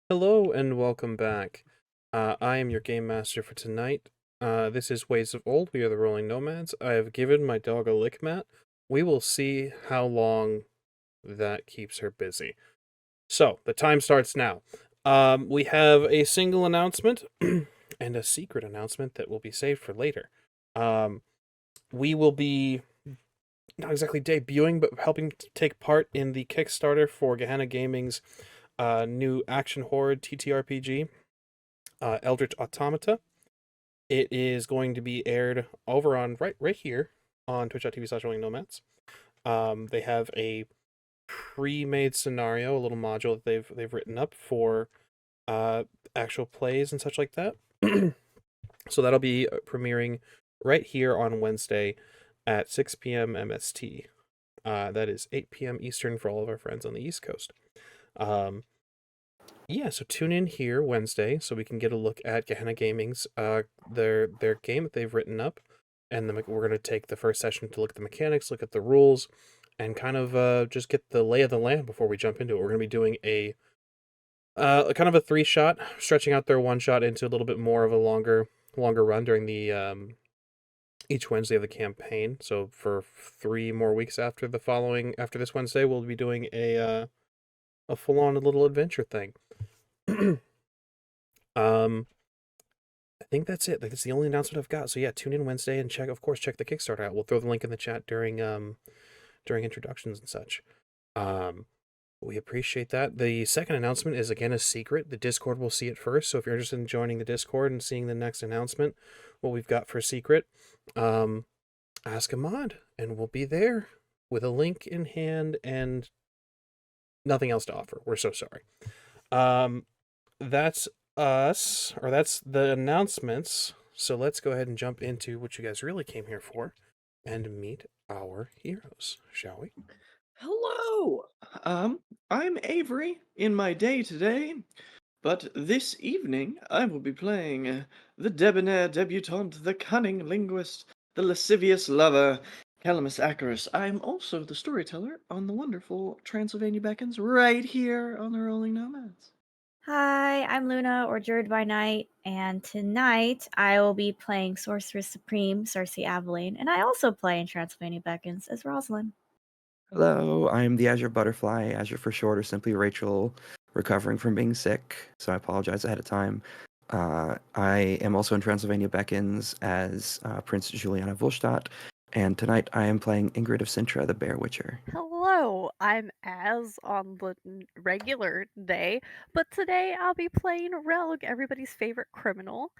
Hello and welcome back. I am your game master for tonight. This is Ways of Old. We are the Rolling Nomads. I have given my dog a lick mat. We will see how long that keeps her busy. So, the time starts now. We have a single announcement and a secret announcement that will be saved for later. We will be not exactly debuting, but helping to take part in the Kickstarter for Gehenna Gaming's new action horror TTRPG. Eldritch Automata. It is going to be aired over on right here on twitch.tv/rolling nomads. They have a pre-made scenario, a little module that they've written up for actual plays and such like that. So that'll be premiering right here on Wednesday at 6 p.m. MST. That is 8 p.m. Eastern for all of our friends on the East Coast. Yeah, so tune in here Wednesday so we can get a look at Gehenna Gaming's their game that they've written up, and we're gonna take the first session to look at the mechanics, look at the rules, and kind of just get the lay of the land before we jump into it. We're gonna be doing a kind of a 3-shot, stretching out their 1-shot into a little bit more of a longer run during the each Wednesday of the campaign. So for 3 more weeks after this Wednesday, we'll be doing a full on little adventure thing. I think that's it. Like, that's the only announcement I've got. So yeah, tune in Wednesday and check the Kickstarter out. We'll throw the link in the chat during introductions and such. We appreciate that. The second announcement is again a secret. The Discord will see it first. So if you're interested in joining the Discord and seeing the next announcement, what we've got for secret, ask a mod, and we'll be there with a link in hand and nothing else to offer. We're so sorry. That's us, or that's the announcements. So let's go ahead and jump into what you guys really came here for and meet our heroes, shall we? Hello! I'm Avery in my day today, but this evening I will be playing the debonair debutante, the cunning linguist, the lascivious lover, Calamus Acarus. I'm also the storyteller on the wonderful Transylvania Beckons right here on the Rolling Nomads. Hi, I'm Luna, or druidbynight, and tonight I will be playing Sorceress Supreme, Cersei Aveline, and I also play in Transylvania Beckons as Rosalind. Hello, I'm the Azure Butterfly, Azure for short, or simply Rachel, recovering from being sick, so I apologize ahead of time. I am also in Transylvania Beckons as Prince Juliana Volstadt, and tonight I am playing Ingrid of Sintra, the Bear Witcher. Hello, I'm Az on the regular day, but today I'll be playing Relg, everybody's favorite criminal.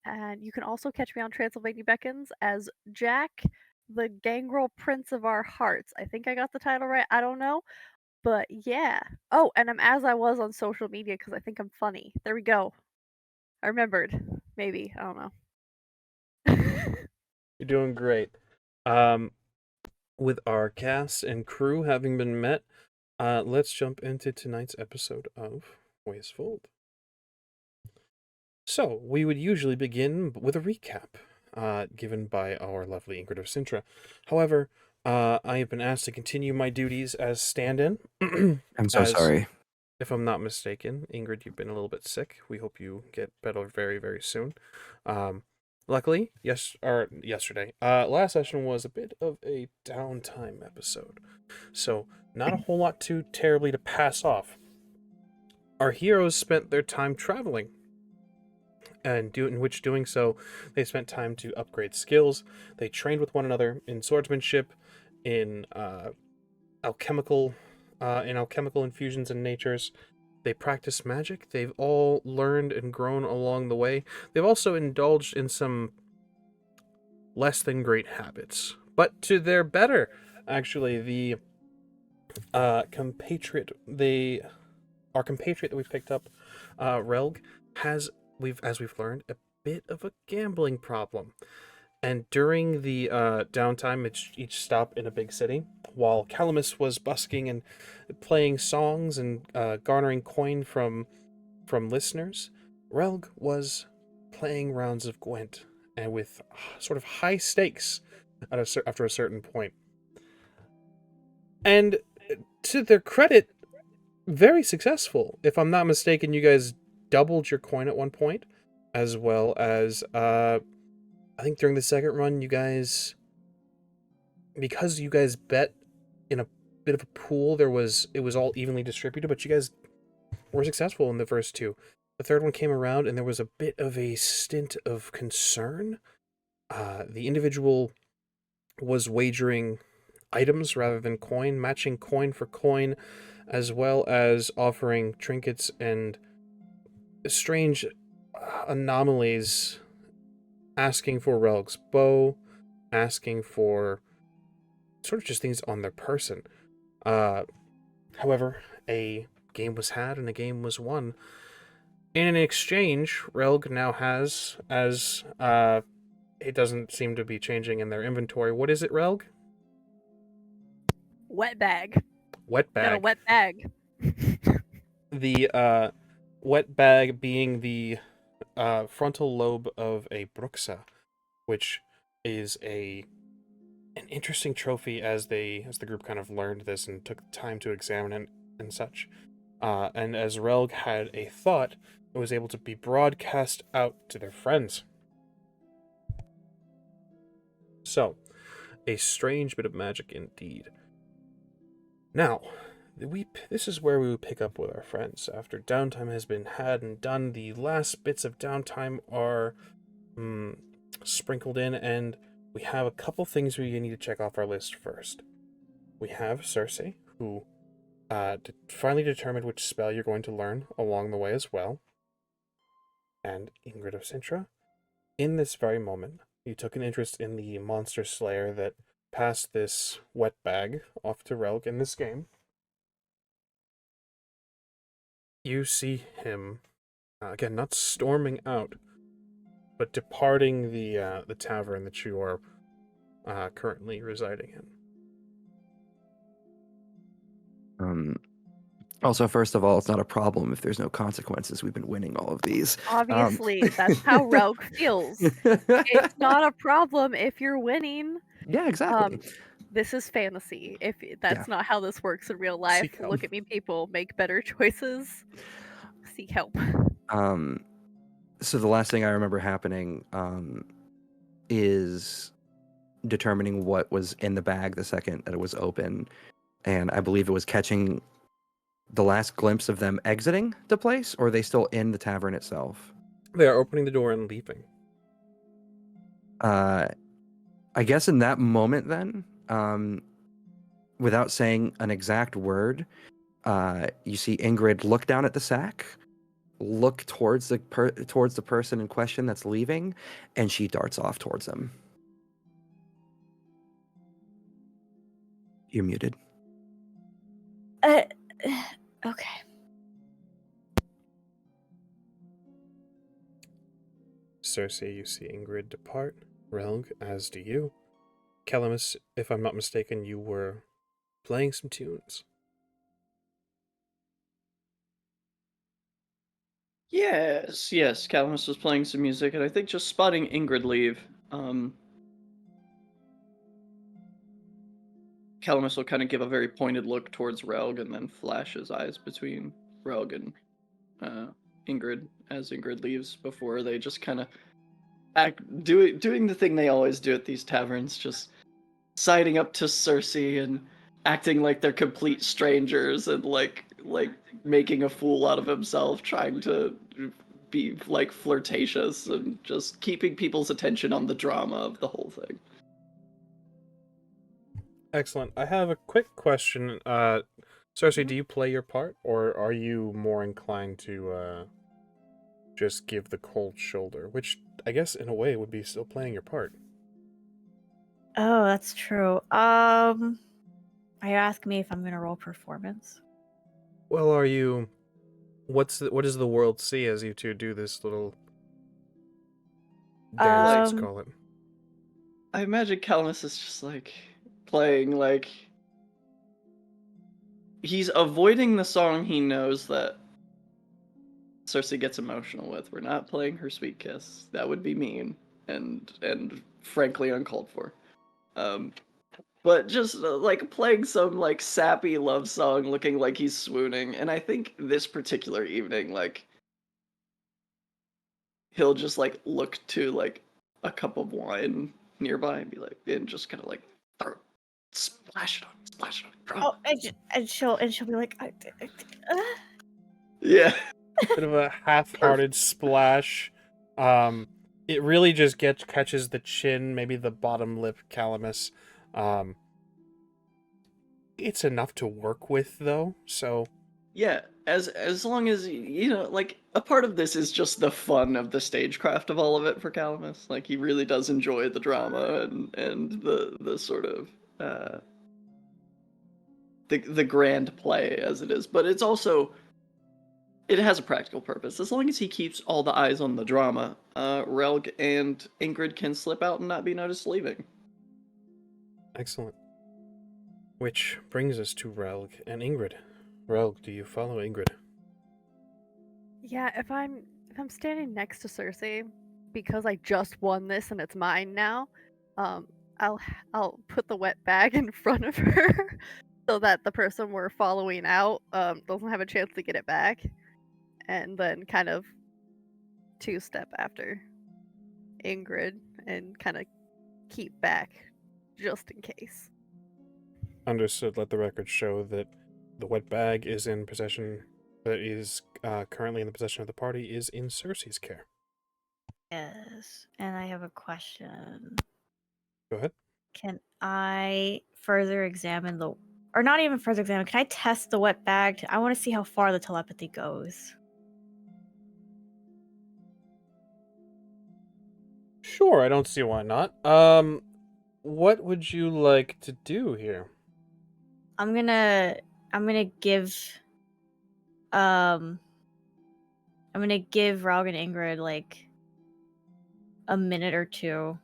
And you can also catch me on Transylvania Beckons as Jack, the gangrel prince of our hearts. I think I got the title right, I don't know. But yeah. Oh, and I'm as I was on social media because I think I'm funny. There we go. I remembered. Maybe. I don't know. You're doing great. Um, with our cast and crew having been met, let's jump into tonight's episode of Ways of Old. So we would usually begin with a recap, given by our lovely Ingrid of Sintra. However, I have been asked to continue my duties as stand-in. I'm so sorry. If I'm not mistaken, Ingrid, you've been a little bit sick. We hope you get better very, very soon. Luckily, yesterday, last session was a bit of a downtime episode, so not a whole lot too terribly to pass off. Our heroes spent their time traveling, and doing so, they spent time to upgrade skills. They trained with one another in swordsmanship, in alchemical infusions and natures. They practice magic. They've all learned and grown along the way. They've also indulged in some less than great habits, but to their better. Actually, the our compatriot that we've picked up, Relg, has as we've learned, a bit of a gambling problem. And during the downtime, each stop in a big city, while Calamus was busking and playing songs and garnering coin from listeners, Relg was playing rounds of Gwent, and with sort of high stakes after a certain point. And to their credit, very successful. If I'm not mistaken, you guys doubled your coin at one point, as well as I think during the second run, you guys, because you guys bet in a bit of a pool, it was all evenly distributed, but you guys were successful in the first two. The third one came around, and there was a bit of a stint of concern. The individual was wagering items rather than coin, matching coin for coin, as well as offering trinkets and strange anomalies, asking for Relg's bow, asking for sort of just things on their person. However, a game was had and a game was won. In an exchange, Relg now has, as it doesn't seem to be changing in their inventory. What is it, Relg? Wet bag. Wet bag. No, wet bag. The wet bag being the frontal lobe of a bruxa, which is an interesting trophy as the group kind of learned this and took time to examine it and such. And as Relg had a thought, it was able to be broadcast out to their friends. So, a strange bit of magic indeed. Now, this is where we would pick up with our friends. After downtime has been had and done, the last bits of downtime are sprinkled in, and we have a couple things we need to check off our list first. We have Cersei, who finally determined which spell you're going to learn along the way as well. And Ingrid of Sintra. In this very moment, you took an interest in the monster slayer that passed this wet bag off to Relg in this game. You see him, again, not storming out, but departing the tavern that you are currently residing in. Also, first of all, it's not a problem if there's no consequences. We've been winning all of these. Obviously, that's how Rogue feels. It's not a problem if you're winning. Yeah, exactly. This is fantasy. If that's not how this works in real life, Seek help. look at me, people. Make better choices. Seek help. So the last thing I remember happening is determining what was in the bag the second that it was open, and I believe it was catching the last glimpse of them exiting the place, or are they still in the tavern itself? They are opening the door and leaving. I guess in that moment then, without saying an exact word, you see Ingrid look down at the sack, look towards the person in question that's leaving, and she darts off towards them. You're muted. Okay. Cersei, you see Ingrid depart. Relg, as do you. Calamus, if I'm not mistaken, you were playing some tunes. Yes, Calamus was playing some music, and I think just spotting Ingrid leave, Calamus will kind of give a very pointed look towards Relg and then flash his eyes between Relg and Ingrid as Ingrid leaves before they just kind of doing the thing they always do at these taverns, just siding up to Cersei and acting like they're complete strangers and like making a fool out of himself, trying to be like flirtatious and just keeping people's attention on the drama of the whole thing. Excellent. I have a quick question. Cersei, do you play your part, or are you more inclined to just give the cold shoulder? Which, I guess, in a way, would be still playing your part. Oh, that's true. Are you asking me if I'm gonna roll performance? Well, are you... what does the world see as you two do this little dance, let's call it? I imagine Calamus is just like playing like he's avoiding the song he knows that Cersei gets emotional with. We're not playing her Sweet Kiss. That would be mean and frankly uncalled for. but just like playing some like sappy love song, looking like he's swooning. And I think this particular evening, like he'll just like look to like a cup of wine nearby and be like, and just kind of like splash it on, drop Oh, and she'll be like, Yeah. Bit of a half-hearted splash. It really just catches the chin, maybe the bottom lip calamus. It's enough to work with, though. So Yeah, as long as you know, like a part of this is just the fun of the stagecraft of all of it for Calamus. Like he really does enjoy the drama and the sort of the grand play as it is. But it's also it has a practical purpose. As long as he keeps all the eyes on the drama, Relg and Ingrid can slip out and not be noticed leaving. excellent. Which brings us to Relg and Ingrid. Relg, do you follow Ingrid? Yeah, if I'm standing next to Cersei, because I just won this and it's mine now, I'll put the wet bag in front of her so that the person we're following out doesn't have a chance to get it back, and then kind of two-step after Ingrid and kind of keep back just in case. Understood. Let the record show that the wet bag is in possession, that is currently in the possession of the party, is in Cersei's care. yes. And I have a question. Go ahead. Can I further examine or not even further examine, can I test the wet bag? I want to see how far the telepathy goes. Sure, I don't see why not. What would you like to do here? I'm gonna give Rog and Ingrid like a minute or two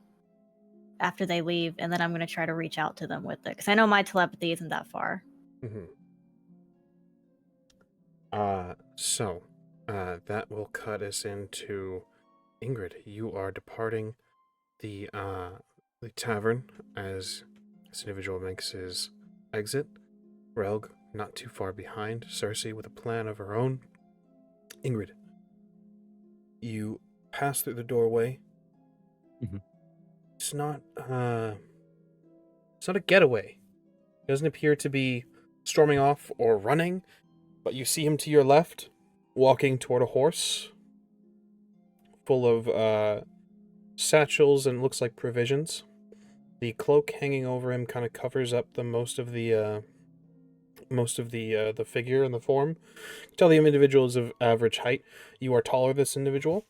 after they leave, and then I'm gonna try to reach out to them with it, because I know my telepathy isn't that far. Mm-hmm. That will cut us into Ingrid. You are departing the tavern as this individual makes his exit. Relg, not too far behind. Cersei with a plan of her own. Ingrid, you pass through the doorway. Mhm. It's not a getaway. He doesn't appear to be storming off or running, but you see him to your left, walking toward a horse full of satchels and looks like provisions. The cloak hanging over him kind of covers up the most of the figure and the form. You can tell the individual is of average height. You are taller than this individual.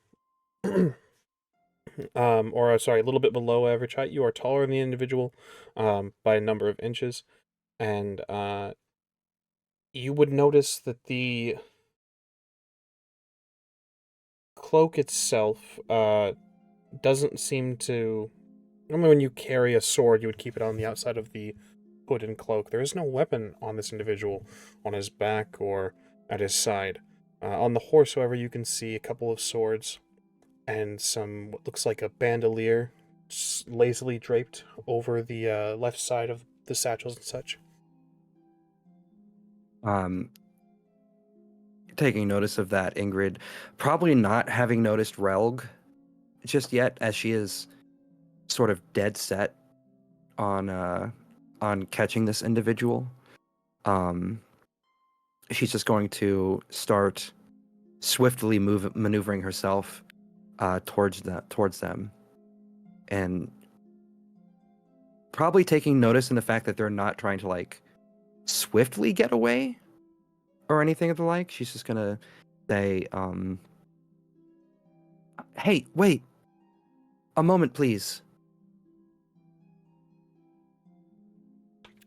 Sorry, a little bit below average height. You are taller than the individual by a number of inches. And you would notice that the cloak itself doesn't seem to... Normally when you carry a sword, you would keep it on the outside of the hood and cloak. There is no weapon on this individual, on his back or at his side. On the horse, however, you can see a couple of swords and some what looks like a bandolier lazily draped over the left side of the satchels and such. Taking notice of that, Ingrid, probably not having noticed Relg just yet, as she is sort of dead set on catching this individual. She's just going to start swiftly maneuvering herself towards them, and probably taking notice in the fact that they're not trying to like swiftly get away or anything of the like. She's just gonna say, "Hey, wait, a moment, please."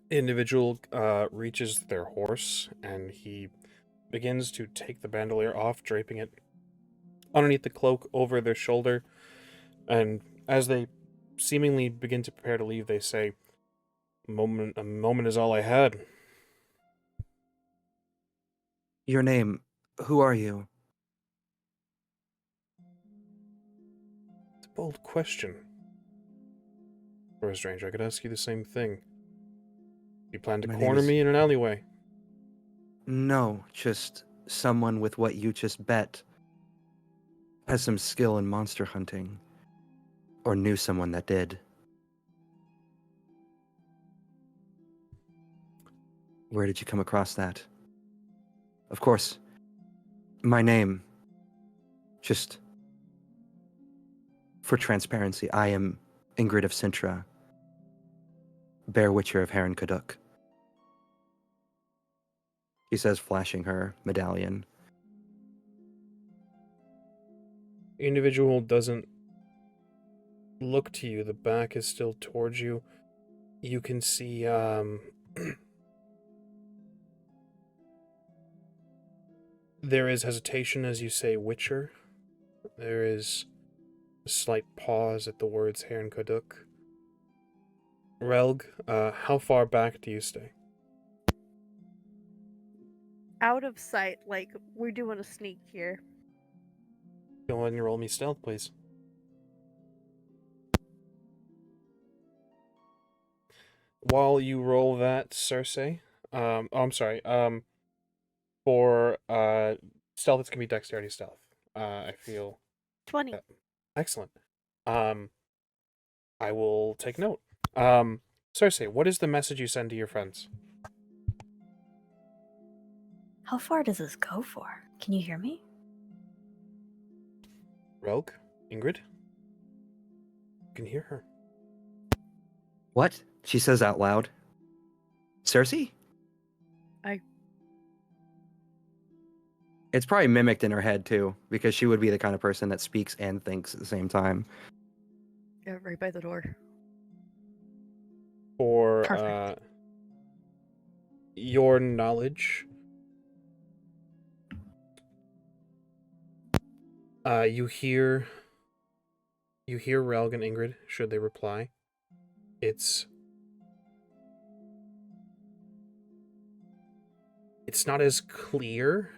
Individual reaches their horse and he begins to take the bandolier off, draping it underneath the cloak over their shoulder. And as they seemingly begin to prepare to leave, they say, a moment is all I had. Your name, who are you? It's a bold question. For a stranger, I could ask you the same thing. You plan to My name corner is- me in an alleyway. No, just someone with what you just bet has some skill in monster hunting. Or knew someone that did. Where did you come across that? Of course, my name, just for transparency, I am Ingrid of Sintra, Bear Witcher of Heron Kaduk. She says, flashing her medallion. The individual doesn't look to you. The back is still towards you. You can see there is hesitation as you say Witcher. There is a slight pause at the words Heron Kaduk. Relg, how far back do you stay? Out of sight, like we're doing a sneak here. Go ahead and roll me stealth, please. While you roll that, Cersei, I'm sorry, for stealth, it's gonna be dexterity stealth. I feel 20. excellent. I will take note. Cersei, what is the message you send to your friends? How far does this go for? Can you hear me? Relg, Ingrid, you can hear her. What? She says out loud. Cersei? It's probably mimicked in her head, too, because she would be the kind of person that speaks and thinks at the same time. Yeah, right by the door. For Perfect. your knowledge, you hear Relg and Ingrid, should they reply. It's not as clear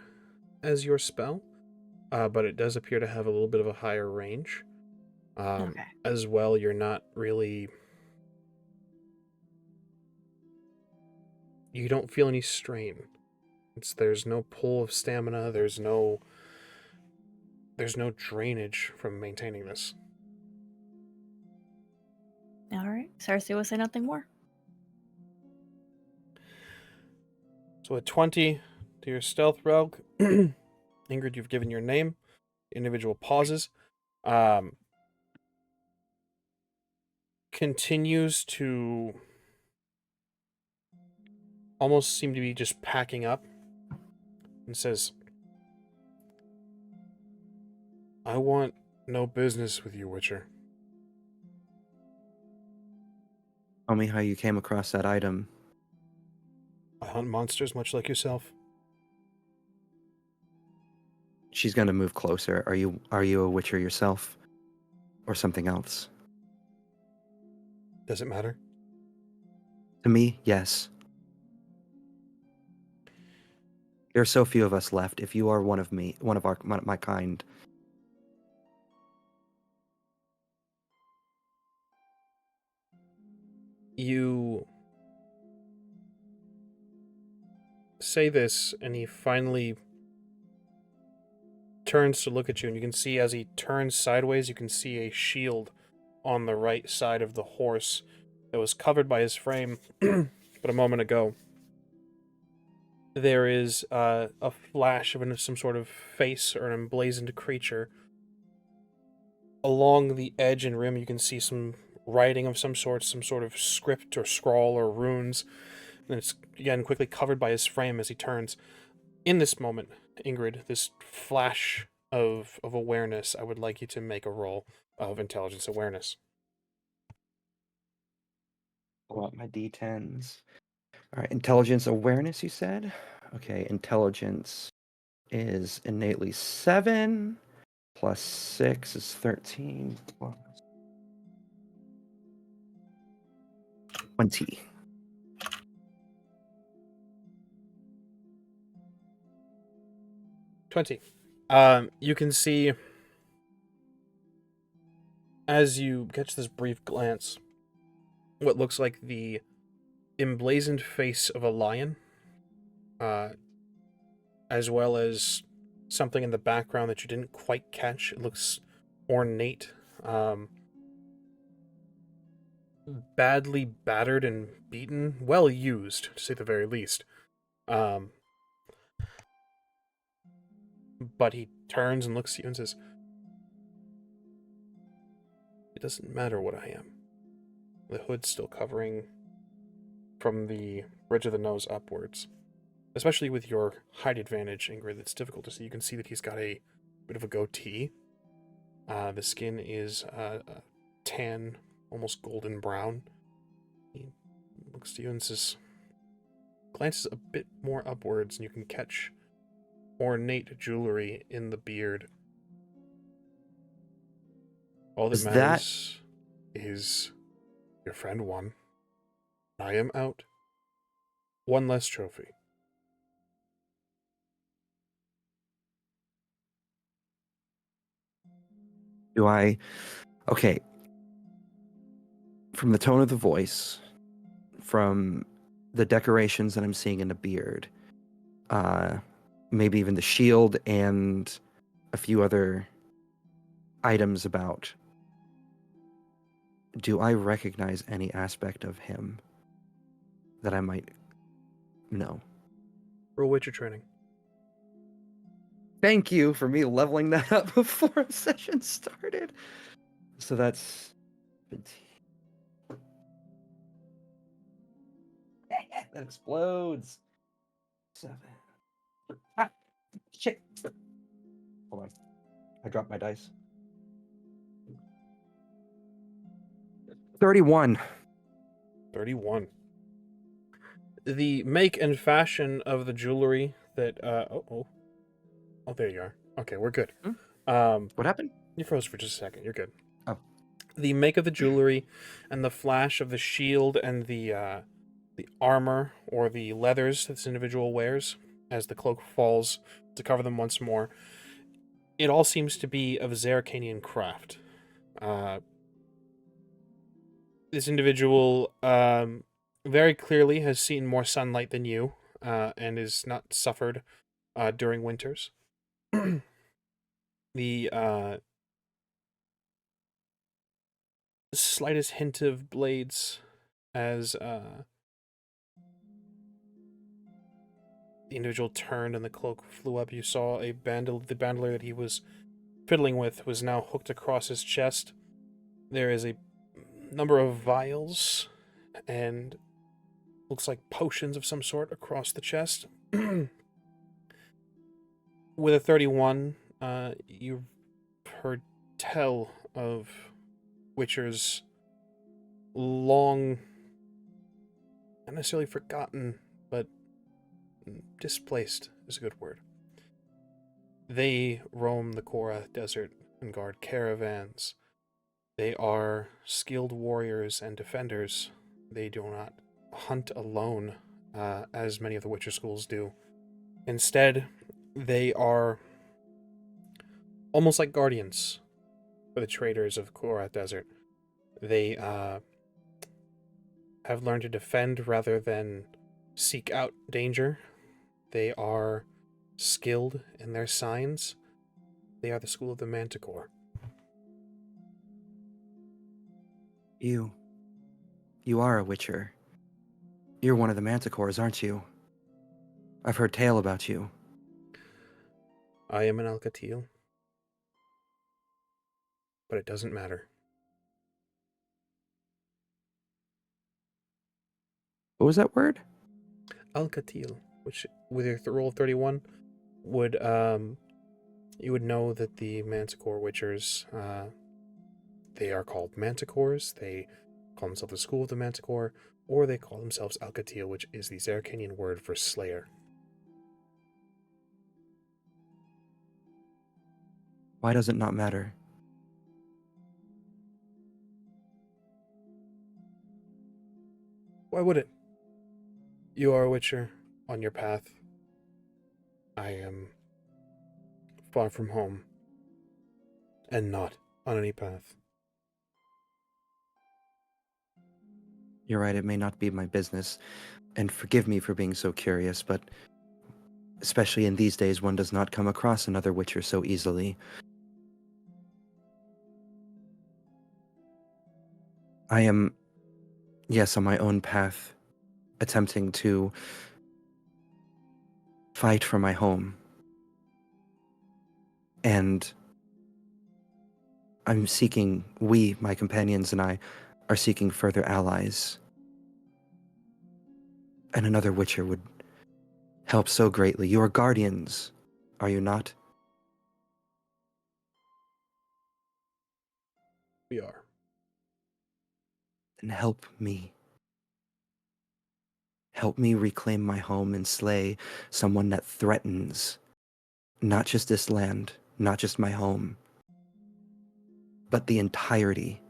as your spell, but it does appear to have a little bit of a higher range. Okay. As well, you're not really... You don't feel any strain. There's no pull of stamina, there's no drainage from maintaining this. All right. Cersei will say nothing more. So at 20 to your stealth, Relg, Ingrid, you've given your name. Individual pauses. Continues to almost seem to be just packing up and says, I want no business with you, Witcher. Tell me how you came across that item. I hunt monsters much like yourself. She's gonna move closer. Are you a Witcher yourself? Or something else? Does it matter? To me, yes. There are so few of us left. If you are one of my kind, You say this, and he finally turns to look at you, and you can see as he turns sideways, you can see a shield on the right side of the horse that was covered by his frame, but a moment ago. There is a flash of some sort of face or an emblazoned creature. Along the edge and rim, you can see some writing of some sort of script or scrawl or runes. And it's, again, quickly covered by his frame as he turns. In this moment, Ingrid, this flash of awareness, I would like you to make a roll of intelligence awareness. pull out my D10s. All right, intelligence awareness, you said? Okay, intelligence is innately 7, plus 6 is 13, plus 20. You can see, as you catch this brief glance, what looks like the emblazoned face of a lion, as well as something in the background that you didn't quite catch. It looks ornate, badly battered and beaten, well used, to say the very least. But he turns and looks at you and says, "It doesn't matter what I am." The hood's still covering from the bridge of the nose upwards. Especially with your height advantage, Ingrid, it's difficult to see. You can see that he's got a bit of a goatee. The skin is tan, almost golden brown. He looks to you and says, glances a bit more upwards, and you can catch ornate jewelry in the beard. All that Is matters is your friend won. I am out. One less trophy. Okay. From the tone of the voice, from the decorations that I'm seeing in the beard, maybe even the shield and a few other items about, do I recognize any aspect of him that I might know? Roll Witcher training. Thank you for me leveling that up before a session started. So that's 15. That explodes. 7. Ah, shit. Hold on. I dropped my dice. 31. 31. The make and fashion of the jewelry that oh, there you are. Okay, we're good. What happened? You froze for just a second. You're good. Oh. The make of the jewelry and the flash of the shield and the armor or the leathers that this individual wears as the cloak falls to cover them once more. It all seems to be of Zeracanian craft. This individual very clearly has seen more sunlight than you and is not suffered during winters. The slightest hint of blades as the individual turned and the cloak flew up. You saw the bandolier that he was fiddling with was now hooked across his chest. There is a number of vials and looks like potions of some sort across the chest. With a 31, you've heard tell of Witcher's long, not necessarily forgotten, but displaced is a good word. They roam the Korra Desert and guard caravans. They are skilled warriors and defenders. They do not hunt alone, as many of the Witcher schools do. Instead, they are almost like guardians for the traders of Korra Desert. They have learned to defend rather than seek out danger. They are skilled in their signs. They are the school of the Manticore. You are a Witcher. You're one of the Manticores, aren't you? I've heard tale about you. I am an Alcatil. But it doesn't matter. What was that word? Alcatil, which with your roll of 31 would you would know that the Manticore Witchers they are called Manticores. They call themselves the School of the Manticore, or they call themselves Alcatil, which is the Zeracanian word for slayer. Why does it not matter? Why would it? You are a Witcher on your path. I am far from home and not on any path. You're right, it may not be my business, and forgive me for being so curious, but especially in these days, one does not come across another Witcher so easily. I am, yes, on my own path, attempting to fight for my home. And my companions and I, are seeking further allies. And another Witcher would help so greatly. You are guardians, are you not? We are. Then help me. Help me reclaim my home and slay someone that threatens not just this land, not just my home, but the entirety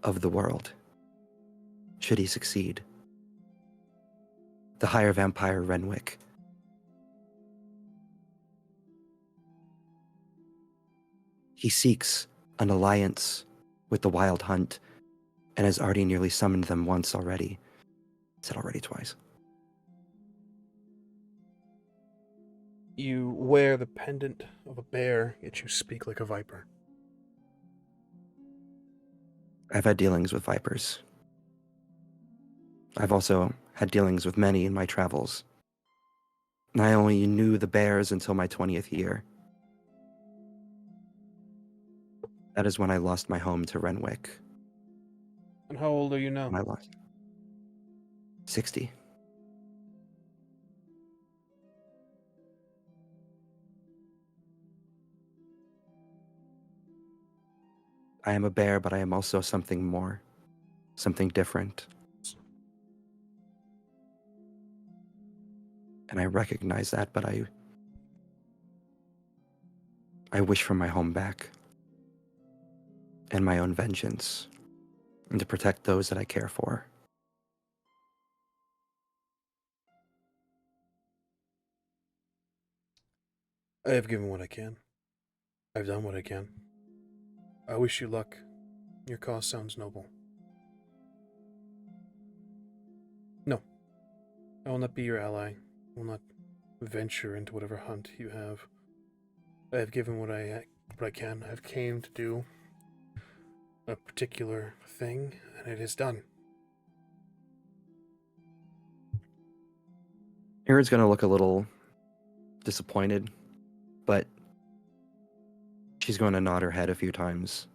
of the world, should he succeed. The Higher Vampire Renwick. He seeks an alliance with the Wild Hunt and has already nearly summoned them once already. I said already twice. You wear the pendant of a bear, yet you speak like a viper. I've had dealings with vipers. I've also had dealings with many in my travels. I only knew the bears until my 20th year. That is when I lost my home to Renwick. And how old are you now? I lost 60. I am a bear, but I am also something more, something different. And I recognize that, but I wish for my home back and my own vengeance and to protect those that I care for. I have given what I can. I've done what I can. I wish you luck. Your cause sounds noble. No, I will not be your ally. I will not venture into whatever hunt you have. I have given what I can. I've came to do a particular thing, and it is done. Erin's gonna look a little disappointed, but she's going to nod her head a few times.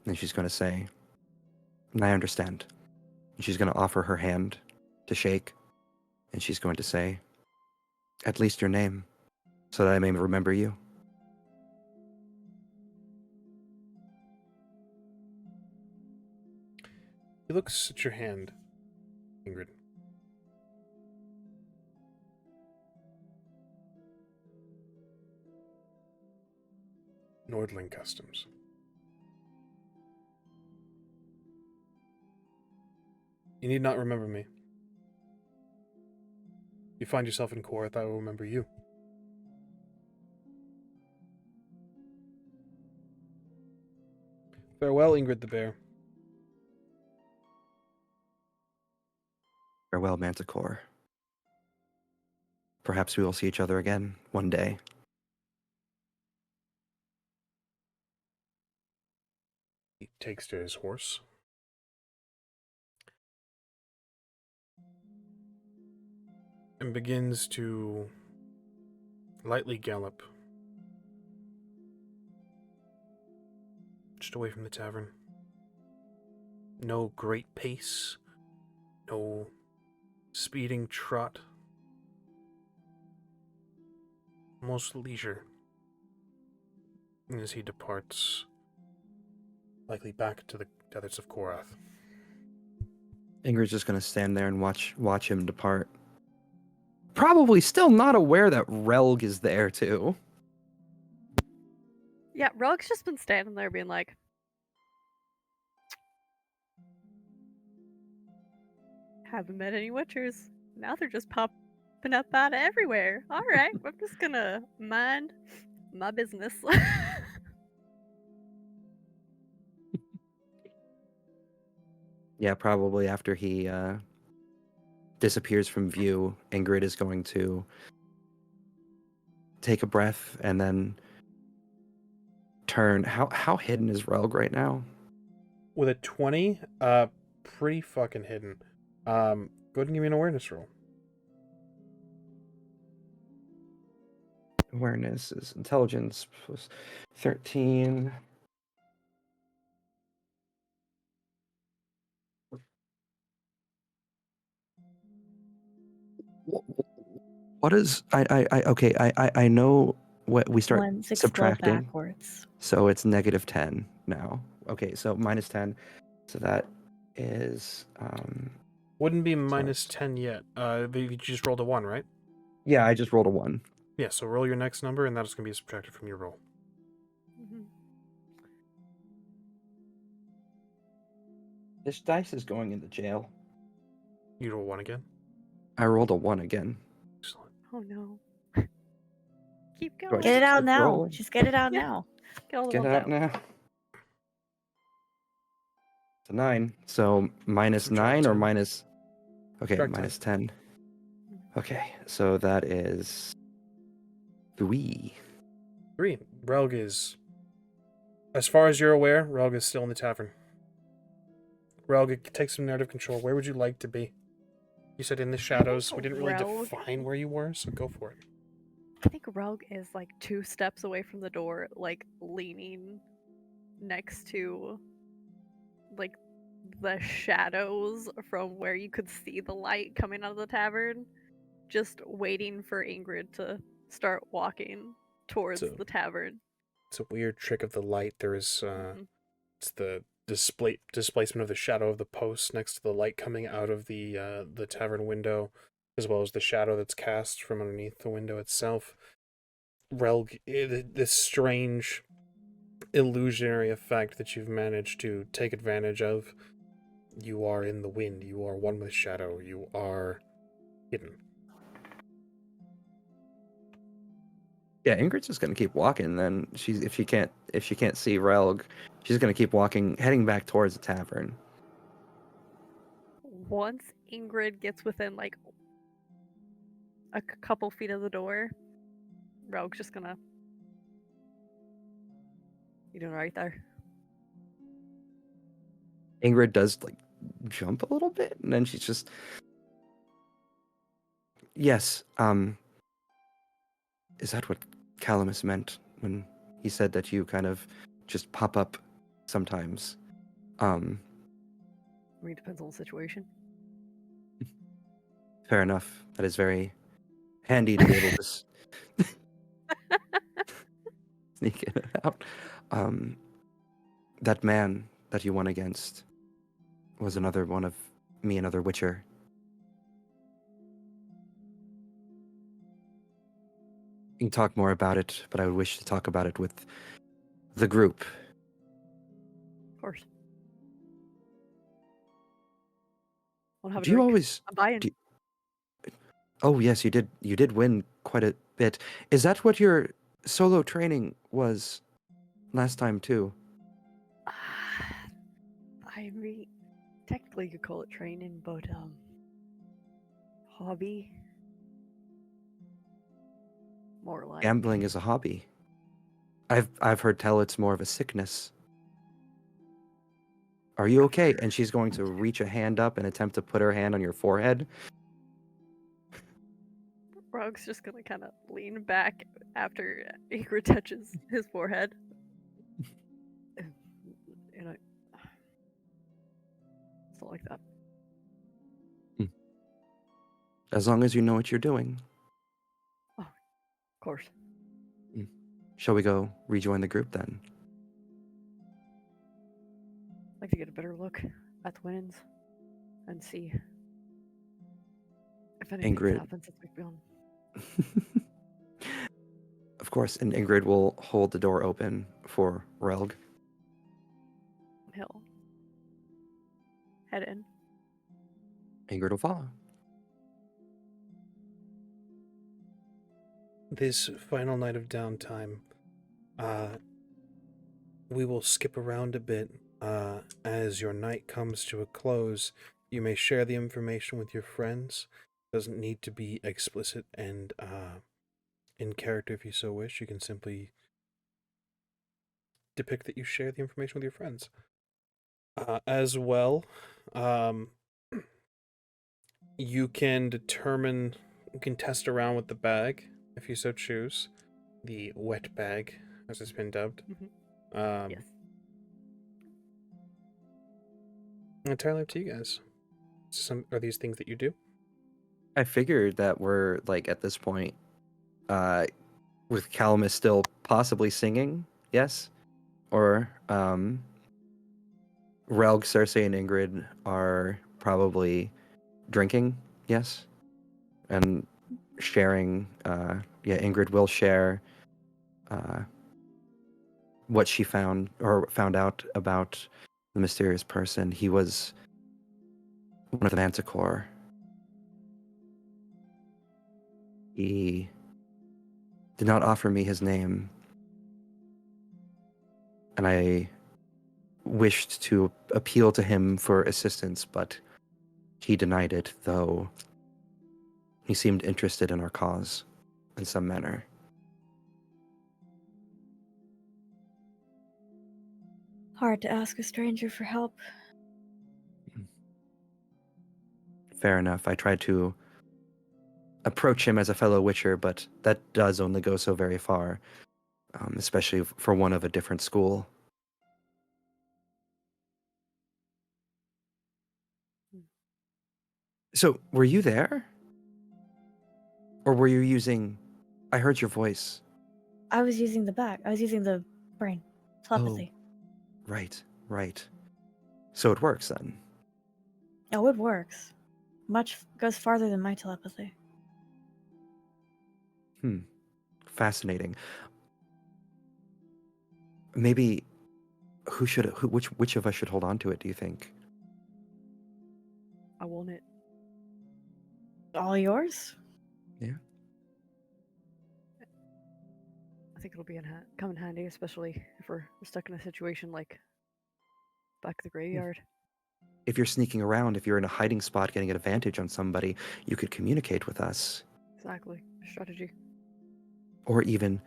And she's going to say, and I understand. And she's going to offer her hand to shake. And she's going to say, at least your name, so that I may remember you. He looks at your hand, Ingrid. Nordling Customs. You need not remember me. If you find yourself in Korath, I will remember you. Farewell, Ingrid the Bear. Farewell, Manticore. Perhaps we will see each other again one day. He takes to his horse. And begins to lightly gallop just away from the tavern. No great pace, no speeding trot, almost leisure as he departs, likely back to the deserts of Korath. Ingrid's just going to stand there and watch him depart. Probably still not aware that Relg is there too. Yeah, Relg's just been standing there being like, haven't met any Witchers. Now they're just popping up out of everywhere. Alright, I'm just gonna mind my business. yeah, probably after he disappears from view, Ingrid is going to take a breath and then turn. How hidden is Relg right now? With a 20, pretty fucking hidden. Go ahead and give me an awareness roll. Awareness is intelligence plus 13. What is I know what we start One, 6, 12 subtracting, backwards. so it's -10 now. Okay, so -10, so that is Wouldn't be so minus it's- 10 yet. You just rolled a 1, right? yeah, I just rolled a 1. Yeah, so roll your next number, and that is going to be subtracted from your roll. Mhm. This dice is going into jail. You roll 1 again. I rolled a 1 again. Excellent. Oh no. Keep Do I going. Get it just out keep now. rolling? Just get it out Yeah. now. Get all the Get ones out now. It's a 9. So -9 Subtract or 10. minus. Okay, Subtract 10. -10. Okay, so that is 3. 3. Relg is... As far as you're aware, Relg is still in the tavern. Relg, take some narrative control. Where would you like to be? You said in the shadows. We didn't really Relg- define where you were, so go for it. I think Relg is like 2 steps away from the door, like leaning next to like the shadows from where you could see the light coming out of the tavern, just waiting for Ingrid to start walking towards So- the tavern. It's a weird trick of the light. There is... Mhm. It's the displacement of the shadow of the post next to the light coming out of the tavern window, as well as the shadow that's cast from underneath the window itself. Relg, this strange illusionary effect that you've managed to take advantage of. You are in the wind. You are one with shadow. You are hidden. Yeah, Ingrid's just gonna keep walking. Then if she can't see Relg, she's gonna keep walking, heading back towards the tavern. Once Ingrid gets within like a couple feet of the door, Relg's just gonna. You doing right there? Ingrid does like jump a little bit, and then she's just, yes. Is that what Calamus meant when he said that you kind of just pop up sometimes? I mean, it depends on the situation. Fair enough. That is very handy to be able to sneak in and out. That man that you won against was another one of me, another Witcher. You can talk more about it, but I would wish to talk about it with the group. Of course. Wanna have a Do you drink? always? I'm buying. Oh yes, you did. You did win quite a bit. Is that what your solo training was last time too? I mean, technically you could call it training, but hobby. More like Gambling is a hobby. I've heard tell it's more of a sickness. Are you okay? And she's going to reach a hand up and attempt to put her hand on your forehead. Rogue's just gonna kind of lean back after Ingrid touches his forehead. And it's not like that. As long as you know what you're doing. Of course. Shall we go rejoin the group then? I'd like to get a better look at the winds and see if anything's Ingrid. happened since we've gone. Of course, and Ingrid will hold the door open for Relg. He'll head in. Ingrid will follow. This final night of downtime, we will skip around a bit. as your night comes to a close, you may share the information with your friends. Doesn't need to be explicit and in character if you so wish. You can simply depict that you share the information with your friends. As well, you can test around with the bag if you so choose. The wet bag, as it's been dubbed. Yes. Entirely up to you guys. Are these things that you do? I figured that we're like at this point, with Calamus still possibly singing, yes, or Relg, Cersei, and Ingrid are probably drinking, yes, and sharing. Ingrid will share what she found out about the mysterious person. He was one of the Manticore. He did not offer me his name, and I wished to appeal to him for assistance, but he denied it, though he seemed interested in our cause in some manner. Hard to ask a stranger for help. Fair enough. I tried to approach him as a fellow Witcher, but that does only go so very far, especially for one of a different school. So, were you there? Or were you using... I heard your voice. I was using the back. I was using the brain. Telepathy. Right. So it works then. Oh, it works. Goes farther than my telepathy. Fascinating. Maybe which of us should hold on to it, do you think? I want it. All yours? Yeah. I think it'll come in handy, especially if we're stuck in a situation like back at the graveyard. If you're sneaking around, if you're in a hiding spot getting an advantage on somebody, you could communicate with us. Exactly. Strategy. Or even,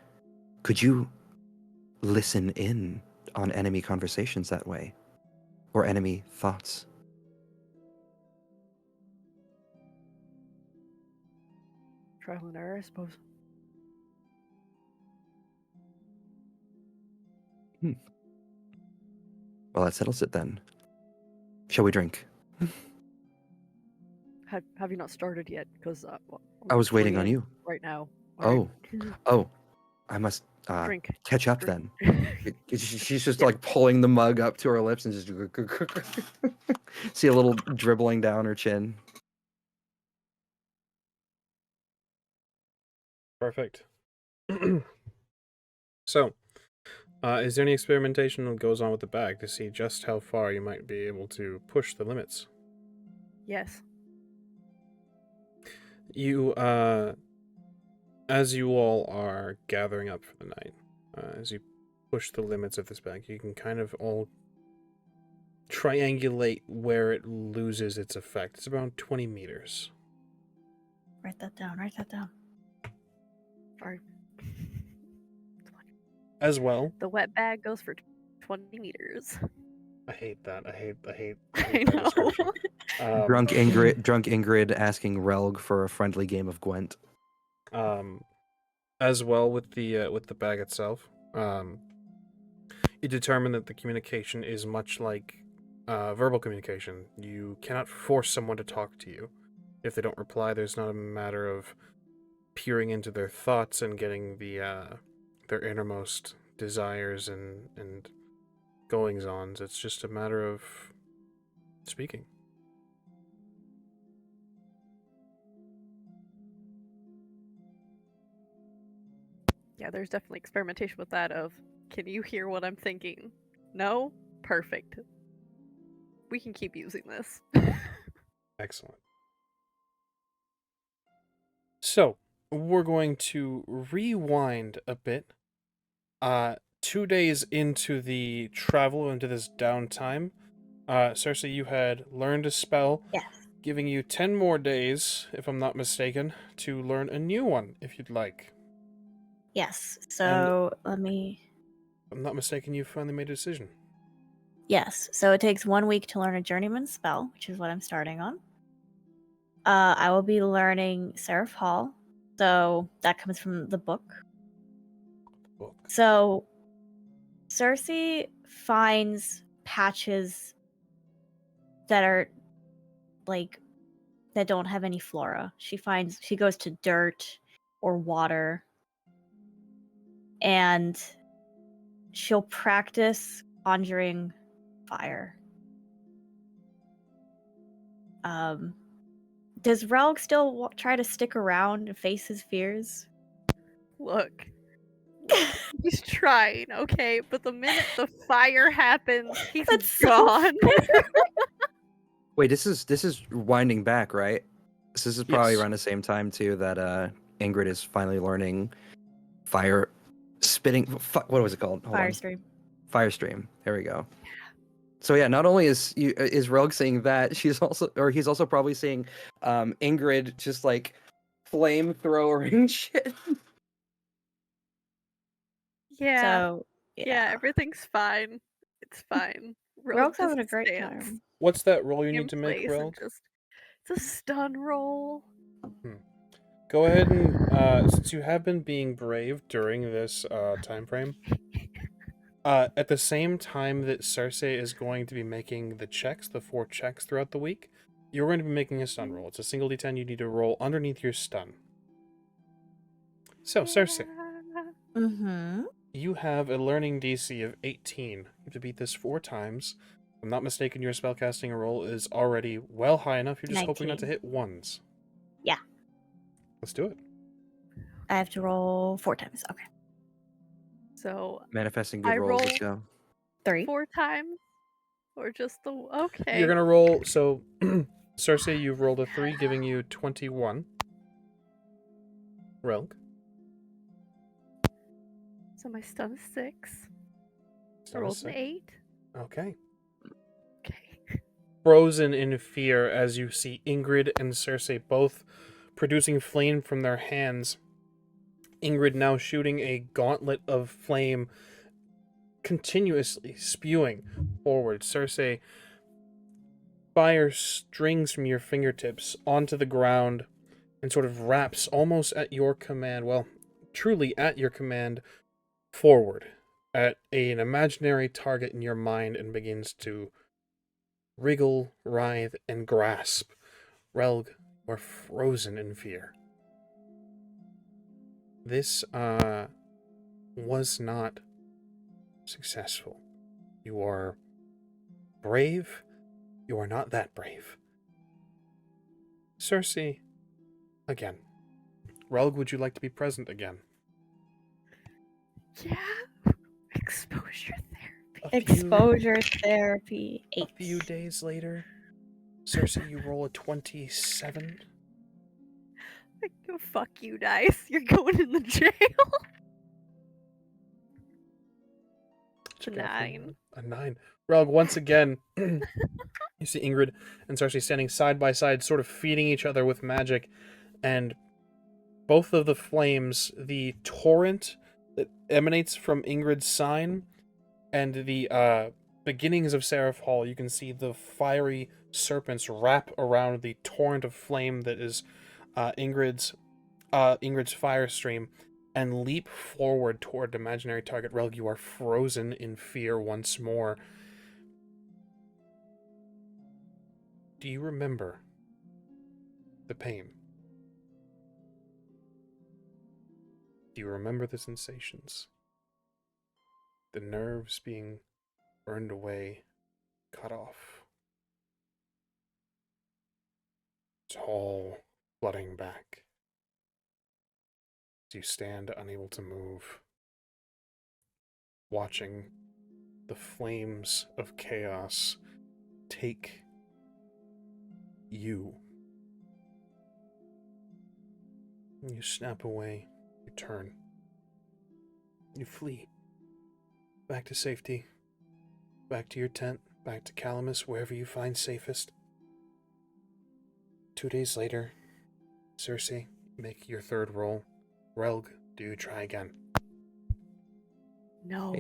could you listen in on enemy conversations that way? Or enemy thoughts? Trial and error, I suppose. Well, that settles it then. Shall we drink? Have you not started yet? Because I was waiting on you. right now. Oh, oh, I must Drink. catch up Drink. then. She's just like pulling the mug up to her lips and just see a little dribbling down her chin. Perfect. So, is there any experimentation that goes on with the bag to see just how far you might be able to push the limits? Yes. You, as you all are gathering up for the night, as you push the limits of this bag, you can kind of all triangulate where it loses its effect. It's around 20 meters. Write that down. Sorry. As well, The wet bag goes for 20 meters. I hate that. I hate I that know. description. Drunk Ingrid asking Relg for a friendly game of Gwent. As well with the bag itself, you determine that the communication is much like verbal communication. You cannot force someone to talk to you. If they don't reply, there's not a matter of peering into their thoughts and getting their innermost desires and goings-ons. It's just a matter of speaking. Yeah, there's definitely experimentation with that of, can you hear what I'm thinking? No? Perfect. We can keep using this. Excellent. So, we're going to rewind a bit. 2 days into the travel, into this downtime, Cersei, you had learned a spell, Yes. giving you 10 more days, if I'm not mistaken, to learn a new one, if you'd like. Yes. And- So let me. If I'm not mistaken, you finally made a decision. Yes. So it takes 1 week to learn a journeyman spell, which is what I'm starting on. I will be learning Seraph Hall. So that comes from the book. Book. So Cersei finds patches that are like that don't have any flora. She goes to dirt or water and she'll practice conjuring fire. Does Relg still try to stick around and face his fears? Look, he's trying, okay? But the minute the fire happens, he's That's so gone. Wait, this is winding back, right? This is probably Yes. around the same time too that Ingrid is finally learning fire spitting. What was it called? Hold on. Firestream. Firestream. There we go. So yeah, not only is Rogue seeing that, he's also probably seeing Ingrid just like flamethrowering shit. Yeah, So yeah, everything's fine. It's fine. Relg's having a just great stands time. What's that roll you in need to make, place and Relg? it's a stun roll. Go ahead and, since you have been being brave during this time frame, at the same time that Cersei is going to be making the 4 checks throughout the week, you're going to be making a stun roll. It's a single d10 you need to roll underneath your stun. So, Cersei, Yeah. Mm-hmm. you have a learning DC of 18. You have to beat this 4 times. If I'm not mistaken, your spellcasting roll is already well high enough. You're just hoping not to 19. hit ones. Yeah. Let's do it. I have to roll 4 times. Okay. So Manifesting good I rolls. Let's roll go. 3. 4 times, or just the okay. You're going to roll, so Cersei, you've rolled a 3, giving you 21. Relg. So my stun is 6. I Stun is rolled an 6. 8. Okay. Okay. Frozen in fear as you see Ingrid and Cersei both producing flame from their hands. Ingrid now shooting a gauntlet of flame, continuously spewing forward. Cersei, fire strings from your fingertips onto the ground and sort of wraps almost at your command, well, truly at your command, forward at an imaginary target in your mind and begins to wriggle, writhe, and grasp. Relg, you are frozen in fear. This was not successful. You are brave. You are not that brave. Cersei, again. Relg, would you like to be present again? Yeah. Exposure therapy. Exposure therapy 8. A few days later, Cersei, you roll a 27. Like, fuck you, dice. You're going in the jail. Check out for 9. A 9. Relg, once again, you see Ingrid and Cersei standing side by side, sort of feeding each other with magic, and both of the flames, the torrent that emanates from Ingrid's sign, and the beginnings of Seraph Hall, you can see the fiery serpents wrap around the torrent of flame that is Ingrid's fire stream, and leap forward toward the imaginary target. Relg, you are frozen in fear once more. Do you remember the pain? Do you remember the sensations? The nerves being burned away, cut off. It's all flooding back. As you stand unable to move, watching the flames of chaos take you. You snap away, you turn, you flee. Back to safety, back to your tent, back to Calamus, wherever you find safest. 2 days later, Cersei, make your third roll. Relg, do you try again? No.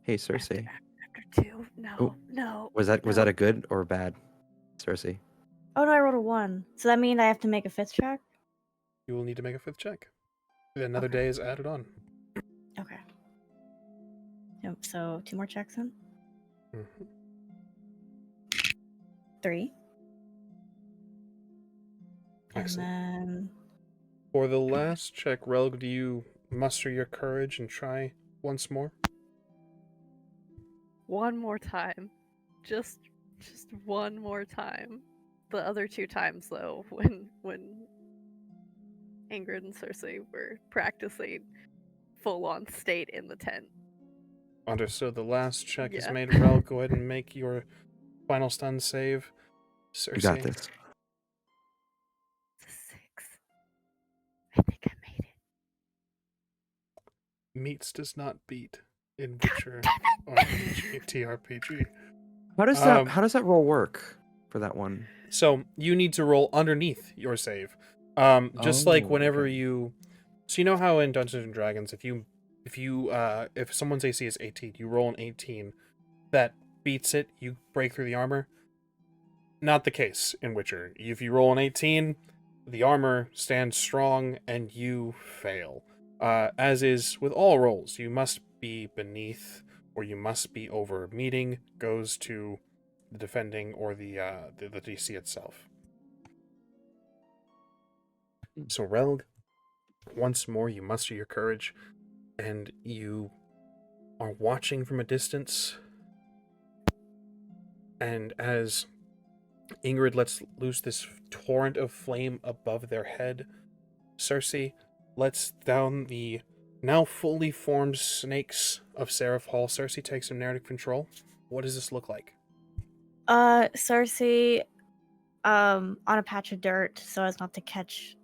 Hey, Cersei. After 2. No. Oh, No. Was that no. a good or bad, Cersei? Oh no, I rolled a 1. So that means I have to make a 5th check? You will need to make a 5th check. Another Okay. day is added on. Okay. Yep, so 2 more checks then? Mm-hmm. 3. Excellent. And then... For the last check, Relg, do you muster your courage and try once more? One more time. Just one more time. The other 2 times though, when Ingrid and Cersei were practicing full on state in the tent. Understood. The last check is Yeah. made. Relg, go ahead and make your final stun save. Cersei. You got this. It's a 6. I think I made it. Meets does not beat in Witcher RPG TRPG. How does that roll work for that one? So you need to roll underneath your save. Just like Oh, whenever okay. you, so you know how in Dungeons and Dragons, if someone's AC is 18, you roll an 18, that beats it, you break through the armor. Not the case in Witcher. If you roll an 18, the armor stands strong and you fail. As is with all rolls, you must be beneath or you must be over. Meeting goes to the defending or the DC itself. So Relg, once more you muster your courage, and you are watching from a distance. And as Ingrid lets loose this torrent of flame above their head, Cersei lets down the now fully formed snakes of Seraph Hall. Cersei takes some narrative control. What does this look like? Cersei, on a patch of dirt so as not to catch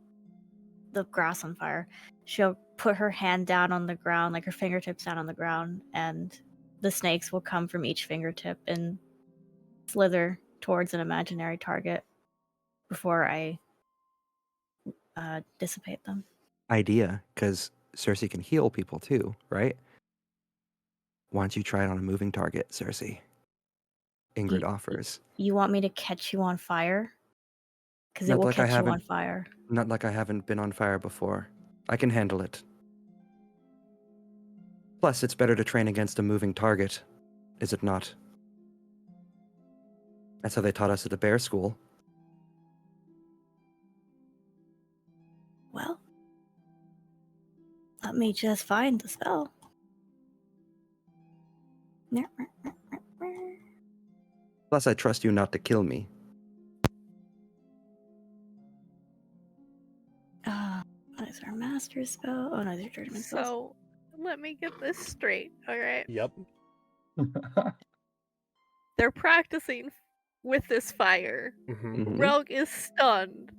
the grass on fire, she'll put her hand down on the ground, like her fingertips down on the ground, and the snakes will come from each fingertip and slither towards an imaginary target before I dissipate them. Idea, because Cersei can heal people too, right? Why don't you try it on a moving target, Cersei? Ingrid offers. You want me to catch you on fire? Because it Not will like I catch you on haven't- fire. Not like I haven't been on fire before. I can handle it. Plus, it's better to train against a moving target, is it not? That's how they taught us at the bear school. Well, let me just find the spell. Plus, I trust you not to kill me. What is our master spell? Oh no, these are judgment spells. So let me get this straight, alright? Yep. They're practicing with this fire. Mm-hmm. Mhm. Relg is stunned.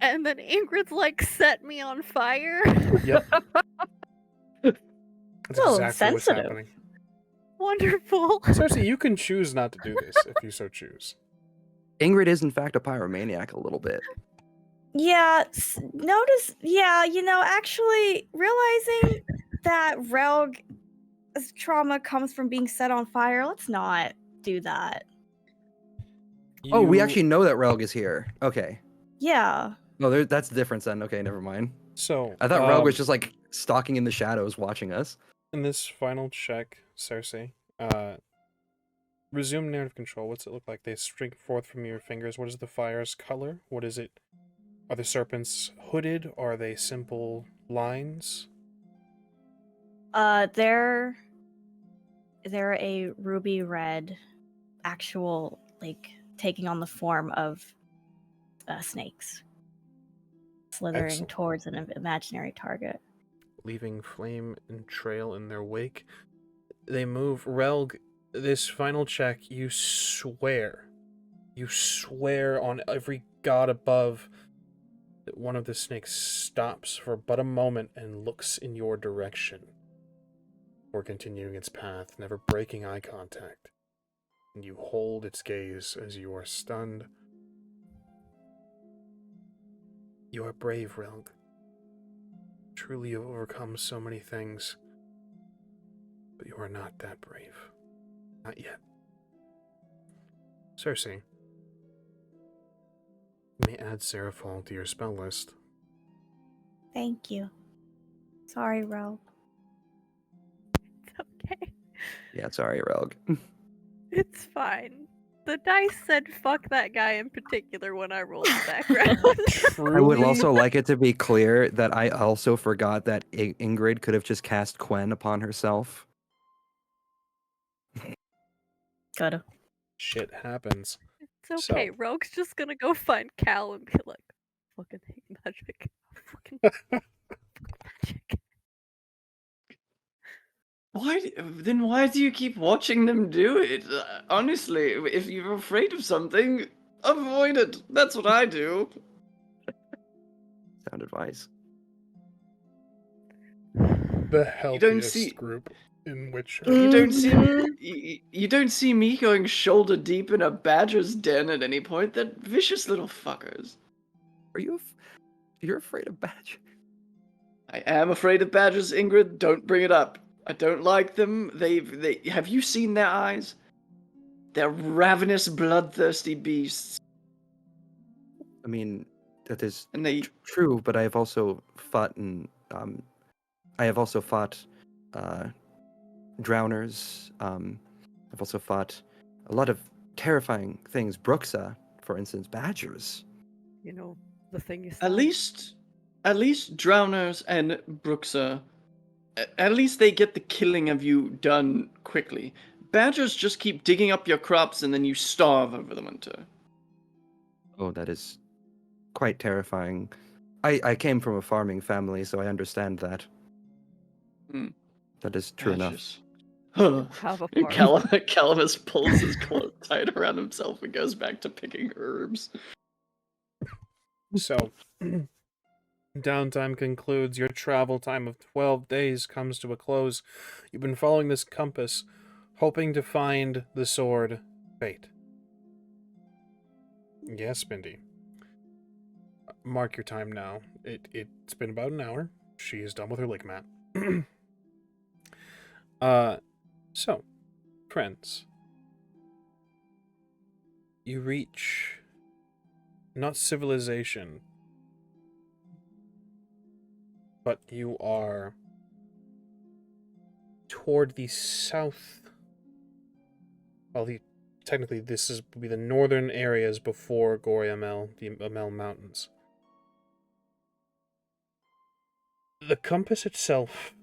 And then Ingrid's like, set me on fire. Yep. That's Oh, exactly what's sensitive. happening. Wonderful. Cersei, you can choose not to do this if you so choose. Ingrid is, in fact, a pyromaniac a little bit. Yeah, notice. Yeah, actually realizing that Relg's trauma comes from being set on fire. Let's not do that. Oh, we You- actually know that Relg is here. Okay. Yeah. No, that's the difference then. Okay, never mind. So I thought Relg was just like stalking in the shadows watching us. in this final check, Cersei, resume narrative control. What's it look like? They string forth from your fingers. What is the fire's color? What is it? Are the serpents hooded? Are they simple lines? They're a ruby red, actual, like, taking on the form of snakes, slithering Excellent. towards an imaginary target. Leaving flame and trail in their wake. They move. Relg, this final check, you swear on every god above that one of the snakes stops for but a moment and looks in your direction before continuing its path, never breaking eye contact. and you hold its gaze as you are stunned. You are brave, Relg. Truly, you've overcome so many things, but you are not that brave. Not yet. Cersei, you may add Seraphol to your spell list. Thank you. Sorry, Ro. It's okay. Yeah, sorry, Rogue. It's fine. The dice said fuck that guy in particular when I rolled the background. I would Truly? also like it to be clear that I also forgot that Ingrid could have just cast Quen upon herself. Coulda. Shit happens. It's So- okay. Rogue's just gonna go find Cal and be like, fucking hate magic. Fucking fuck magic. Why do you keep watching them do it? Honestly, if you're afraid of something, avoid it. That's what I do. Sound advice. The healthiest see- group in Witcher. You don't see Mhm. you don't see me going shoulder deep in a badger's den at any point. They're vicious little fuckers. Are you? You're afraid of badger? I am afraid of badgers, Ingrid. Don't bring it up. I don't like them. They have you seen their eyes? They're ravenous, bloodthirsty beasts. I mean, that is And they true, but I have also fought drowners. I've also fought a lot of terrifying things. Bruxa, for instance, badgers. You know, the thing you at least drowners and Bruxa, at least they get the killing of you done quickly. Badgers just keep digging up your crops and then you starve over the winter. Oh, that is quite terrifying. I came from a farming family, so I understand that. Hmm. That is true enough. Badgers. Huh. have a And farm. Calamus pulls his cloak tight around himself and goes back to picking herbs. So, downtime concludes. Your travel time of 12 days comes to a close. You've been following this compass, hoping to find the sword Fate. Yes, Mindy. Mark your time now. It's been about an hour. She is done with her lick mat. So, friends. You reach not civilization, but you are toward the south. Well, technically, this will be the northern areas before Goriamel, the Amel Mountains. The compass itself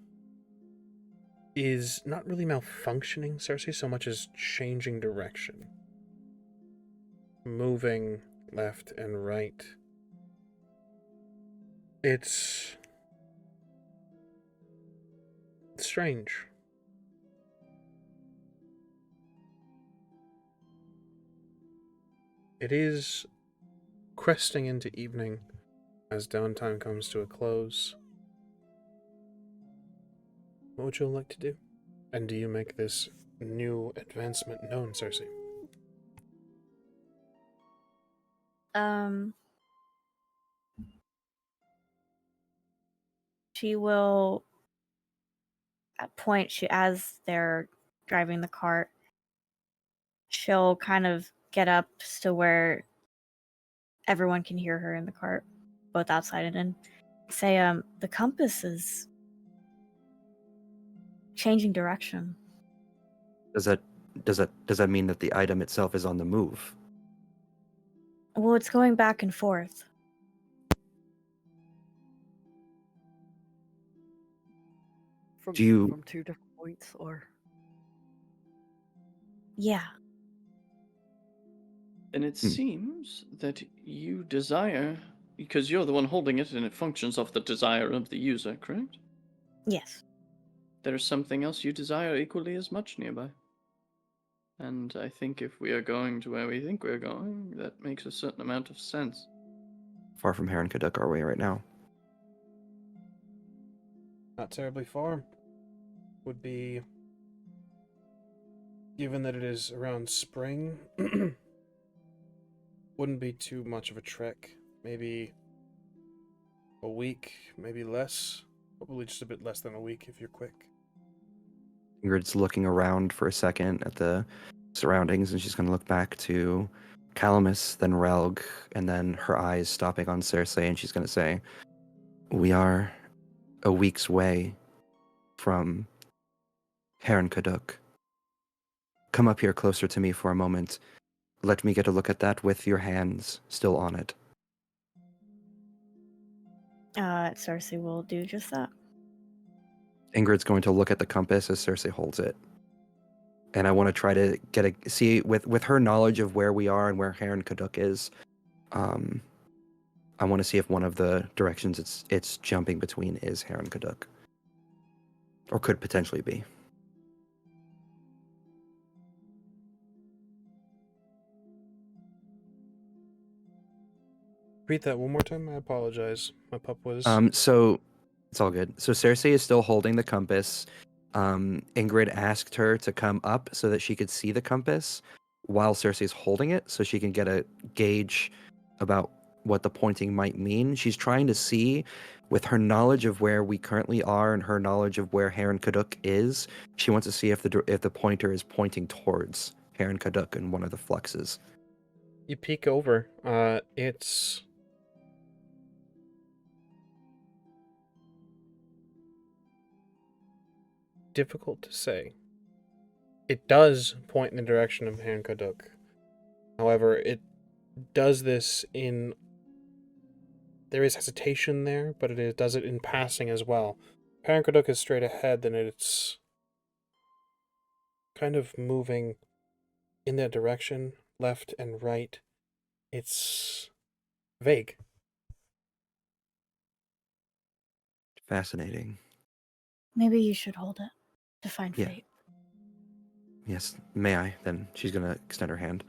is not really malfunctioning, Cersei, so much as changing direction. Moving left and right. It's strange. It is cresting into evening as downtime comes to a close. What would you like to do? And do you make this new advancement known, Cersei? She will as they're driving the cart, she'll kind of get up to where everyone can hear her in the cart, both outside and in. Say, the compass is changing direction. Does that mean that the item itself is on the move? Well, it's going back and forth. From Do you- from 2 different points, or Yeah. And it seems that you desire, because you're the one holding it and it functions off the desire of the user, correct? Yes. There is something else you desire equally as much nearby. And I think if we are going to where we think we're going, that makes a certain amount of sense. Far from Heron Kaduk our way right now. Not terribly far. Would be Given that it is around spring, wouldn't be too much of a trek. Maybe a week, maybe less. Probably just a bit less than a week if you're quick. Ingrid's looking around for a second at the surroundings, and she's going to look back to Calamus, then Relg, and then her eyes stopping on Cersei, and she's going to say, "We are a week's way from Heron Kaduk. Come up here closer to me for a moment. Let me get a look at that with your hands still on it." Cersei will do just that. Ingrid's going to look at the compass as Cersei holds it. And I want to try to see with her knowledge of where we are and where Heron Kaduk is. I want to see if one of the directions it's jumping between is Heron Kaduk, or could potentially be. Repeat that one more time. I apologize. My pup was. So it's all good. So Cersei is still holding the compass. Ingrid asked her to come up so that she could see the compass while Cersei's holding it, so she can get a gauge about what the pointing might mean. She's trying to see, with her knowledge of where we currently are and her knowledge of where Heron Kaduk is, she wants to see if the pointer is pointing towards Heron Kaduk in one of the fluxes. You peek over. It's difficult to say. It does point in the direction of Heron Kaduk. However, it does this in... There is hesitation there, but it does it in passing as well. Heron Kaduk is straight ahead, then it's kind of moving in that direction, left and right. It's vague. Fascinating. Maybe you should hold it to find Yeah. fate. Yes, may I? Then she's going to extend her hand.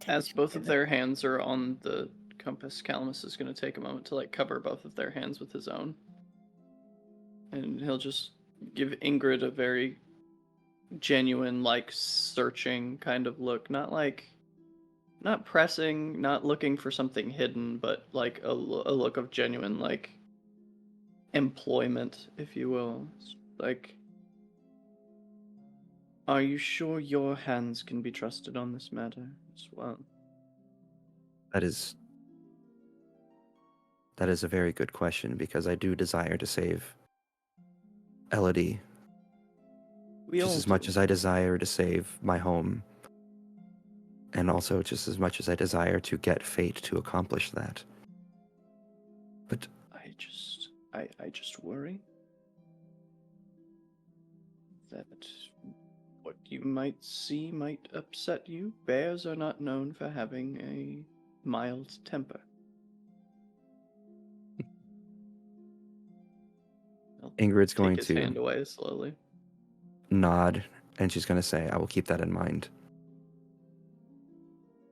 As both of their hands are on the compass, Calamus is going to take a moment to cover both of their hands with his own. And he'll just give Ingrid a very genuine, searching kind of look. Not pressing, not looking for something hidden, but a look of genuine, employment, if you will. It's are you sure your hands can be trusted on this matter as well? That is a very good question, because I do desire to save Elodie just as much as I desire to save my home, and also just as much as I desire to get fate to accomplish that. But I just worry that what you might see might upset you. Bears are not known for having a mild temper. Ingrid's going Take his hand to away slowly. nod, and she's going to say, "I will keep that in mind.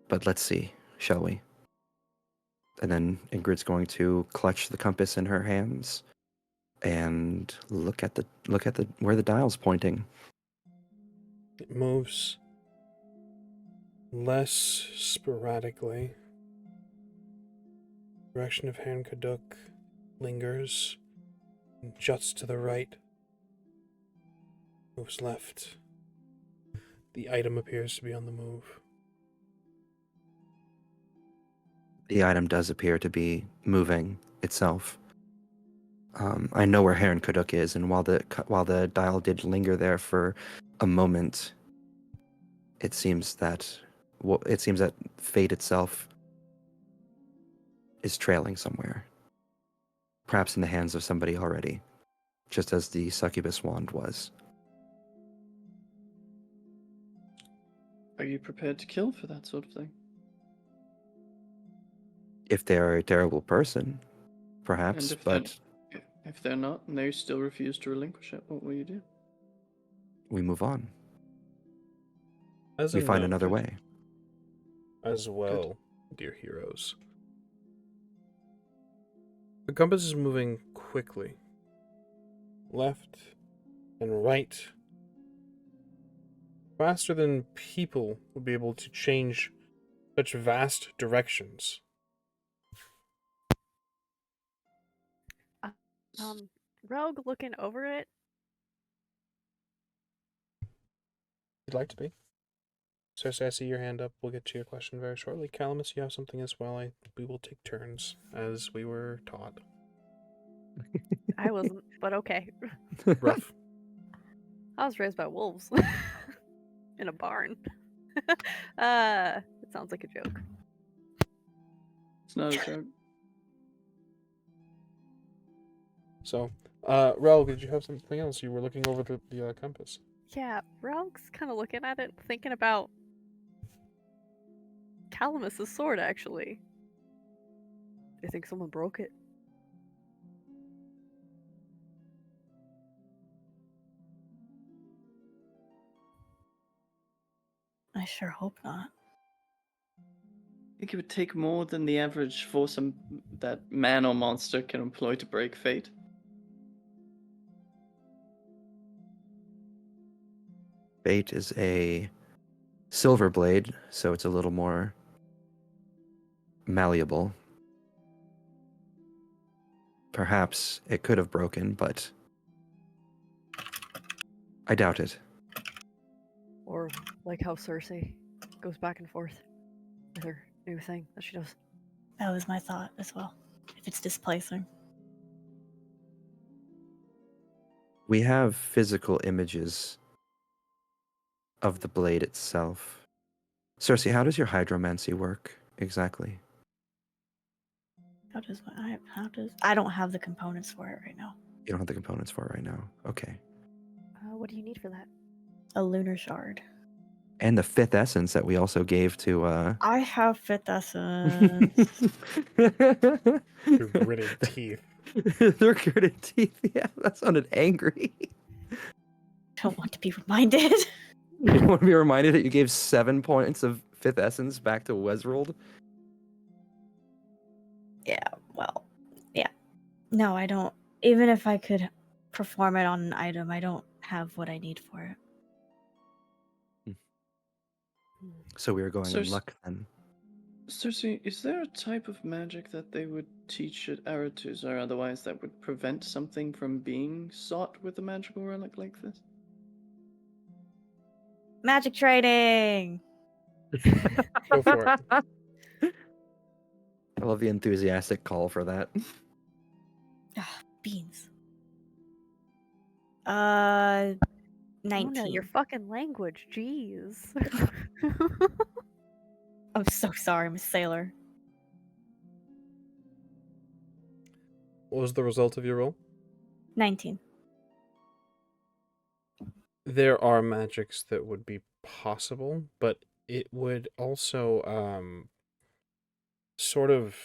But let's see, shall we?" And then Ingrid's going to clutch the compass in her hands and look at the where the dial's pointing. It moves less sporadically. Direction of Heron Kaduk lingers and juts to the right. Moves left. The item appears to be on the move. The item does appear to be moving itself. I know where Heron Kaduk is, and while the dial did linger there for a moment, it seems that fate itself is trailing somewhere, perhaps in the hands of somebody already, just as the succubus wand was. Are you prepared to kill for that sort of thing? If they're a terrible person, perhaps, And but if they're not, and they still refuse to relinquish it, what will you do? we move on. As We a find note, another way. as well, dear heroes. The compass is moving quickly. Left and right. faster than people would be able to change such vast directions. Rogue looking over it. You'd like to be? Cersei, I see your hand up. We'll get to your question very shortly. Calamus, you have something as well. We will take turns, as we were taught. I wasn't, but okay. Rough. I was raised by wolves in a barn. It sounds like a joke. It's not a joke. So, Rel, did you have something else? You were looking over the compass. Yeah, Rogue's kind of looking at it, thinking about Calamus's sword, actually. I think someone broke it. I sure hope not. I think it would take more than the average foursome that man or monster can employ to break fate. Fate is a silver blade, so it's a little more malleable. Perhaps it could have broken, but I doubt it. Or like how Cersei goes back and forth with her new thing that she does. That was my thought as well. If it's displacing. We have physical images of the blade itself. Cersei, how does your hydromancy work exactly? How does I don't have the components for it right now. You don't have the components for it right now. Okay. What do you need for that? A lunar shard. And the fifth essence that we also gave to I have fifth essence. Your gritted teeth. Their gritted teeth. Yeah, that sounded angry. Don't want to be reminded. You want to be reminded that you gave 7 points of fifth essence back to Westworld? Yeah, well, yeah. No, I don't. Even if I could perform it on an item, I don't have what I need for it. So we are going in Cersei- luck then. Cersei, is there a type of magic that they would teach at Aratus or otherwise that would prevent something from being sought with a magical relic like this? Magic training! Go for it. I love the enthusiastic call for that. Beans. Oh 19. no, your fucking language, jeez. I'm so sorry, I'm a sailor. What was the result of your roll? 19. There are magics that would be possible, but it would also sort of,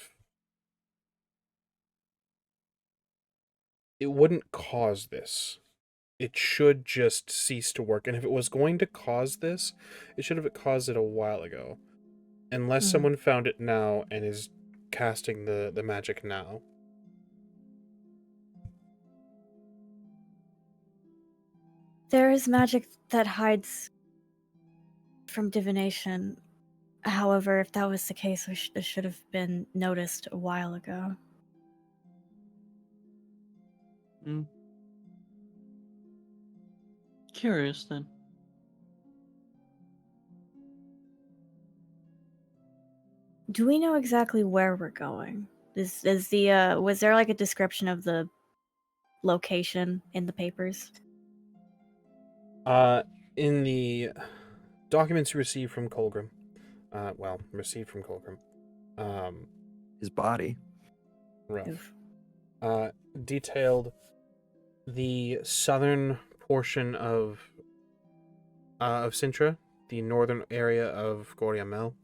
it wouldn't cause this. It should just cease to work. And if it was going to cause this, it should have caused it a while ago. Unless someone found it now and is casting the magic now. There is magic that hides from divination. However, if that was the case, this should have been noticed a while ago. Curious then. Do we know exactly where we're going? Was there like a description of the location in the papers? In the documents you received from Colgrim, His body. rough, Oof. detailed the southern portion of Sintra, the northern area of Goriamel,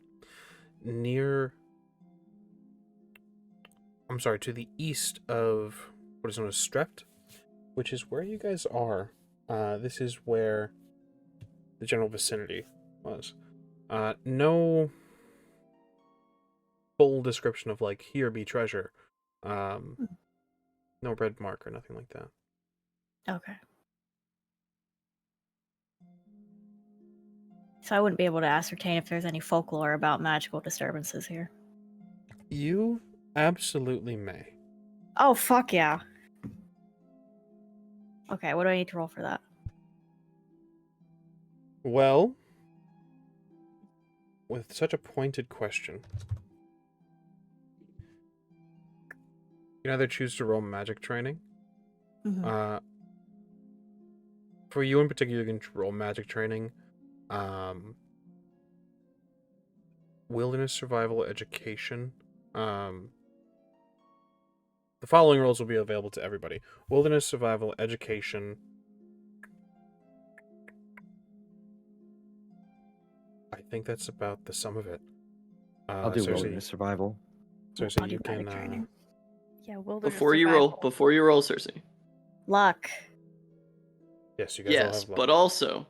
to the east of what is known as Strept, which is where you guys are. This is where the general vicinity was. No full description of like, here be treasure. No red mark or nothing like that. Okay. So I wouldn't be able to ascertain if there's any folklore about magical disturbances here. You absolutely may. Oh, fuck yeah. Okay, what do I need to roll for that? Well, with such a pointed question, you can either choose to roll magic training. Mhm. For you in particular, you can roll magic training, wilderness survival education. The following roles will be available to everybody: wilderness survival education. I think that's about the sum of it. I'll do Cersei, wilderness survival. Cersei, I'll do you magic can. training. Yeah, wilderness Before you survival. roll, Cersei. Luck. Yes, you guys all Yes, have luck. but also,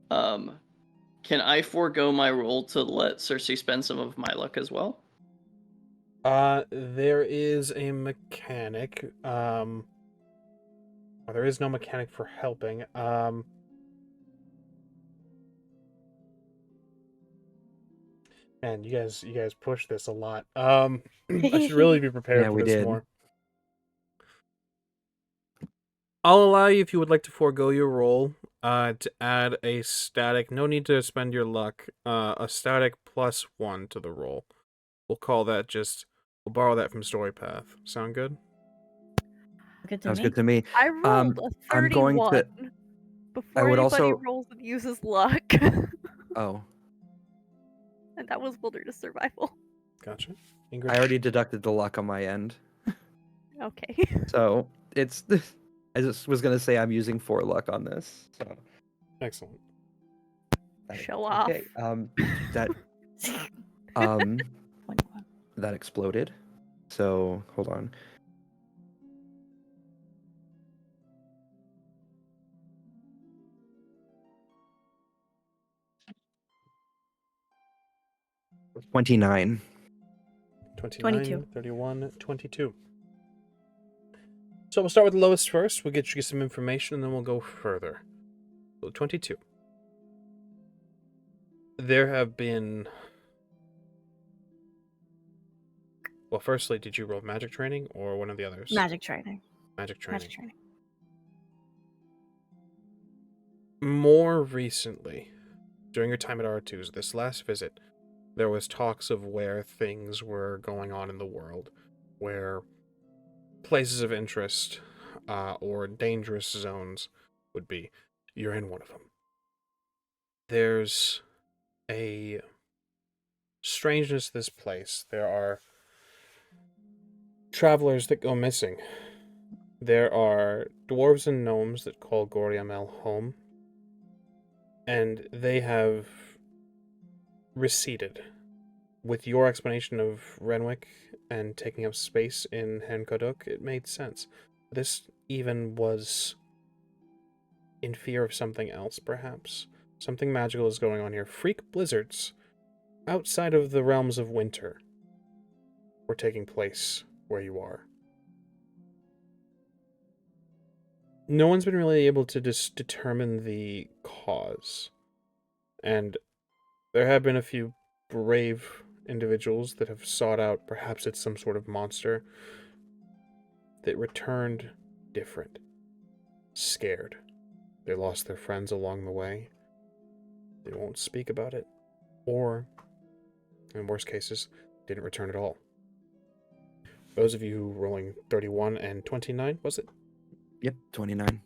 can I forego my roll to let Cersei spend some of my luck as well? There is a mechanic. Well, there is no mechanic for helping. Man, you guys push this a lot. I should really be prepared Yeah, for we this did. more. I'll allow you if you would like to forego your roll, to add a static. No need to spend your luck. A static +1 to the roll. We'll call that just. We'll borrow that from Story Path. Sound good? Good to Sounds me. good to me. I rolled a I'm going 31 to. before would anybody also- rolls and uses luck. Oh, And that was wilderness survival. Gotcha. Ingrid? I already deducted the luck on my end, Okay. so it's. I just was gonna say I'm using 4 luck on this. So Excellent. Show off. okay. That um 21. that exploded. So hold on. $29. 29, 22. 31, 22. So we'll start with the lowest first. We'll get you some information and then we'll go further. So 22. There have been. Well, firstly, did you roll magic training or one of the others? Magic training. Magic training. Magic training. More recently, during your time at R2's, this last visit, there was talks of where things were going on in the world, where places of interest or dangerous zones would be. You're in one of them. There's a strangeness to this place. There are travelers that go missing. There are dwarves and gnomes that call Goriamel home, and they have receded. With your explanation of Renwick and taking up space in Henkoduk, it made sense. This even was in fear of something else, perhaps. Something magical is going on here. Freak blizzards outside of the realms of winter were taking place where you are. No one's been really able to determine the cause. And there have been a few brave individuals that have sought out, perhaps it's some sort of monster, that returned different, scared. They lost their friends along the way. They won't speak about it. Or, in worst cases, didn't return at all. Those of you rolling 31 and 29, was it? Yep, 29.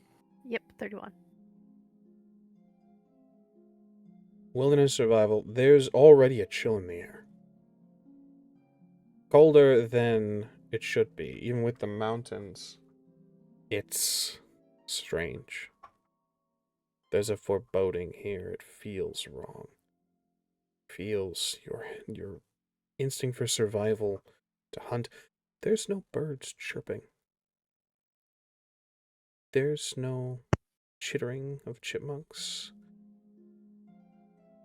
Yep, 31. Wilderness survival, there's already a chill in the air. Colder than it should be, even with the mountains. It's strange. There's a foreboding here. It feels wrong. Feels your instinct for survival to hunt. There's no birds chirping. There's no chittering of chipmunks.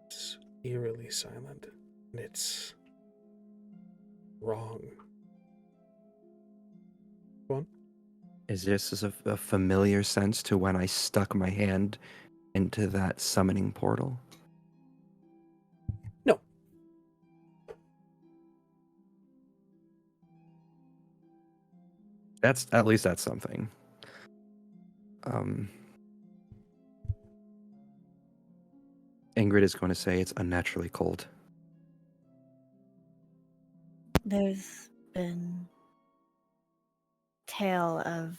It's eerily silent, and it's wrong. Go on. Is this a familiar sense to when I stuck my hand into that summoning portal? At least that's something. Ingrid is going to say it's unnaturally cold. There's been tale of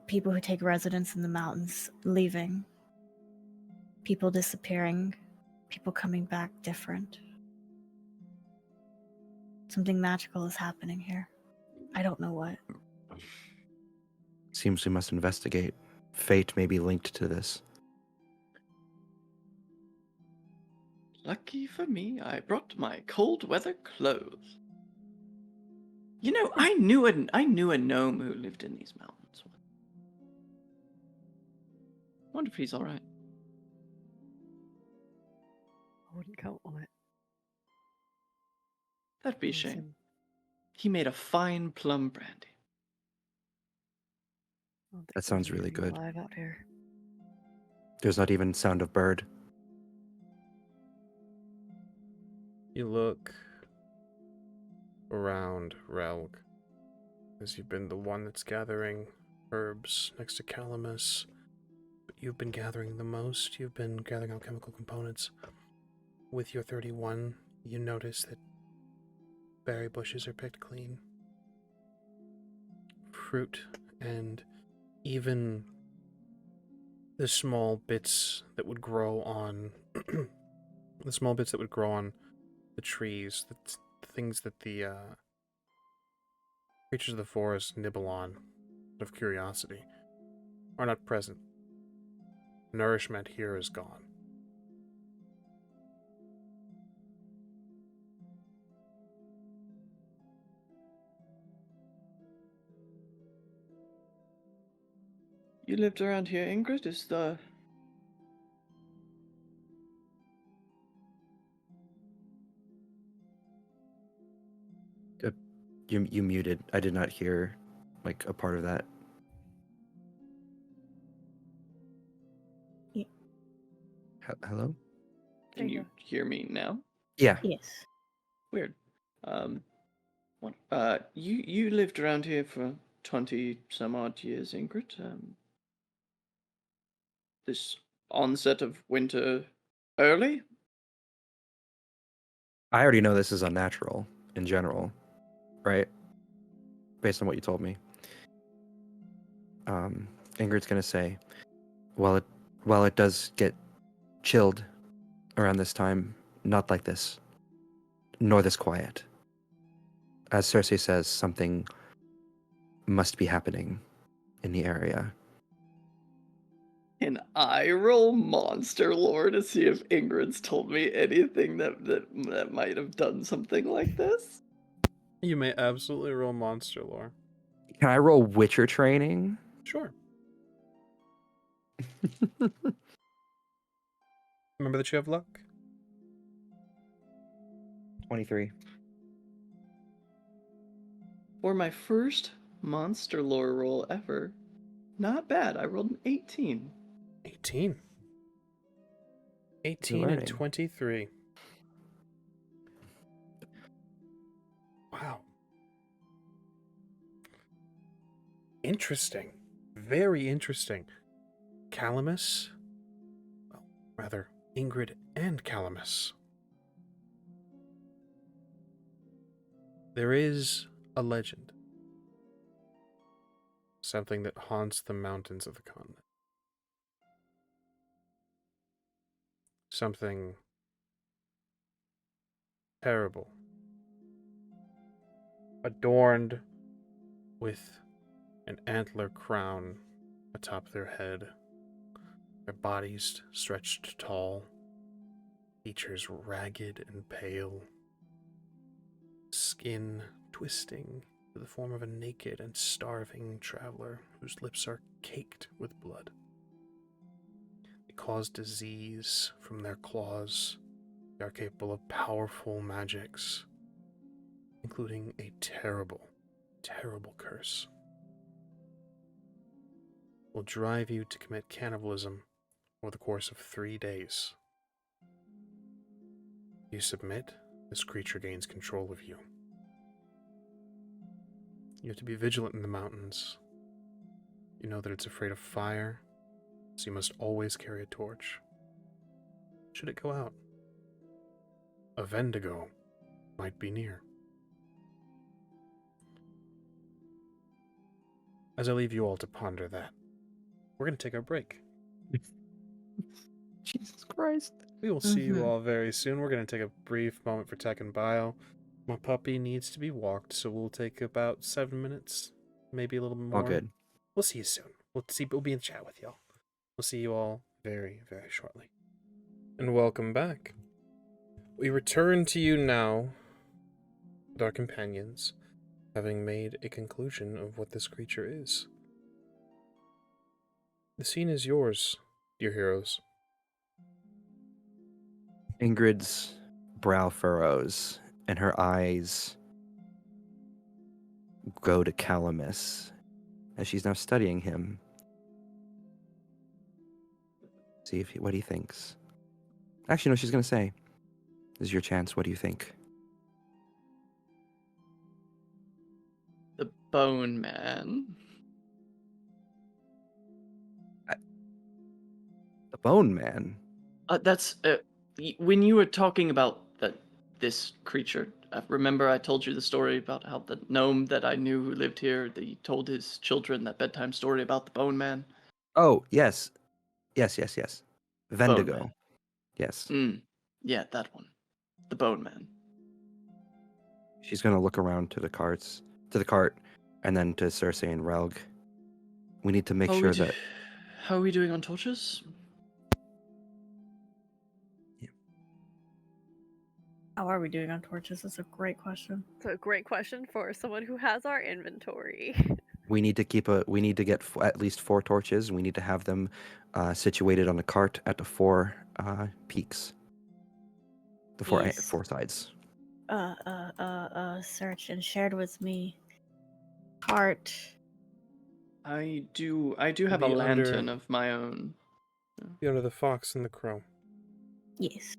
people who take residence in the mountains leaving, people disappearing, people coming back different. Something magical is happening here. I don't know what. Seems we must investigate. Fate may be linked to this. Lucky for me, I brought my cold weather clothes. You know, I knew a gnome who lived in these mountains. Wonder if he's all right. I wouldn't count on it. That'd be a Miss shame. him. He made a fine plum brandy. I don't think That sounds there's really anything good. alive out here. There's not even sound of bird. You look around Relg, as you've been the one that's gathering herbs next to Calamus, but you've been gathering the most. You've been gathering alchemical components. With your 31, you notice that berry bushes are picked clean. Fruit and even the small bits that would grow on the small bits that would grow on the trees, the things that the creatures of the forest nibble on out of curiosity, are not present. Nourishment here is gone. You lived around here, Ingrid? Is the... You muted. I did not hear like a part of that. Hello? There Can you you hear me now? Yeah. Yes. Weird. You lived around here for 20 some odd years, Ingrid. This onset of winter early? I already know this is unnatural in general, right? Based on what you told me. Ingrid's gonna say, while it does get chilled around this time, not like this, nor this quiet. As Cersei says, something must be happening in the area. Can I roll monster lore to see if Ingrid's told me anything that might have done something like this? You may absolutely roll monster lore. Can I roll Witcher training? Sure. Remember that you have luck? 23. For my first monster lore roll ever, not bad. I rolled an 18. 18. 18 and learning. 23. Wow. Interesting. Very interesting. Calamus, well, rather, Ingrid and Calamus. There is a legend. Something that haunts the mountains of the continent. Something terrible. Adorned with an antler crown atop their head, their bodies stretched tall, features ragged and pale, skin twisting to the form of a naked and starving traveler whose lips are caked with blood. They cause disease from their claws. They are capable of powerful magics, including a terrible, terrible curse. Will drive you to commit cannibalism over the course of 3 days. If you submit, this creature gains control of you. You have to be vigilant in the mountains. You know that it's afraid of fire, so you must always carry a torch. Should it go out, a Vendigo might be near. As I leave you all to ponder that, we're going to take our break. Jesus Christ. We will see you all very soon. We're going to take a brief moment for tech and bio. My puppy needs to be walked, so we'll take about 7 minutes, maybe a little more. All good. We'll see you soon. We'll be in chat with y'all. We'll see you all very, very shortly. And welcome back. We return to you now with our companions, having made a conclusion of what this creature is. The scene is yours, dear heroes. Ingrid's brow furrows and her eyes go to Calamus as she's now studying him. See what he thinks. Actually, no, she's going to say, "This is your chance. What do you think?" The Bone Man. The Bone Man. That's when you were talking about this creature. Remember, I told you the story about how the gnome that I knew who lived here, he told his children that bedtime story about the Bone Man. Oh, yes. Yes. Vendigo. Man. Yes. Yeah, that one. The Bone Man. She's going to look around to the cart, and then to Cersei and Relg. We need to make sure that... How are we doing on torches? How are we doing on torches? That's a great question. It's a great question for someone who has our inventory. We need to get at least 4 torches. We need to have them situated on the cart at the 4 peaks. The 4 Yes. 4 sides. Search and shared with me. Cart. I do have a Be lantern under- of my own. Be under the fox and the crow. Yes.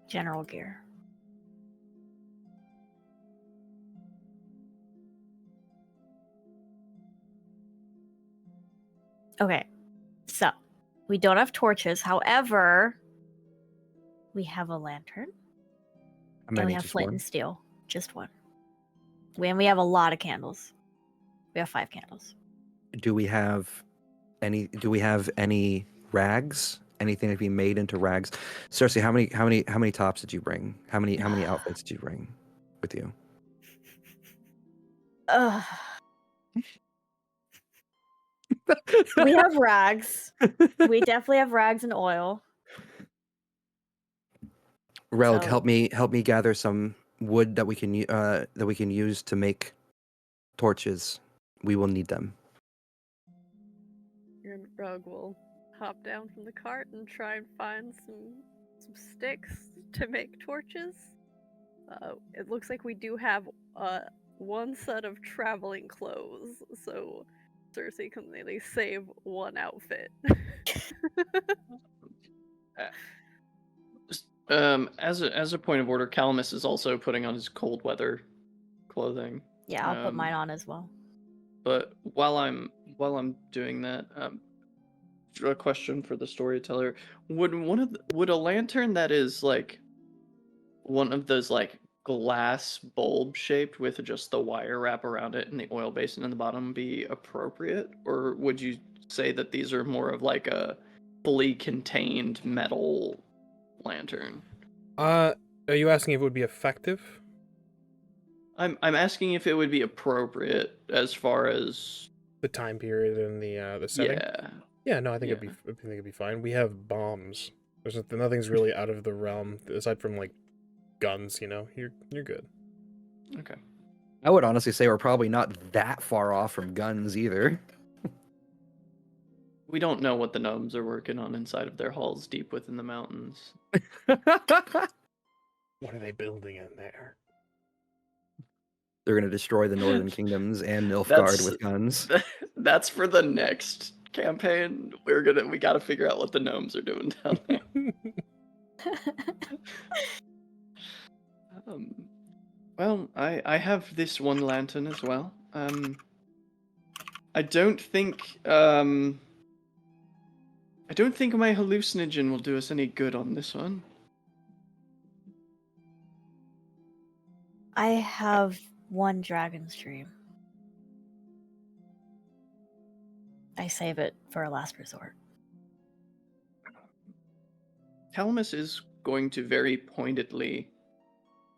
General gear. Okay. So, we don't have torches. However, we have a lantern. How And we many? have Just flint one? and steel. Just one. And we have a lot of candles. We have 5 candles. Do we have any rags? Anything that can be made into rags? Cersei, how many tops did you bring? How many outfits did you bring with you? We have rags. We definitely have rags and oil. Relg, So- help me gather some wood that we can use to make torches. We will need them. Your Rug will hop down from the cart and try and find some sticks to make torches. It looks like we do have one set of traveling clothes, so Cersei can really save one outfit. As a point of order, Calamus is also putting on his cold weather clothing. Yeah, I'll put mine on as well. But while I'm doing that, a question for the storyteller: would a lantern that is like one of those like glass bulb shaped with just the wire wrap around it and the oil basin in the bottom be appropriate, or would you say that these are more of like a fully contained metal lantern? Are you asking if it would be effective? I'm asking if it would be appropriate as far as The time period and the setting? yeah. Yeah, no, I think it'd be fine. We have bombs. Nothing's really out of the realm aside from like guns, you know. You're good. Okay. I would honestly say we're probably not that far off from guns either. We don't know what the gnomes are working on inside of their halls deep within the mountains. What are they building in there? They're gonna destroy the Northern Kingdoms and Nilfgaard That's- with guns. That's for the next campaign. We gotta figure out what the gnomes are doing down there. Well, I have this one lantern as well. I don't think my hallucinogen will do us any good on this one. I have one dragon's dream. I save it for a last resort. Calamus is going to very pointedly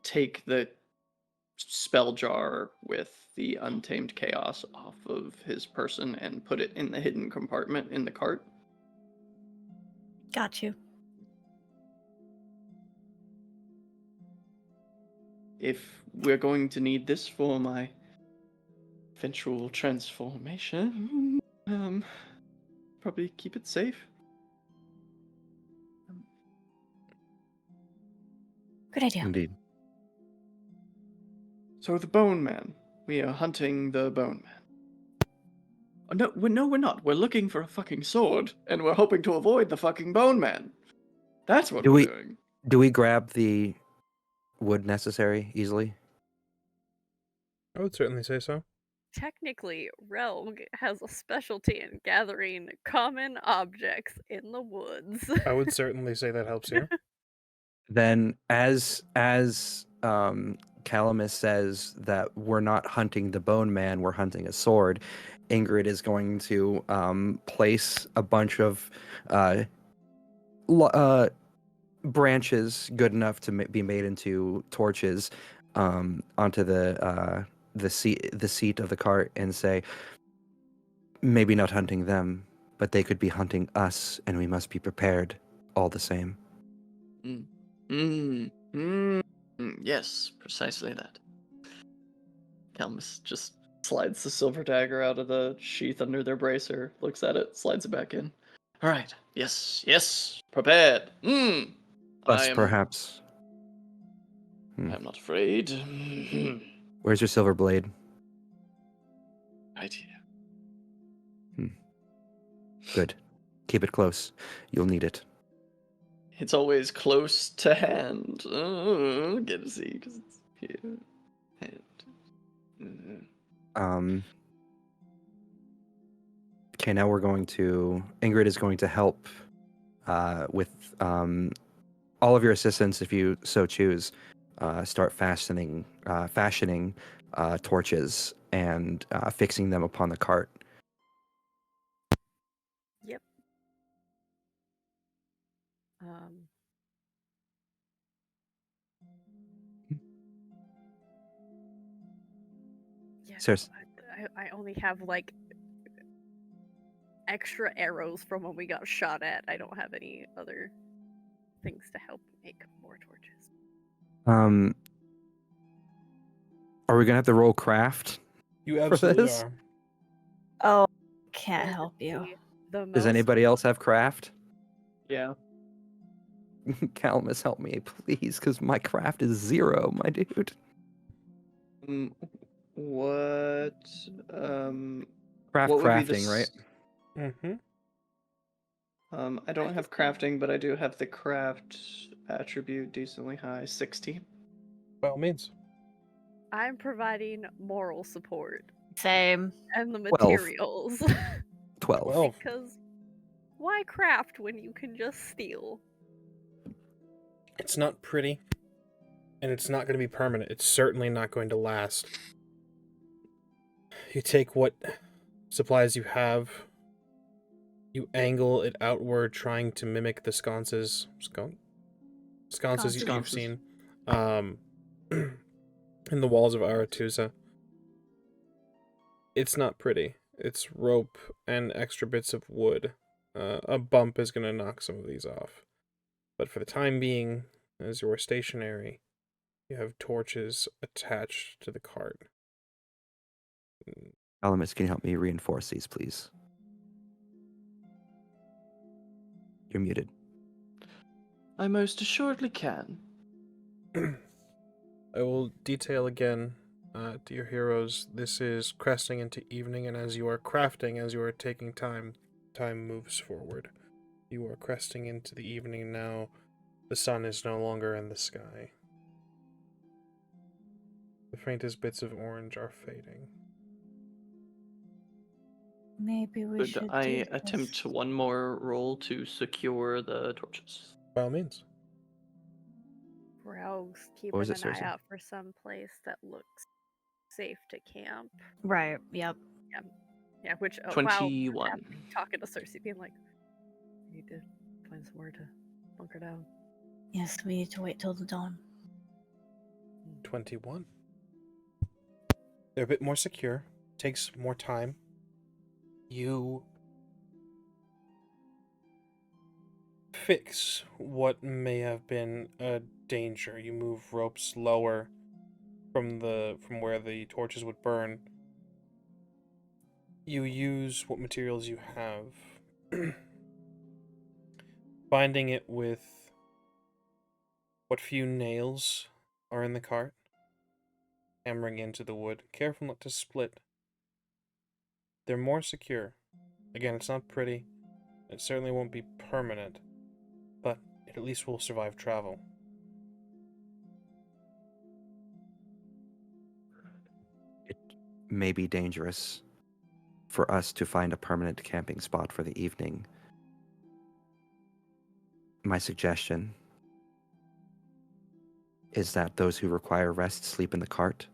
take the spell jar with the untamed chaos off of his person and put it in the hidden compartment in the cart. Got you. If we're going to need this for my eventual transformation, probably keep it safe. Good idea. Indeed. So the Bone Man. We are hunting the Bone Man. Oh, no, we're not. We're looking for a fucking sword, and we're hoping to avoid the fucking Bone Man. That's what we're doing. Do we grab the wood necessary easily? I would certainly say so. Technically, Relg has a specialty in gathering common objects in the woods. I would certainly say that helps you. Then, as Calamus says that we're not hunting the Bone Man, we're hunting a sword, Ingrid is going to place a bunch of branches good enough to be made into torches onto the seat of the cart and say, maybe not hunting them, but they could be hunting us, and we must be prepared all the same. Yes, precisely that. Calamus just slides the silver dagger out of the sheath under their bracer, looks at it, slides it back in. All right. Yes, prepared. Us, perhaps. I'm not afraid. Where's your silver blade? Right here. Good. Keep it close. You'll need it. It's always close to hand. Get to see because it's here. Okay, now Ingrid is going to help with all of your assistants, if you so choose, start fashioning torches and fixing them upon the cart. Yep. Yeah, Cersei. I only have like extra arrows from when we got shot at. I don't have any other things to help make more torches. Are we gonna have to roll craft? You absolutely this? are. Oh, can't help you. Does anybody else have craft? Yeah. Calamus, help me, please, because my craft is 0, my dude. What? Craft what would be crafting, right? Mm-hmm. I don't have crafting, but I do have the craft attribute decently high, 16. By all means. I'm providing moral support Same. and the 12. materials. 12. Because why craft when you can just steal? It's not pretty, and it's not going to be permanent. It's certainly not going to last. You take what supplies you have, you angle it outward, trying to mimic the sconces you've seen in the walls of Aretusa. It's not pretty. It's rope and extra bits of wood. A bump is going to knock some of these off. But for the time being, as you are stationary, you have torches attached to the cart. Calamus, can you help me reinforce these, please? You're muted. I most assuredly can. I will detail again to your heroes, this is cresting into evening, and as you are crafting, as you are taking time moves forward. You are cresting into the evening now. The sun is no longer in the sky. The faintest bits of orange are fading. Maybe we Could should I do attempt this. one more roll to secure the torches? By all means. Rogue's What was keeping it, an eye Cersei? out for some place that looks safe to camp. Right. Yep. Yeah, which while 21. talking to Cersei, being like, "We need to find somewhere to bunker down." Yes, we need to wait till the dawn. 21. They're a bit more secure. Takes more time. You fix what may have been a danger. You move ropes lower from where the torches would burn. You use what materials you have. Binding it with what few nails are in the cart. Hammering into the wood. Careful not to split. They're more secure. Again, it's not pretty. It certainly won't be permanent. But it at least will survive travel. It may be dangerous for us to find a permanent camping spot for the evening. My suggestion is that those who require rest sleep in the cart,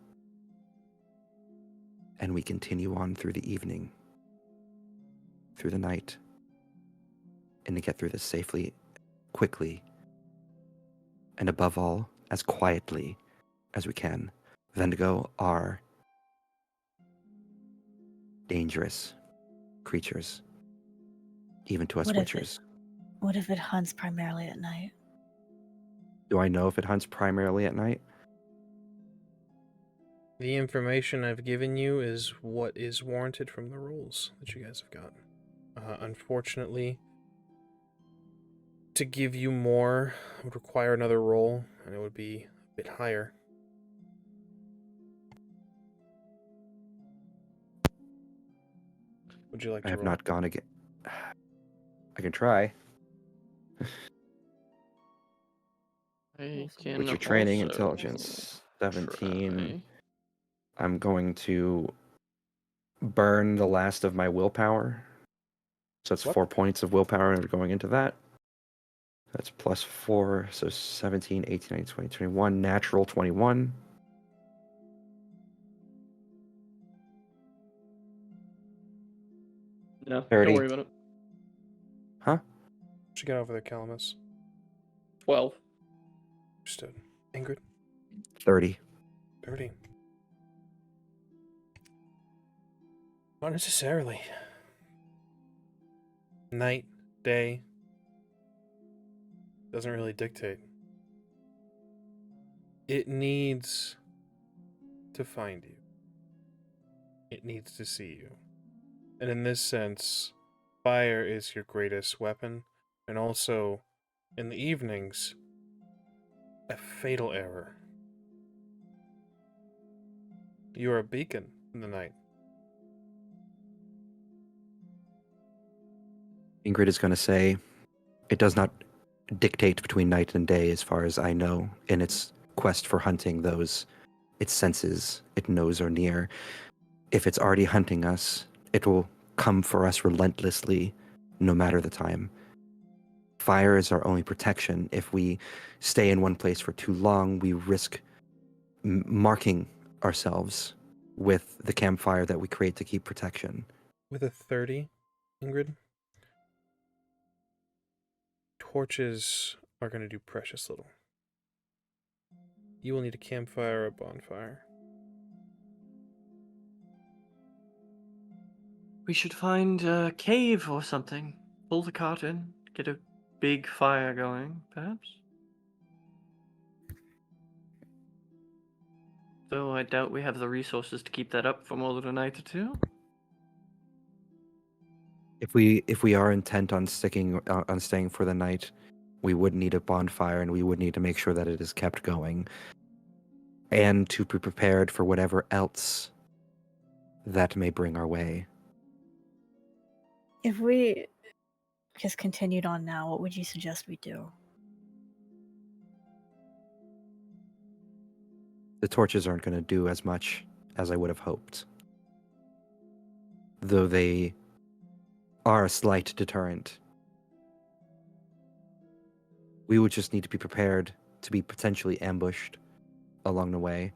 and we continue on through the evening, through the night, and to get through this safely, quickly, and above all, as quietly as we can. Vendigo are dangerous creatures, even to us What if it- witchers. What if it hunts primarily at night? Do I know if it hunts primarily at night? The information I've given you is what is warranted from the rules that you guys have gotten. Unfortunately, to give you more would require another roll, and it would be a bit higher. Would you like I to have roll? not gone again. I can try. I can Witcher training, also intelligence, 17. try. I'm going to burn the last of my willpower. So that's What? 4 points of willpower and going into that. That's plus 4, so 17, 18, 19, 20, 21. Natural 21. No, 30. don't worry about it. Huh? What you got over there, Calamus? 12. Understood. Ingrid? 30. 30. Not necessarily. Night, day, doesn't really dictate. It needs to find you. It needs to see you. And in this sense, fire is your greatest weapon, and also, in the evenings, a fatal error. You are a beacon in the night. Ingrid is going to say, it does not dictate between night and day as far as I know in its quest for hunting those its senses it knows are near. If it's already hunting us, it will come for us relentlessly no matter the time. Fire is our only protection. If we stay in one place for too long, we risk marking ourselves with the campfire that we create to keep protection. With a 30, Ingrid, torches are going to do precious little. You will need a campfire or a bonfire. We should find a cave or something. Pull the cart in, get a big fire going, perhaps. Though I doubt we have the resources to keep that up for more than a night or two. If we are intent on staying for the night, we would need a bonfire and we would need to make sure that it is kept going, and to be prepared for whatever else that may bring our way. If we just continued on now, what would you suggest we do? The torches aren't going to do as much as I would have hoped, though they are a slight deterrent. We would just need to be prepared to be potentially ambushed along the way.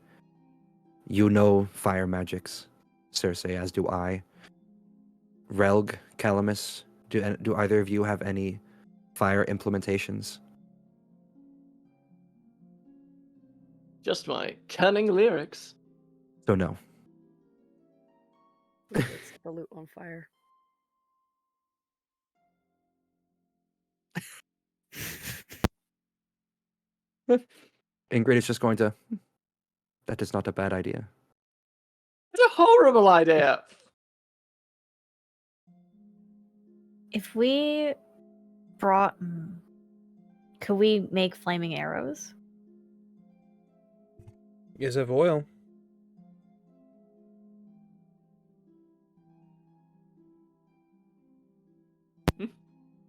You know fire magics, Cersei, as do I. Relg, Calamus, do either of you have any fire implementations? Just my cunning lyrics. So no. Ooh, let's set the loot on fire. Ingrid is just going to. That is not a bad idea. It's a horrible idea. If we brought, could we make flaming arrows? You guys have oil.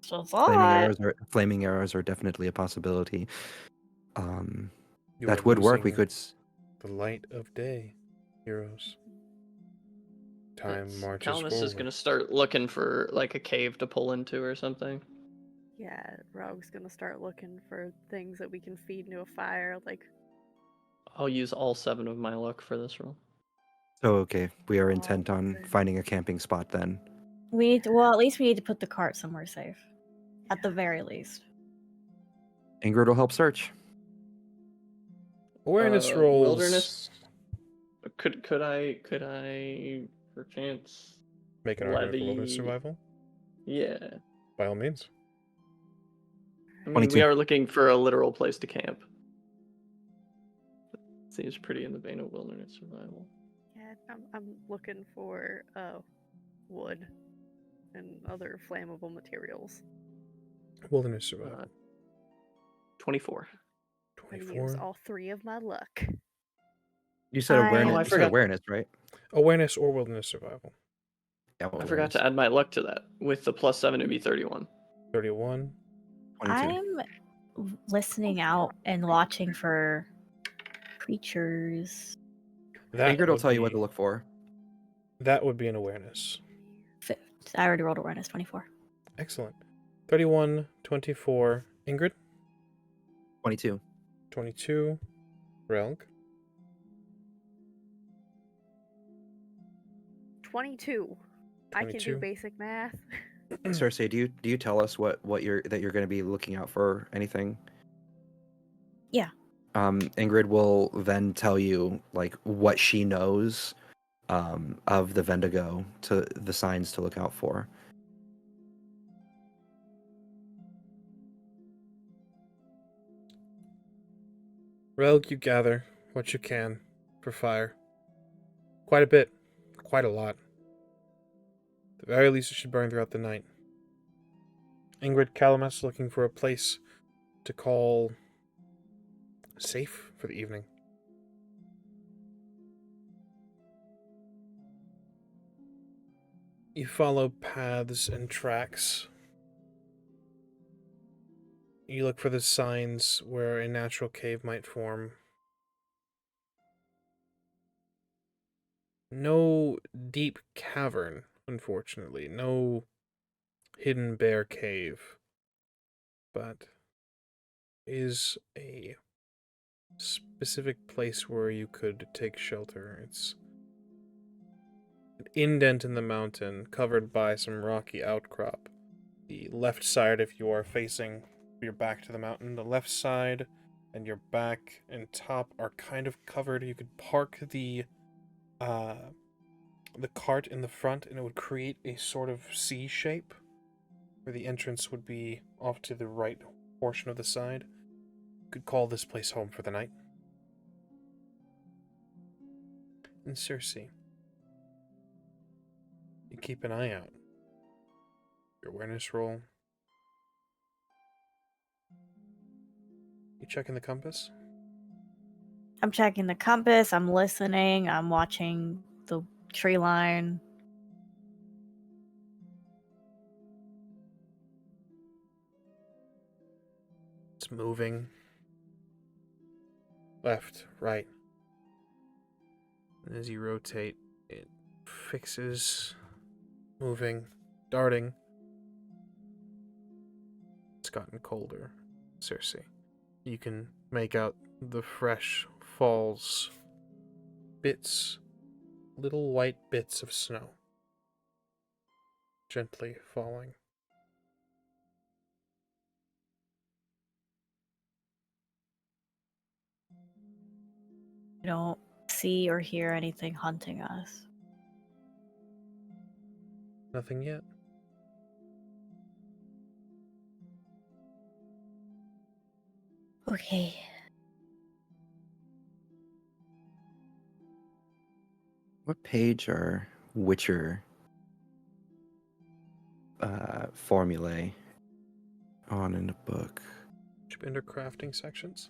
So Flaming arrows are definitely a possibility. You That are would work. We losing could. the light of day, heroes. Time marches Calamus forward. is gonna start looking for like a cave to pull into or something. Yeah, Rogue's gonna start looking for things that we can feed into a fire, like I'll use all 7 of my luck for this roll. Oh, okay. We are Oh, intent on okay. finding a camping spot then. we need to, well, at least we need to put the cart somewhere safe. At the very least. Ingrid will help search. Awareness rolls. Wilderness. Could I perchance Make an argument for wilderness levy- survival. Yeah. By all means. I mean, 22. we are looking for a literal place to camp. Seems pretty in the vein of wilderness survival. yeah, I'm looking for wood and other flammable materials. Wilderness survival. 24. I'm gonna 24. use all 3 of my luck. You said awareness. Oh, I you said forgot. awareness, right? Awareness or wilderness survival. Yeah, I forgot awareness. to add my luck to that. With the +7, it'd be 31. 31. 22. I'm listening out and watching for creatures. That Ingrid will would tell you what be- to look for. That would be an awareness. I already rolled awareness 24. Excellent. 31, 24. Ingrid? 22. 22. Relg? 22. I can 22. do basic math. Cersei, do you tell us what you're going to be looking out for? Anything? Yeah. Ingrid will then tell you like what she knows of the Vendigo, to the signs to look out for. Relg, you gather what you can for fire. Quite a bit. Quite a lot. At the very least, it should burn throughout the night. Ingrid, Calamus looking for a place to call safe for the evening. You follow paths and tracks. You look for the signs where a natural cave might form. No deep cavern, unfortunately. No hidden bear cave. But is a specific place where you could take shelter. It's an indent in the mountain covered by some rocky outcrop. The left side, if you are facing your back to the mountain, the left side and your back and top are kind of covered. You could park the cart in the front and it would create a sort of C shape where the entrance would be off to the right portion of the side. You could call this place home for the night. And Cersei, you keep an eye out. Your awareness roll. You checking the compass? I'm checking the compass. I'm listening. I'm watching the tree line. It's moving. Left, right. And as you rotate, it fixes, moving, darting, it's gotten colder, Cersei. You can make out the fresh fall's bits, little white bits of snow, gently falling. I don't see or hear anything hunting us. Nothing yet. Okay. What page are Witcher formulae on in the book? Should be under crafting sections.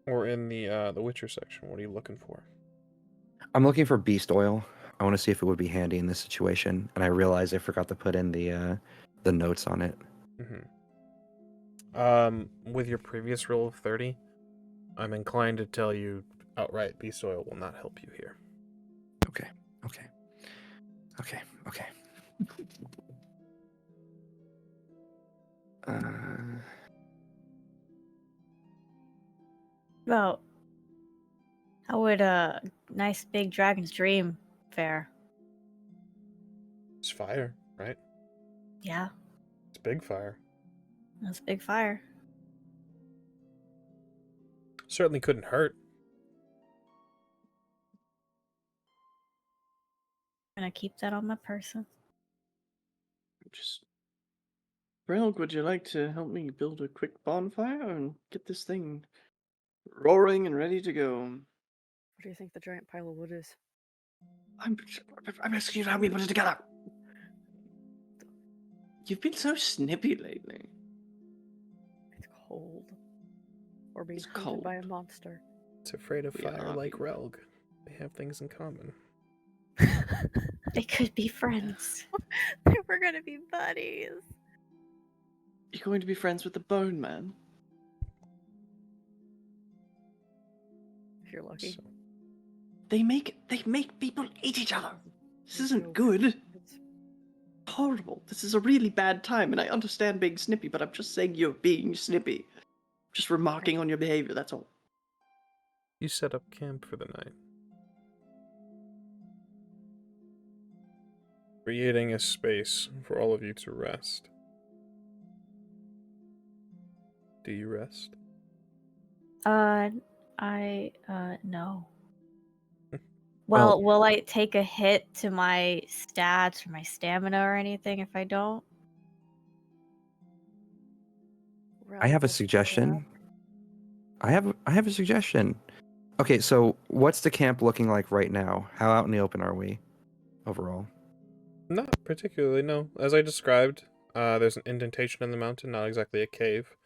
Or in the Witcher section. What are you looking for? I'm looking for beast oil. I want to see if it would be handy in this situation, and I realized I forgot to put in the notes on it. With your previous roll of 30, I'm inclined to tell you outright beast oil will not help you here. Okay. Well, how would a nice big dragon's dream fare? It's fire, right? Yeah, It's big fire. that's a big fire. Certainly couldn't hurt. Gonna keep that on my person. Just, Relg, would you like to help me build a quick bonfire and get this thing roaring and ready to go? What do you think the giant pile of wood is? I'm asking you to help me put it together. You've been so snippy lately. It's cold. Or being It's hunted by a cold. monster. It's afraid of We fire are like being- Relg. They have things in common. They could be friends. They were gonna be buddies. You're going to be friends with the Bone Man. If you're lucky. So, They make people eat each other. This isn't Joke. good. It's Horrible. This is a really bad time, and I understand being snippy, but I'm just saying you're being snippy. Just remarking on your behavior, that's all. you set up camp for the night. Creating a space for all of you to rest. Do you rest? No. Well- Well, will I take a hit to my stats or my stamina or anything if I don't? I have a relative suggestion. I have a suggestion. Okay, so what's the camp looking like right now? How out in the open are we overall? Not particularly, no. As I described, there's an indentation in the mountain, not exactly a cave,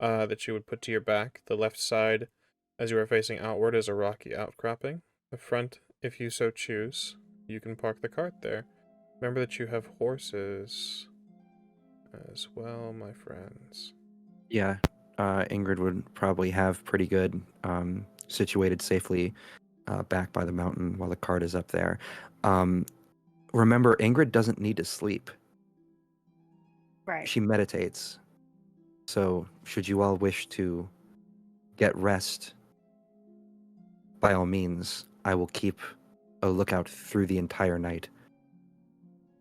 that you would put to your back. The left side, as you are facing outward, is a rocky outcropping. The front, if you so choose, you can park the cart there. Remember that you have horses as well, my friends. Yeah, Ingrid would probably have pretty good situated safely back by the mountain while the cart is up there. Remember, Ingrid doesn't need to sleep. Right. She meditates. So, should you all wish to get rest, by all means, I will keep a lookout through the entire night.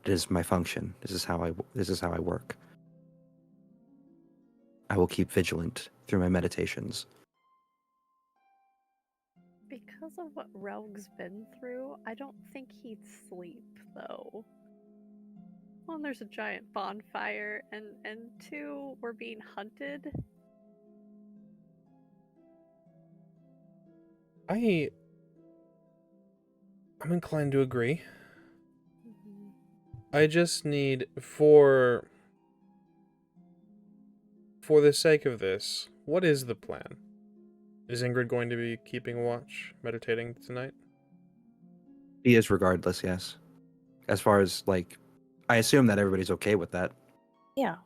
It is my function. This is how I work. I will keep vigilant through my meditations. Because of what Relg's been through, I don't think he'd sleep, though. One, there's a giant bonfire, and two, we're being hunted. I'm inclined to agree. Mhm. I just need for the sake of this, what is the plan? Is Ingrid going to be keeping watch, meditating tonight? He is regardless, yes. As far as, like, I assume that everybody's okay with that. Yeah.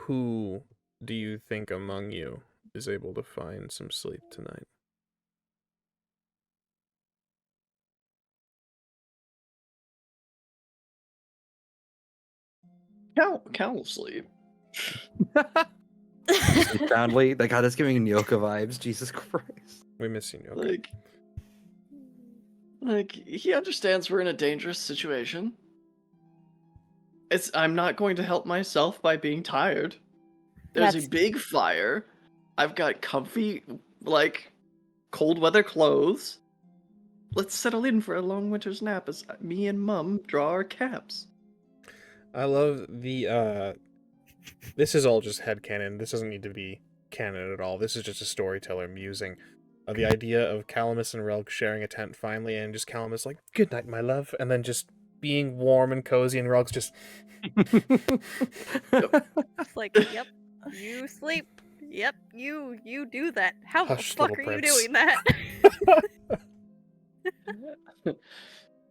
Who do you think among you is able to find some sleep tonight? Cal sleep. Sleep soundly. Like, God, that's giving Nyoka vibes. Jesus Christ. We miss you, Nyoka. Like he understands we're in a dangerous situation. I'm not going to help myself by being tired. There's a That's- big fire. I've got comfy, like, cold weather clothes. Let's settle in for a long winter's nap as me and Mum draw our caps. I love the this is all just headcanon. This doesn't need to be canon at all. This is just a storyteller musing. The idea of Calamus and Relg sharing a tent finally, and just Calamus like, "Good night, my love," and then just being warm and cozy, and Relg's just It's like, yep, you sleep. Yep, you do that. How Hush, the fuck little are you prince. doing that?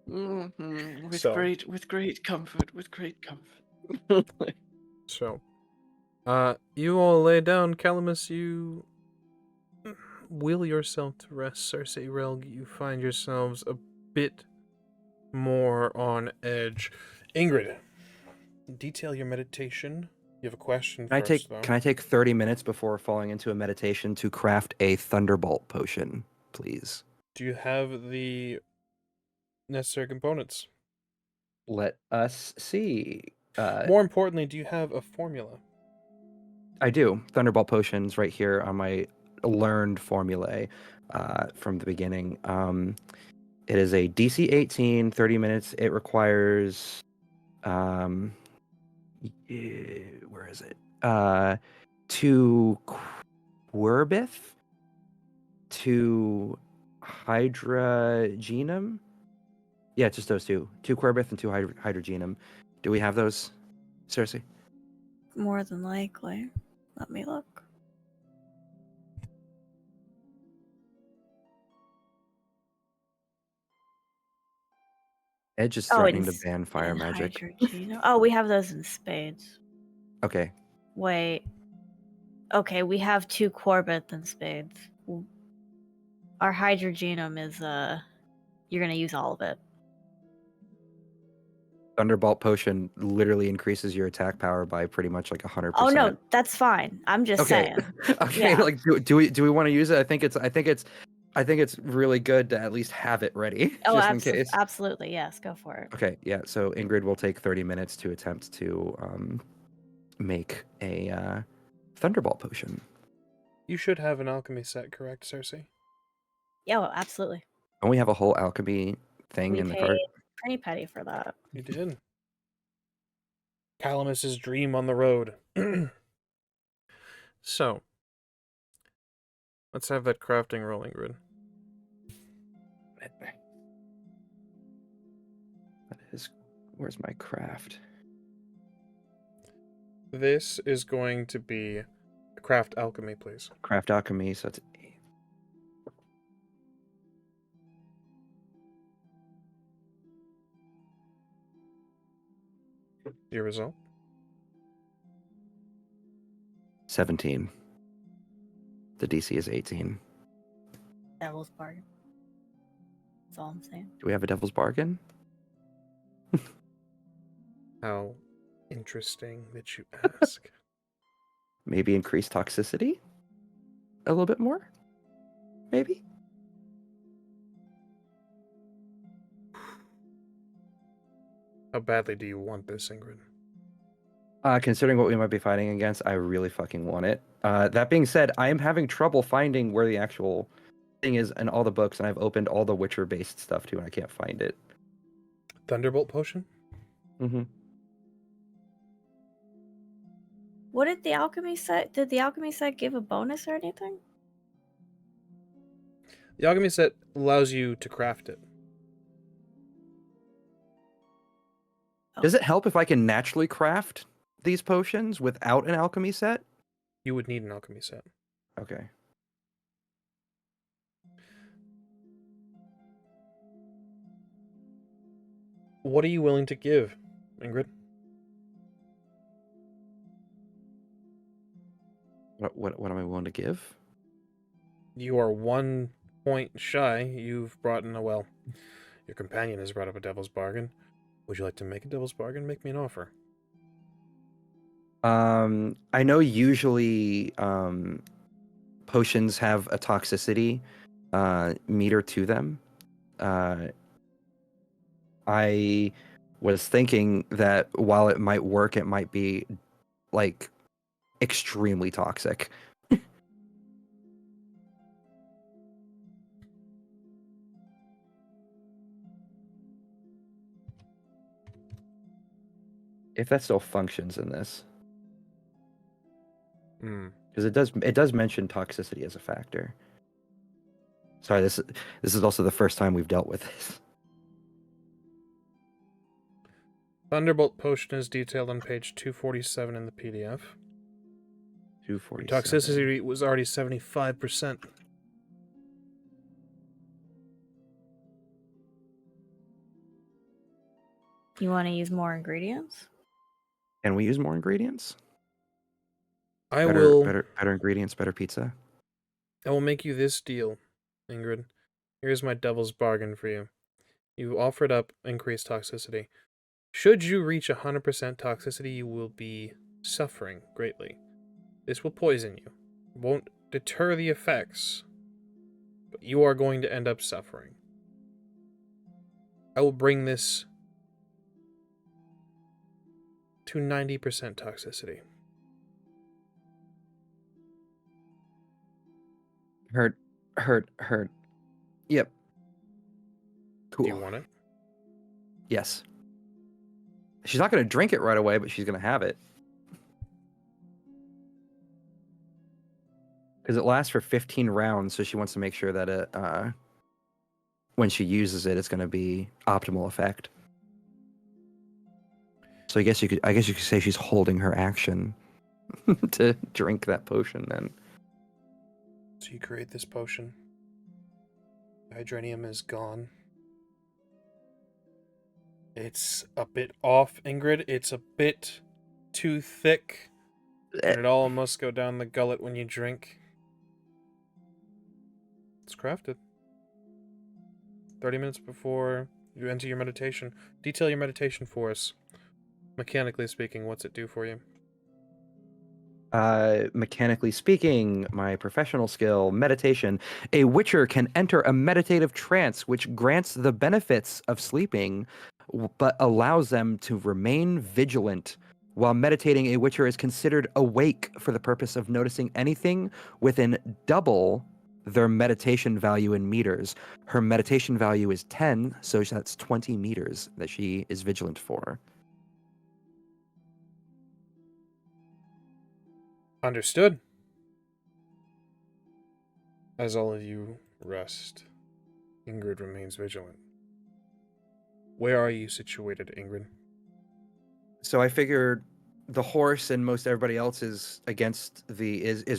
With So- great comfort, with great comfort. So, you all lay down, Calamus. You will yourself to rest. Cersei, Relg, you find yourselves a bit more on edge. Ingrid, detail your meditation. You have a question Can first, though. I take 30 minutes before falling into a meditation to craft a thunderbolt potion, please? Do you have the necessary components? Let us see. More importantly, do you have a formula? I do. Thunderbolt potions right here on my learned formulae from the beginning. It is a DC 18, 30 minutes. It requires where is it? 2 Querbith, 2 Hydrogenum. Yeah, just those two. 2 Querbith and 2 Hydrogenum. Do we have those, Cersei? More than likely. Let me look. Edge is Oh, threatening to it's ban fire in magic. Hydrogenum. Oh, we have those in spades. Okay. Wait. Okay, we have 2 Corbett and spades. Our Hydrogenum is you're gonna use all of it. Thunderbolt potion literally increases your attack power by pretty much like 100%. Oh no, that's fine. I'm just Okay. saying. Okay, Yeah. like do we want to use it? I think it's really good to at least have it ready Oh, just in case. absolutely. Yes, go for it. Okay, yeah. So Ingrid will take 30 minutes to attempt to make a thunderbolt potion. You should have an alchemy set, correct, Cersei? Yeah, well, absolutely. Don't we have a whole alchemy thing We in the paid cart? pretty petty for that. You did. Calamus's dream on the road. So, let's have that crafting roll, Ingrid. That is, where's my craft? This is going to be craft alchemy, please. Craft alchemy, so it's 8. Your result? 17. The DC is 18. Devil's bargain. That's all I'm saying. Do we have a devil's bargain? How interesting that you ask. Maybe increase toxicity a little bit more? Maybe? How badly do you want this, Ingrid? Considering what we might be fighting against, I really fucking want it. That being said, I am having trouble finding where the actual thing is in all the books, and I've opened all the Witcher-based stuff too, and I can't find it. Thunderbolt potion? Mm-hmm. What did the alchemy set? Did the alchemy set give a bonus or anything? The alchemy set allows you to craft it. Does it help if I can naturally craft these potions without an alchemy set? You would need an alchemy set. Okay. What are you willing to give, Ingrid? What am I willing to give? You are 1 point shy. You've brought in your companion has brought up a devil's bargain. Would you like to make a devil's bargain? Make me an offer. I know usually potions have a toxicity meter to them. I was thinking that while it might work, it might be like extremely toxic. If that still functions in this, because it does mention toxicity as a factor. Sorry, this is also the first time we've dealt with this. Thunderbolt potion is detailed on page 247 in the PDF. 247. Toxicity was already 75%. You want to use more ingredients? Can we use more ingredients? I Better will ingredients, better pizza. I will make you this deal, Ingrid. Here's my devil's bargain for you. You offered up increased toxicity. Should you reach 100% toxicity, you will be suffering greatly. This will poison you. It won't deter the effects, but you are going to end up suffering. I will bring this to 90% toxicity. Hurt. Yep. Cool. Do you want it? Yes. She's not going to drink it right away, but she's going to have it. Because it lasts for 15 rounds, so she wants to make sure that it, when she uses it, it's going to be optimal effect. So I guess you could say she's holding her action to drink that potion then. So you create this potion. The hydranium is gone. It's a bit off, Ingrid. It's a bit too thick. And it all must go down the gullet when you drink. It's crafted. 30 minutes before you enter your meditation. Detail your meditation for us. Mechanically speaking, what's it do for you? Mechanically speaking, my professional skill, meditation. A Witcher can enter a meditative trance which grants the benefits of sleeping, but allows them to remain vigilant. While meditating, a Witcher is considered awake for the purpose of noticing anything within double their meditation value in meters. Her meditation value is 10, so that's 20 meters that she is vigilant for. Understood. As all of you rest, Ingrid remains vigilant. Where are you situated, Ingrid? So I figured the horse and most everybody else is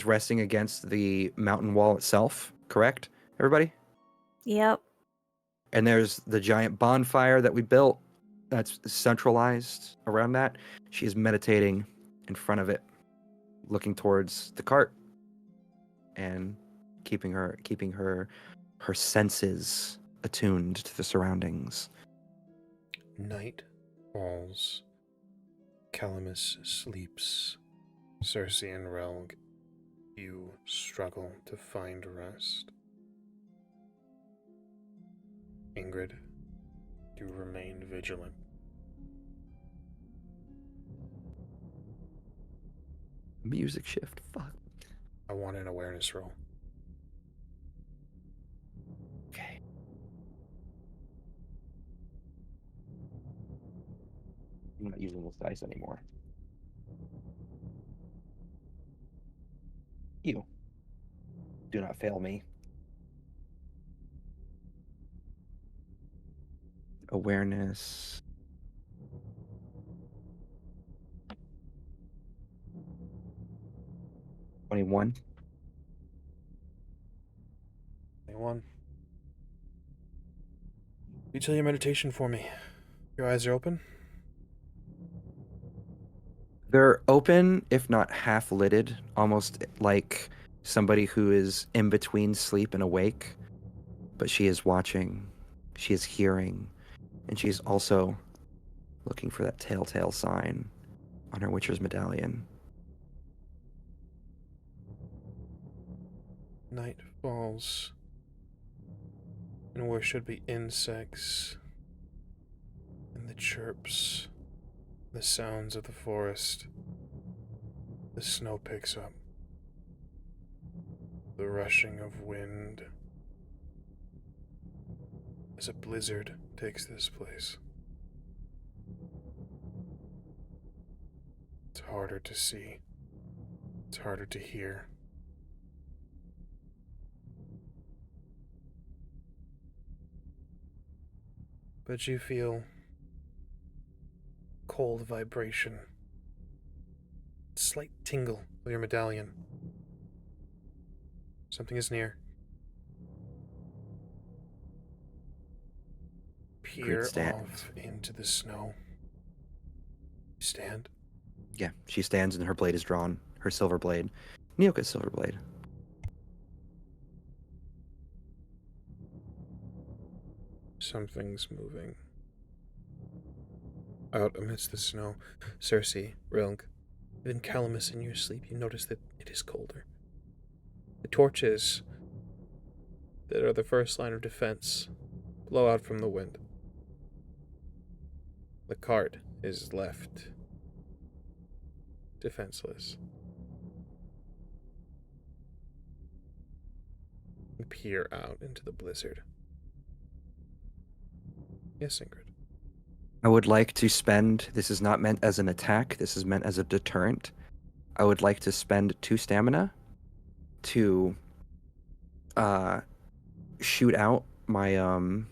resting against the mountain wall itself, correct? Everybody? Yep. And there's the giant bonfire that we built that's centralized around that. She is meditating in front of it, looking towards the cart and keeping her senses attuned to the surroundings. Night falls. Calamus sleeps. Cersei and Relg, you struggle to find rest. Ingrid, you remain vigilant. Music shift, fuck. I want an awareness roll. Okay. I'm not using this dice anymore. You. Do not fail me. Awareness. $21. 21. Detail your meditation for me. Your eyes are open? They're open, if not half-lidded, almost like somebody who is in between sleep and awake. But she is watching, she is hearing, and she's also looking for that telltale sign on her Witcher's medallion. Night falls, and where should be insects, and the chirps, the sounds of the forest, the snow picks up, the rushing of wind, as a blizzard takes this place. It's harder to see, it's harder to hear. But you feel cold vibration, slight tingle of your medallion. Something is near. Peer off into the snow. Stand. Yeah, she stands and her blade is drawn. Her silver blade. Nyoka's silver blade. Something's moving. Out amidst the snow, Cersei, Rilg, even Calamus, in your sleep, you notice that it is colder. The torches that are the first line of defense blow out from the wind. The cart is left defenseless. You peer out into the blizzard. Yes, Ingrid. I would like to spend, this is not meant as an attack, this is meant as a deterrent. I would like to spend 2 stamina to shoot out my Your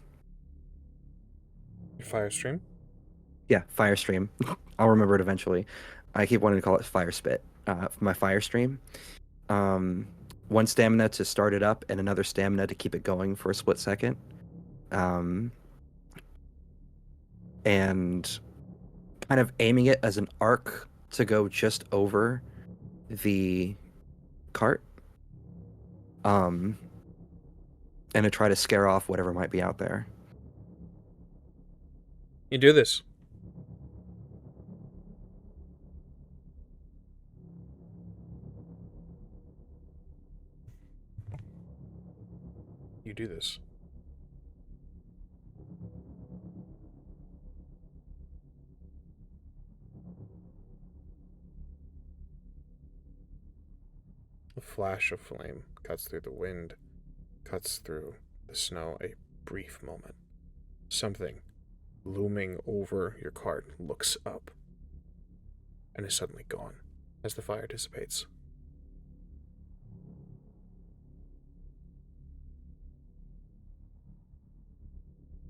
fire stream? yeah, fire stream. I'll remember it eventually. I keep wanting to call it fire spit. My fire stream. 1 stamina to start it up and another stamina to keep it going for a split second. And kind of aiming it as an arc to go just over the cart. And to try to scare off whatever might be out there. You do this. You do this. A flash of flame cuts through the wind, cuts through the snow. A brief moment. Something looming over your cart looks up and is suddenly gone as the fire dissipates.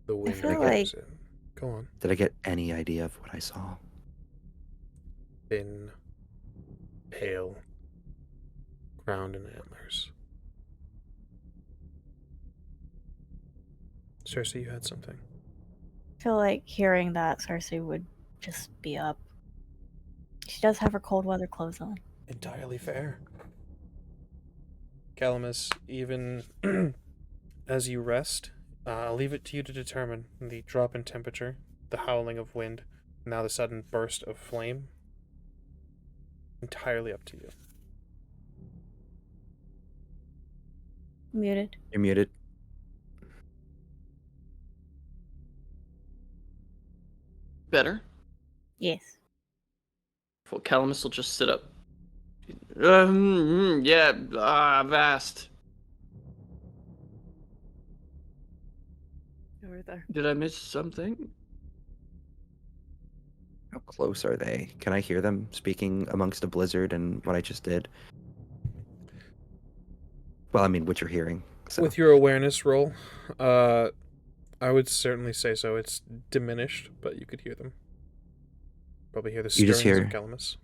The wind feel comes in. Go on. Did I get any idea of what I saw? Thin, pale, crowned in antlers. Cersei, you had something. I feel like hearing that Cersei would just be up. She does have her cold weather clothes on. Entirely fair. Calamus, even as you rest, I'll leave it to you to determine the drop in temperature, the howling of wind, now the sudden burst of flame. Entirely up to you. Muted. You're muted. Better? Yes. Well, Calamus will just sit up. Vast. Over there. Did I miss something? How close are they? Can I hear them speaking amongst a blizzard and what I just did? Well, I mean, what you're hearing. So. With your awareness roll, I would certainly say so. It's diminished, but you could hear them. Probably hear the You just stirrings hear- of Calamus.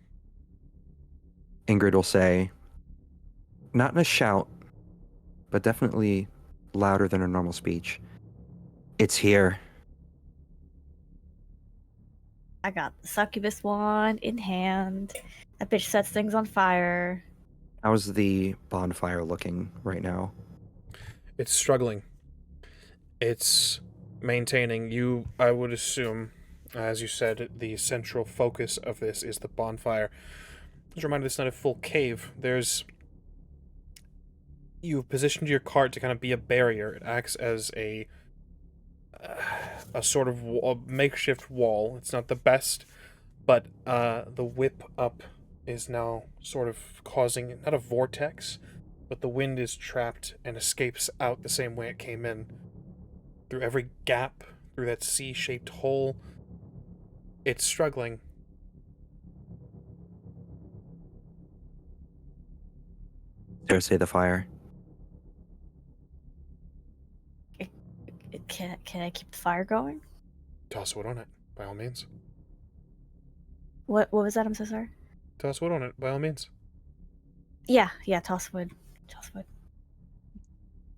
Ingrid will say, not in a shout, but definitely louder than her normal speech. It's here. I got the succubus wand in hand. That bitch sets things on fire. How's the bonfire looking right now? It's struggling. It's maintaining. You, I would assume, As you said, the central focus of this is the bonfire. Just a reminder, this is not a full cave. You've positioned your cart to kind of be a barrier. It acts as a sort of makeshift wall. It's not the best, but the whip up is now sort of causing, not a vortex, but the wind is trapped and escapes out the same way it came in. Through every gap, through that C-shaped hole, it's struggling. Cersei the fire. Can I keep the fire going? Toss wood on it, by all means. What was that? I'm so sorry. Toss wood on it, by all means. Yeah, toss wood. Toss wood.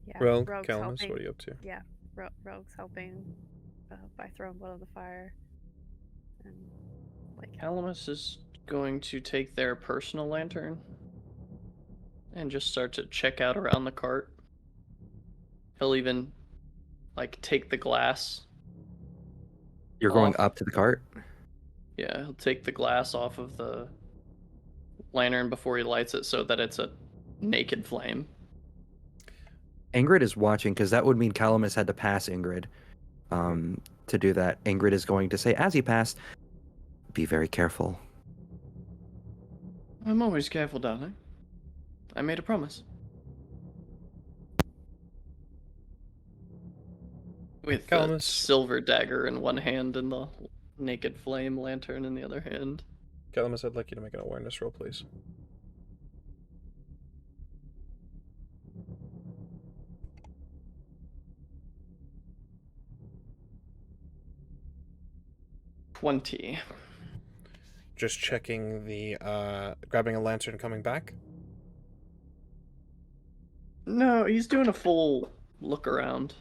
Yeah, Rogue, Rogue's Calamus, helping. what are you up to? Yeah, Rogue's helping by throwing wood on the fire. And like Calamus is going to take their personal lantern and just start to check out around the cart. He'll even take the glass. You're going off. up to the cart? Yeah, he'll take the glass off of the lantern before he lights it so that it's a naked flame. Ingrid is watching, because that would mean Calamus had to pass Ingrid. To do that, Ingrid is going to say, as he passed, be very careful. I'm always careful, darling. I made a promise. With the Calamus. silver dagger in one hand and the naked flame lantern in the other hand. Calamus, I'd like you to make an awareness roll, please. $20. Just checking the, grabbing a lantern and coming back. No, he's doing a full look around.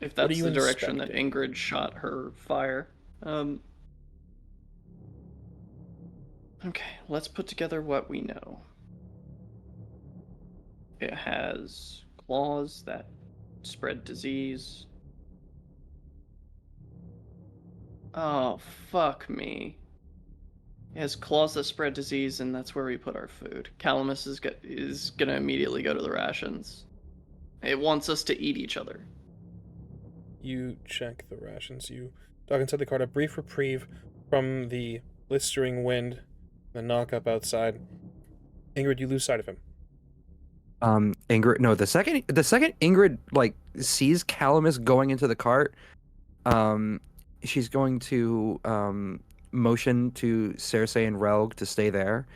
If What are that's you the direction that inspecting? Ingrid shot her fire. Okay, let's put together what we know. It has claws that spread disease. Oh, fuck me. It has claws that spread disease, and that's where we put our food. Calamus is gonna immediately go to the rations. It wants us to eat each other. You check the rations. You dog inside the cart. A brief reprieve from the blistering wind, the knock up outside. Ingrid, you lose sight of him. Ingrid, no, the second Ingrid sees Calamus going into the cart, she's going to motion to Cersei and Relg to stay there,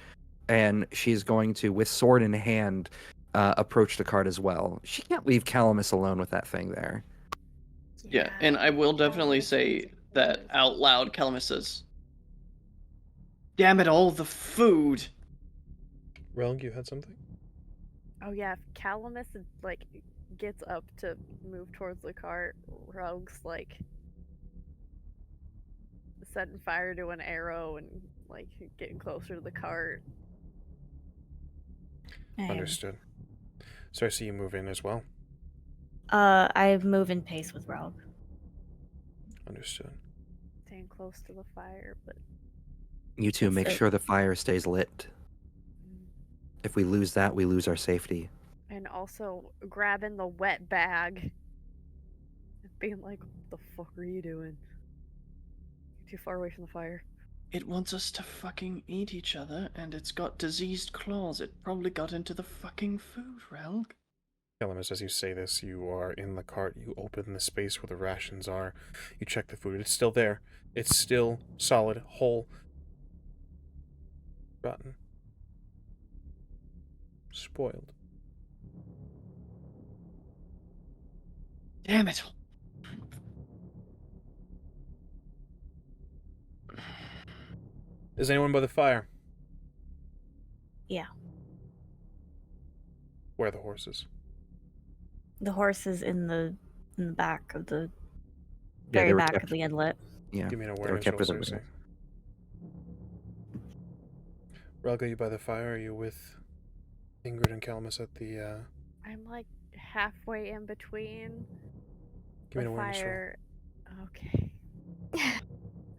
and she's going to, with sword in hand, approach the cart as well. She can't leave Calamus alone with that thing there. Yeah, and I will definitely say that out loud. Calamus says, "Damn it, all the food!" Relg, you had something? Oh yeah, if Calamus gets up to move towards the cart, Rogue's setting fire to an arrow and getting closer to the cart. Understood. Cersei, you move in as well. I move in pace with Rogue. Understood. Staying close to the fire, but You two That's make it. sure the fire stays lit. If we lose that, we lose our safety. and also grabbing the wet bag and being like, "What the fuck are you doing? You're too far away from the fire." It wants us to fucking eat each other, and it's got diseased claws. It probably got into the fucking food, Relg. Calamus, as you say this, you are in the cart. You open the space where the rations are. You check the food. It's still there. It's still solid, whole, rotten, spoiled. Damn it. Is anyone by the fire? Yeah. Where are the horses? The horse is in the back of the Yeah, very they were back kept. of the inlet. Yeah, Give me an they were awareness kept roll, with Cersei. the Relga, you by the fire? Are you with Ingrid and Calamus at the, I'm halfway in between Give me the an awareness roll. fire. Okay.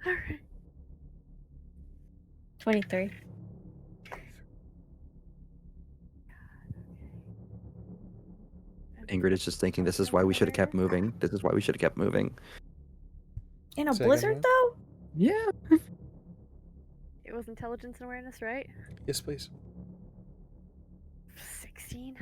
Alright. 23. Ingrid is just thinking, this is why we should have kept moving. This is why we should have kept moving. In a Say again, blizzard, what? though? Yeah. It was intelligence and awareness, right? Yes, please. 16.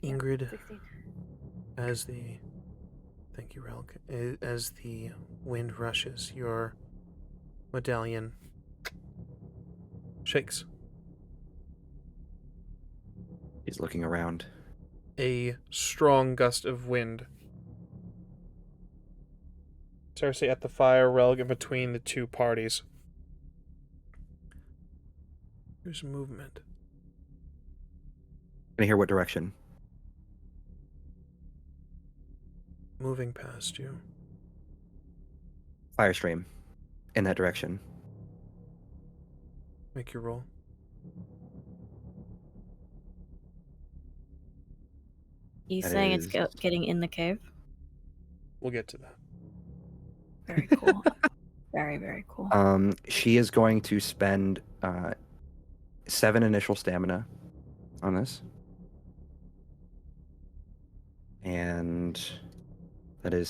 Yeah, Ingrid, 16. as the thank you, Relk. As the wind rushes, your medallion shakes. He's looking around. A strong gust of wind. Cersei at the fire, Relg in between the two parties. There's movement. Can I hear what direction? Moving past you. Fire stream. In that direction. Make your roll. You That saying it's is- getting in the cave? We'll get to that. Very cool. Very, very cool. She is going to spend 7 initial stamina on this. And that is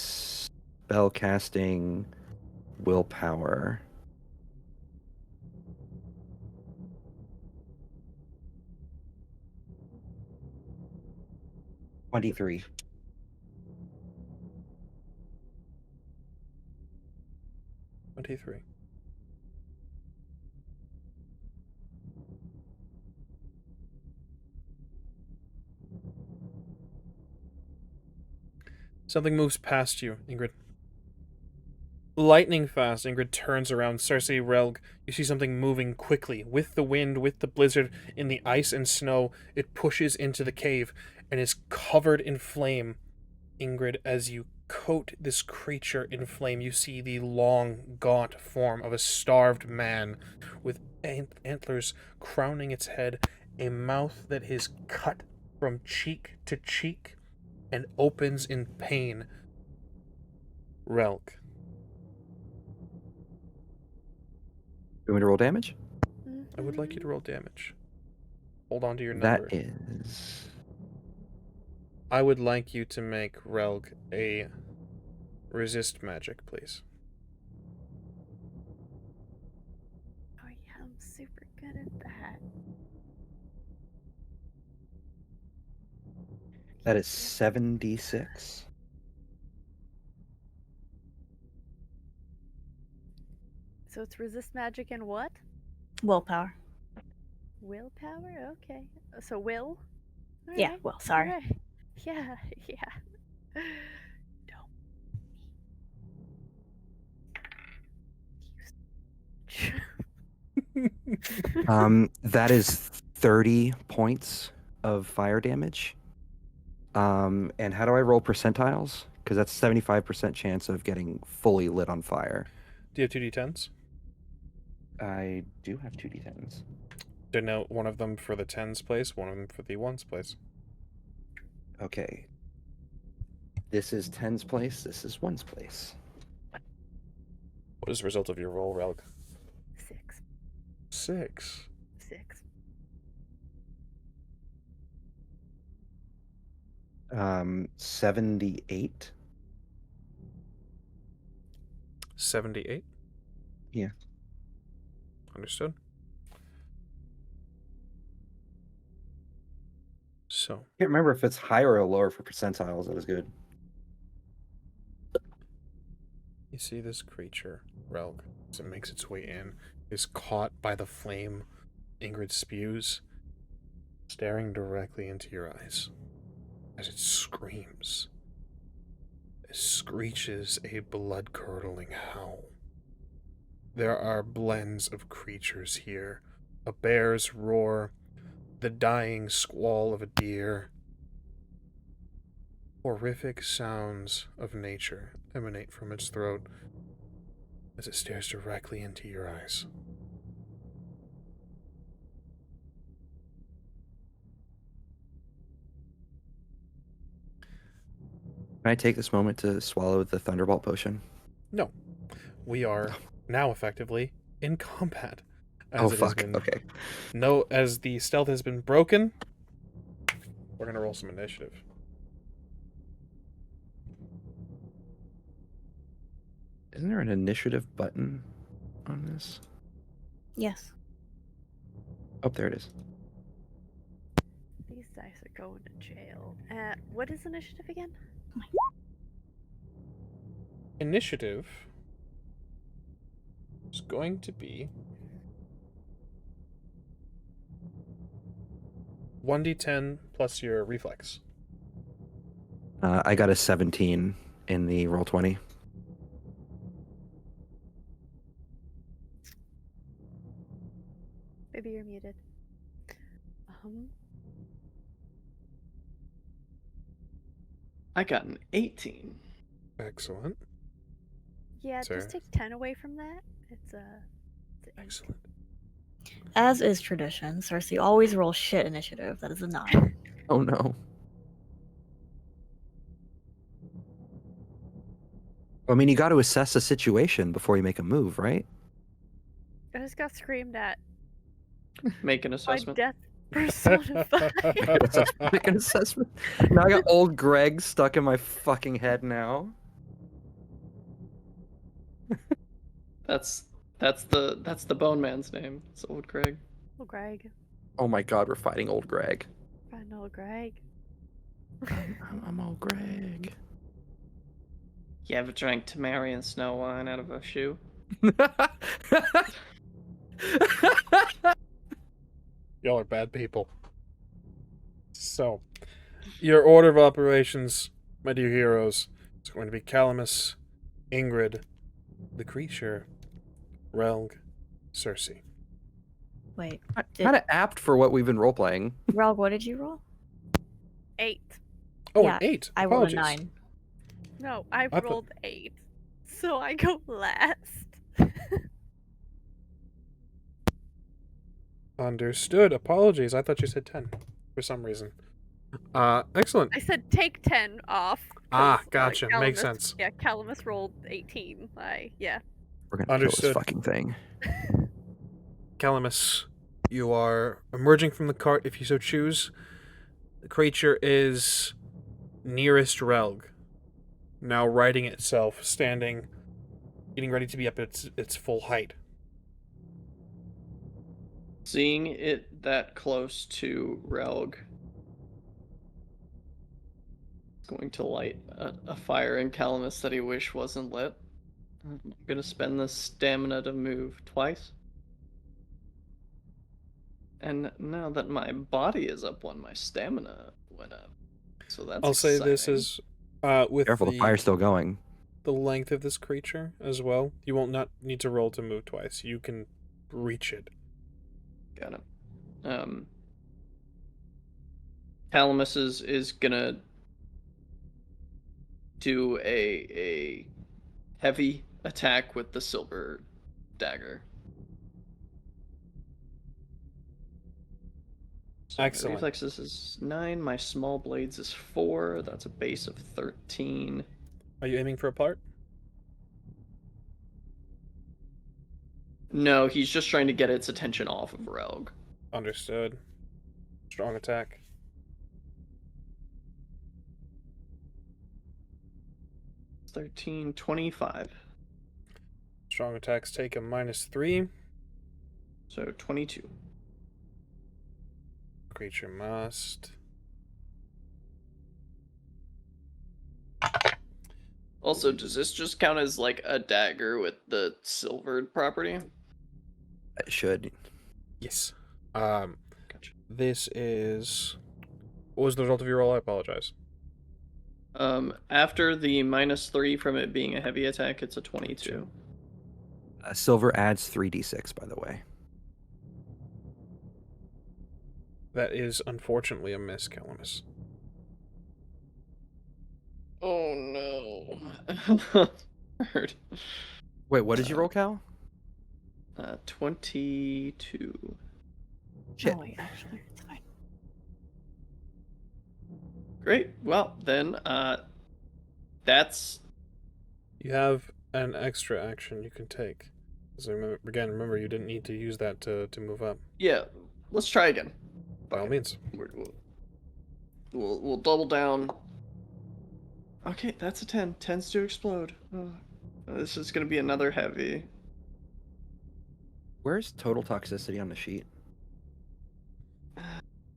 spell casting willpower. $23. 23. Something moves past you, Ingrid. Lightning fast, Ingrid turns around. Cersei, Relg, you see something moving quickly. With the wind, with the blizzard, in the ice and snow, it pushes into the cave and is covered in flame. Ingrid, as you coat this creature in flame, you see the long, gaunt form of a starved man with antlers crowning its head, a mouth that is cut from cheek to cheek and opens in pain. Relk. You want me to roll damage? I would like you to roll damage. Hold on to your That number. is... I would like you to make Relg a resist magic, please. Oh yeah, I'm super good at that. That is 76. So it's resist magic and what? Willpower. Willpower? Okay. So will? Yeah, Alright, well, sorry. alright. Yeah, yeah. That is 30 points of fire damage. And how do I roll percentiles? Because that's 75% chance of getting fully lit on fire. Do you have 2d10s? I do have 2d10s. Denote one of them for the 10s place, one of them for the 1s place. Okay. This is 10's place, this is 1's place. What is the result of your roll, Relg? 6. 6. 6. 78. 78? Yeah. Understood. So, Can't remember if it's higher or lower for percentiles. That is good. you see this creature, Relg, as it makes its way in, is caught by the flame Ingrid spews, staring directly into your eyes as it screams. It screeches a blood-curdling howl. There are blends of creatures here. A bear's roar, the dying squall of a deer. Horrific sounds of nature emanate from its throat as it stares directly into your eyes. Can I take this moment to swallow the Thunderbolt potion? No, we are now effectively in combat. Oh, As it has fuck. been Okay. as the stealth has been broken, we're gonna roll some initiative. Isn't there an initiative button on this? Yes. Oh, there it is. These dice are going to jail. What is initiative again? Initiative is going to be 1d10 plus your reflex. I got a 17 in the roll 20. Maybe you're muted. I got an 18. Excellent. Yeah, Sir. just take 10 away from that. It's an eight. Excellent. As is tradition, Cersei always rolls shit initiative. That is a 9. Oh no. I mean, you got to assess the situation before you make a move, right? I just got screamed at Make an by assessment. death personified. Make an assessment. Now I got old Greg stuck in my fucking head now. That's the Bone Man's name. It's old Craig. Oh, Greg. Oh my god, we're fighting old Greg. I know Greg. I'm old Greg. You ever drank Tamarian snow wine out of a shoe? Y'all are bad people. So, your order of operations, my dear heroes, is going to be Calamus, Ingrid, the creature, Relg, Cersei. Wait. Kind of apt for what we've been role playing. Relg, what did you roll? 8. Oh, Yeah, an 8. I rolled a Apologies. 9. No, I put- rolled 8. So I go last. Understood. Apologies. I thought you said 10 for some reason. Excellent. I said take 10 off. Gotcha. Makes Calamus- sense. Yeah, Calamus rolled 18. Yeah. We're gonna kill Understood. this fucking thing. Calamus, you are emerging from the cart if you so choose. The creature is nearest Relg, now righting itself, standing, getting ready to be up at its full height. Seeing it that close to Relg, it's going to light a fire in Calamus that he wish wasn't lit. I'm gonna spend the stamina to move twice. And now that my body is up one, my stamina went up. So that's I'll say this exciting. is with Careful, the fire's still going. the length of this creature as well. You won't not need to roll to move twice. You can reach it. Got it. Calamus is gonna do a heavy attack with the silver dagger. So my Excellent. reflexes is 9. My small blades is 4. That's a base of 13. Are you aiming for a part? No, he's just trying to get its attention off of Relg. Understood. Strong attack. It's 13, 25. Strong attacks take a -3. So 22. Creature must. Also, does this just count as like a dagger with the silvered property? It should. Yes. Gotcha. This is. What was the result of your roll? I apologize. After the -3 from it being a heavy attack, it's a 22. Silver adds 3d6, by the way. That is unfortunately a miss, Calamus. Oh no. Hurt. Wait, what did you roll, Cal? 22. Shit. Oh, wait, actually, it's fine. Great. Well, then, That's You have an extra action you can take. So remember, you didn't need to use that to move up. yeah. Let's try again. By all Okay. means. We'll double down. Okay, that's a 10. Tends to explode. This is gonna be another heavy. Where's total toxicity on the sheet?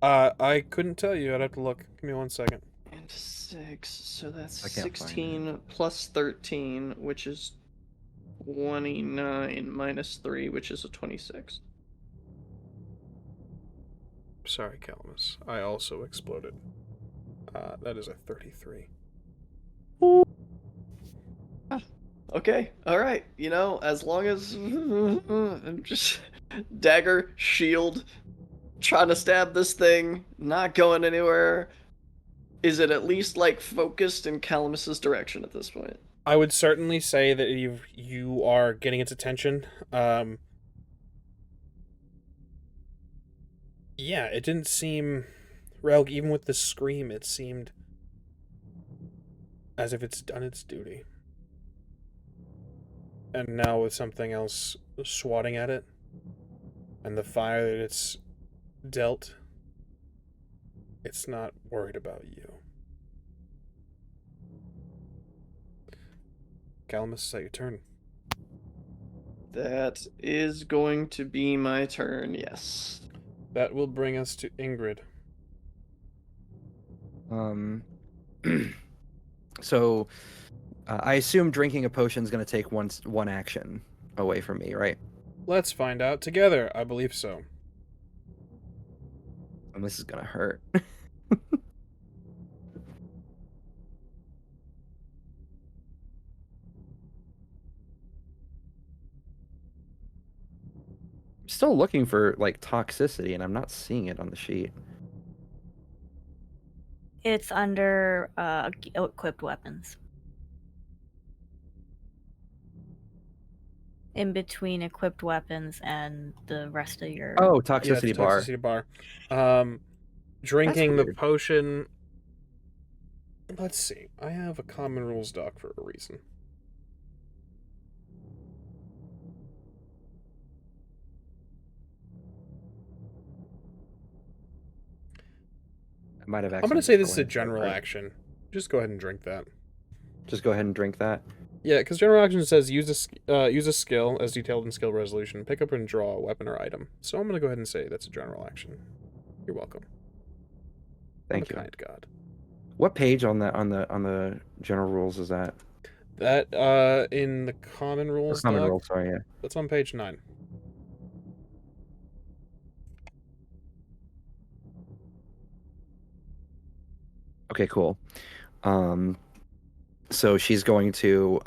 I couldn't tell you. I'd have to look. Give me 1 second. And 6, so that's I can't find 16 plus 13, which is 29 minus 3, which is a 26. Sorry, Calamus. I also exploded. That is a 33. Okay, alright. You know, as long as I'm just dagger, shield, trying to stab this thing, not going anywhere. Is it at least like focused in Calamus's direction at this point? I would certainly say that you are getting its attention. Yeah, it didn't seem... Relg, even with the scream, it seemed as if it's done its duty. And now with something else swatting at it, and the fire that it's dealt, it's not worried about you. Calamus, is that your turn? That is going to be my turn, yes. That will bring us to Ingrid. So I assume drinking a potion is going to take one action away from me, right? Let's find out together. I believe so. And this is going to hurt. Still looking for like toxicity, and I'm not seeing it on the sheet. It's under equipped weapons. In between equipped weapons and the rest of your... Oh, Yeah, toxicity it's a bar. toxicity bar. Drinking the weird. potion. Let's see. I have a common rules doc for a reason. I might have. I'm going to say this is a general action. Just go ahead and drink that. Just go ahead and drink that. Yeah, because general action says use a skill as detailed in skill resolution. Pick up and draw a weapon or item. So I'm going to go ahead and say that's a general action. You're welcome. Thank you. Kind God. What page on the general rules is that? That in the common rules Common doc, rules, sorry, yeah. that's on page 9. Okay, cool. So she's going to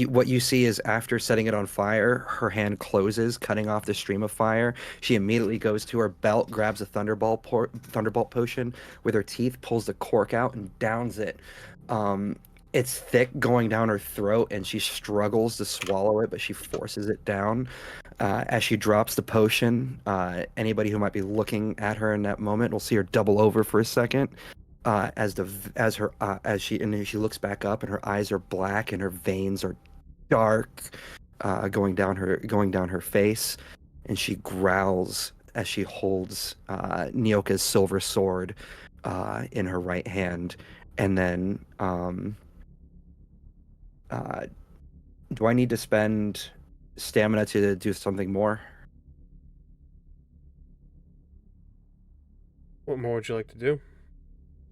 what you see is after setting it on fire, her hand closes, cutting off the stream of fire. She immediately goes to her belt, grabs a thunderbolt potion with her teeth, pulls the cork out, and downs it. It's thick going down her throat, and she struggles to swallow it, but she forces it down. As she drops the potion, anybody who might be looking at her in that moment will see her double over for a second. As she looks back up, and her eyes are black and her veins are dark, going down her face, and she growls as she holds Nyoka's silver sword in her right hand, and then do I need to spend stamina to do something more? What more would you like to do?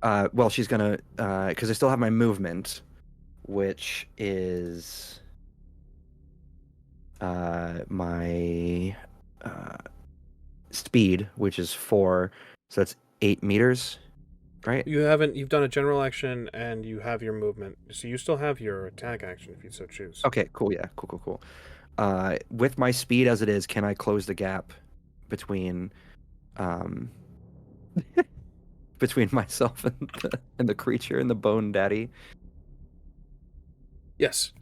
Well, she's gonna, because I still have my movement, which is my speed, which is 4, so that's 8 meters, right? You've done a general action and you have your movement, so you still have your attack action if you so choose. Okay, cool, yeah, cool. With my speed as it is, can I close the gap between between myself and the creature and the bone daddy? Yes.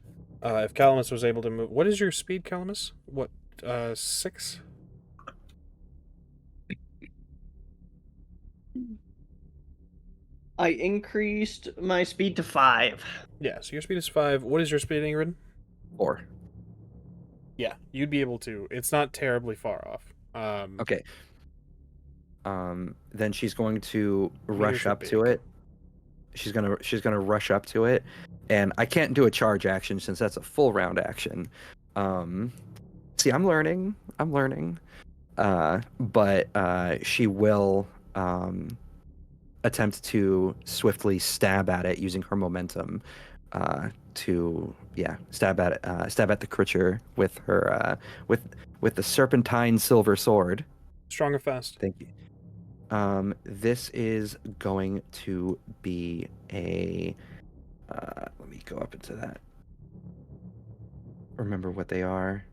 If Calamus was able to move... What is your speed, Calamus? What, 6? I increased my speed to 5. Yeah, so your speed is 5. What is your speed, Ingrid? 4. Yeah, you'd be able to. It's not terribly far off. Okay. Then she's going to rush are up to big. it. She's gonna rush up to it, and I can't do a charge action since that's a full round action. See, I'm learning. But she will attempt to swiftly stab at it using her momentum to stab at the creature with her with the serpentine silver sword. Strong or fast? Thank you. This is going to be a let me go up into that. Remember what they are.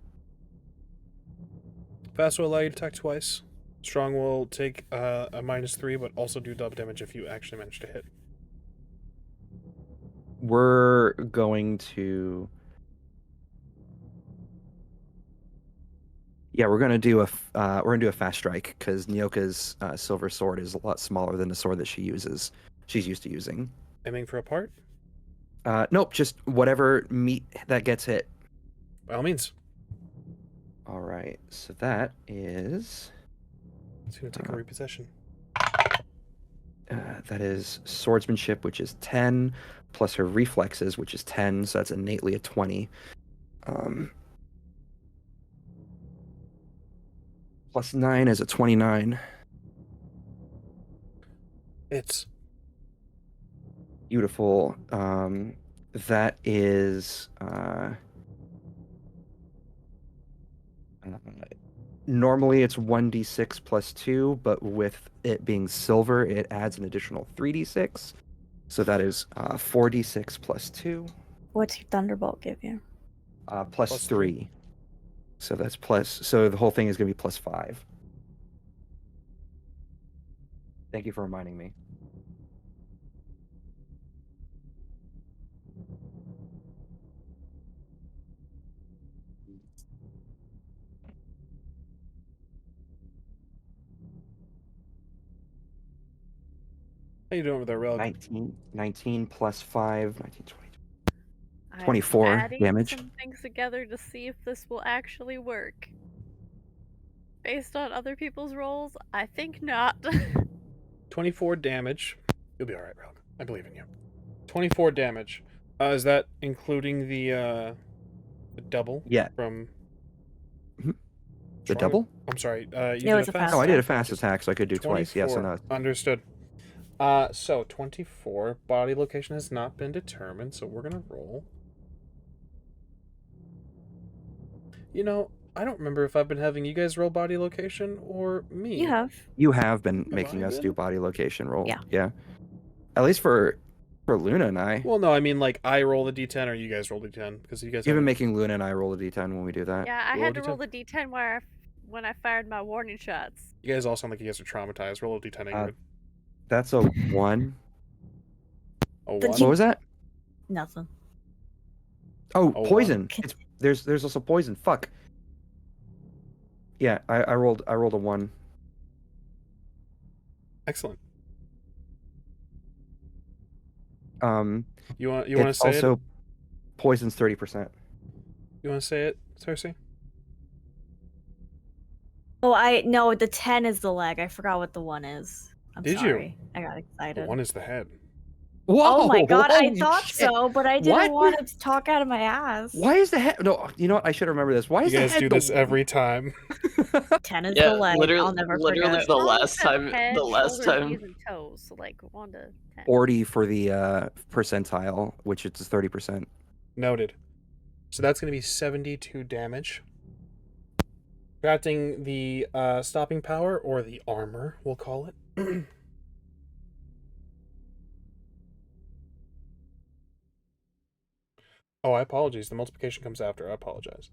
Fast will allow you to attack twice. Strong will take a -3, but also do double damage if you actually manage to hit. We're going to we're gonna do a fast strike because Nyoka's silver sword is a lot smaller than the sword that she's used to using. Aiming for a part? Nope, just whatever meat that gets hit. By all means. All right, so that is It's going to take a repossession. that is swordsmanship, which is 10, plus her reflexes, which is 10, so that's innately a 20. Plus 9 is a 29. It's Beautiful. That is normally it's 1d6 plus 2, but with it being silver, it adds an additional 3d6. So that is 4d6 plus 2. What's your thunderbolt give you? Plus 3. So that's so the whole thing is going to be plus 5. Thank you for reminding me. how you doing with that relic? 19 plus 5, 19, 20. I'm 24 adding damage. some things together to see if this will actually work. Based on other people's rolls, I think not. 24 damage. You'll be all right, Relic. I believe in you. 24 damage. Is that including the double? Yeah. From The Strong- double? I'm sorry. You it did was a a fast fast Oh, I did a attack. fast attack, so I could do twice. Yes, 24. and Understood. So 24. Body location has not been determined, so we're gonna roll. You know, I don't remember if I've been having you guys roll body location or me. You have. You have been Have making I us been? do body location roll. Yeah. Yeah. At least for Luna and I. Well, no, I mean like I roll the d10 or you guys roll the d10 because you guys. You've been haven't- making Luna and I roll a d10 when we do that. Yeah, I Roll had to D10. roll the d10 when I fired my warning shots. You guys all sound like you guys are traumatized. Roll a d10, Ingrid. That's a 1. A The 1. What was that? Nothing. Oh, A poison. Can- There's also poison. Fuck. Yeah, I rolled a 1. Excellent. You want to It's say also it? poison's 30%. You want to say it, Cersei? Oh, no, the 10 is the leg. I forgot what the 1 is. I'm Did you? sorry. I got The excited. 1 is the head. Whoa! Oh my god, I holy thought shit. so, but I didn't What? want to talk out of my ass. Why is the head? No, you know what? I should remember this. Why You is the guys head do the this every time. 10 is Yeah, the leg. I'll never literally forget. the Well, it last says time. head, The last shoulders, time. knees, and toes, so like 1 to 10. 40 for the percentile, which is 30%. Noted. So that's going to be 72 damage. Subtracting the stopping power, or the armor, we'll call it. Oh, I apologize. The multiplication comes after. I apologize.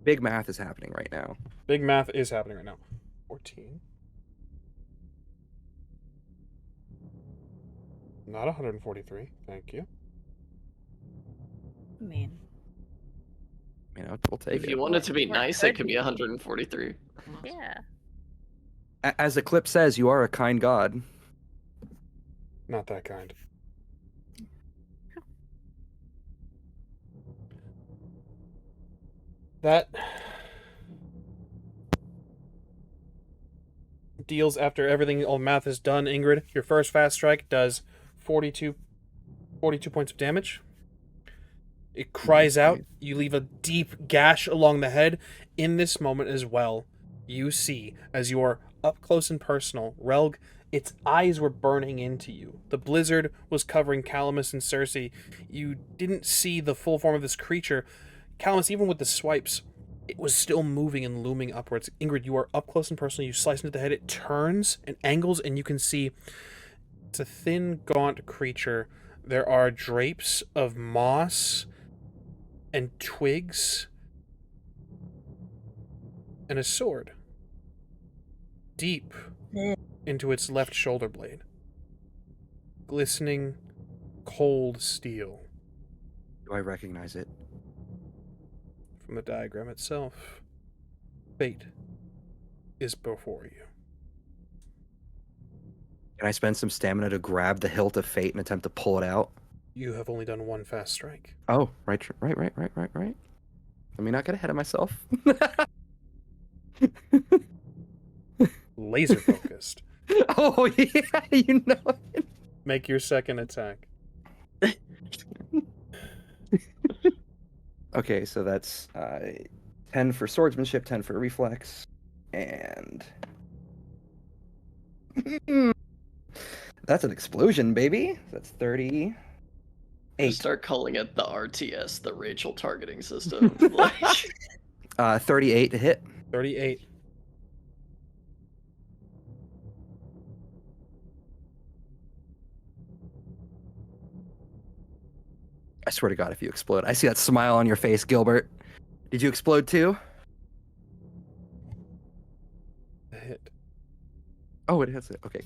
Big math is happening right now. Big math is happening right now. 14. Not 143. Thank you. I mean, You know, we'll take If it. you want it to be Or nice, could it could be be. 143. Yeah. As the clip says, you are a kind god. Not that kind. That deals after everything, all math is done. Ingrid, your first fast strike does 42 points of damage. It cries out. You leave a deep gash along the head. In this moment as well, you see, as you are up close and personal, Relg, its eyes were burning into you. The blizzard was covering Calamus and Cersei. You didn't see the full form of this creature. Calamus, even with the swipes, it was still moving and looming upwards. Ingrid, you are up close and personal. You slice into the head. It turns and angles, and you can see it's a thin, gaunt creature. There are drapes of moss and twigs and a sword deep into its left shoulder blade. Glistening, cold steel. Do I recognize it? From the diagram itself, fate is before you. Can I spend some stamina to grab the hilt of fate and attempt to pull it out? You have only done one fast strike. Oh, right. Let me not get ahead of myself. Laser focused. Oh, yeah, you know it. Make your second attack. Okay, so that's 10 for swordsmanship, 10 for reflex, and... That's an explosion, baby. That's 38. Just start calling it the RTS, the Rachel targeting system. Like, 38 to hit. 38. I swear to God, if you explode. I see that smile on your face, Gilbert. Did you explode too? A hit. Oh, it hits it. Okay.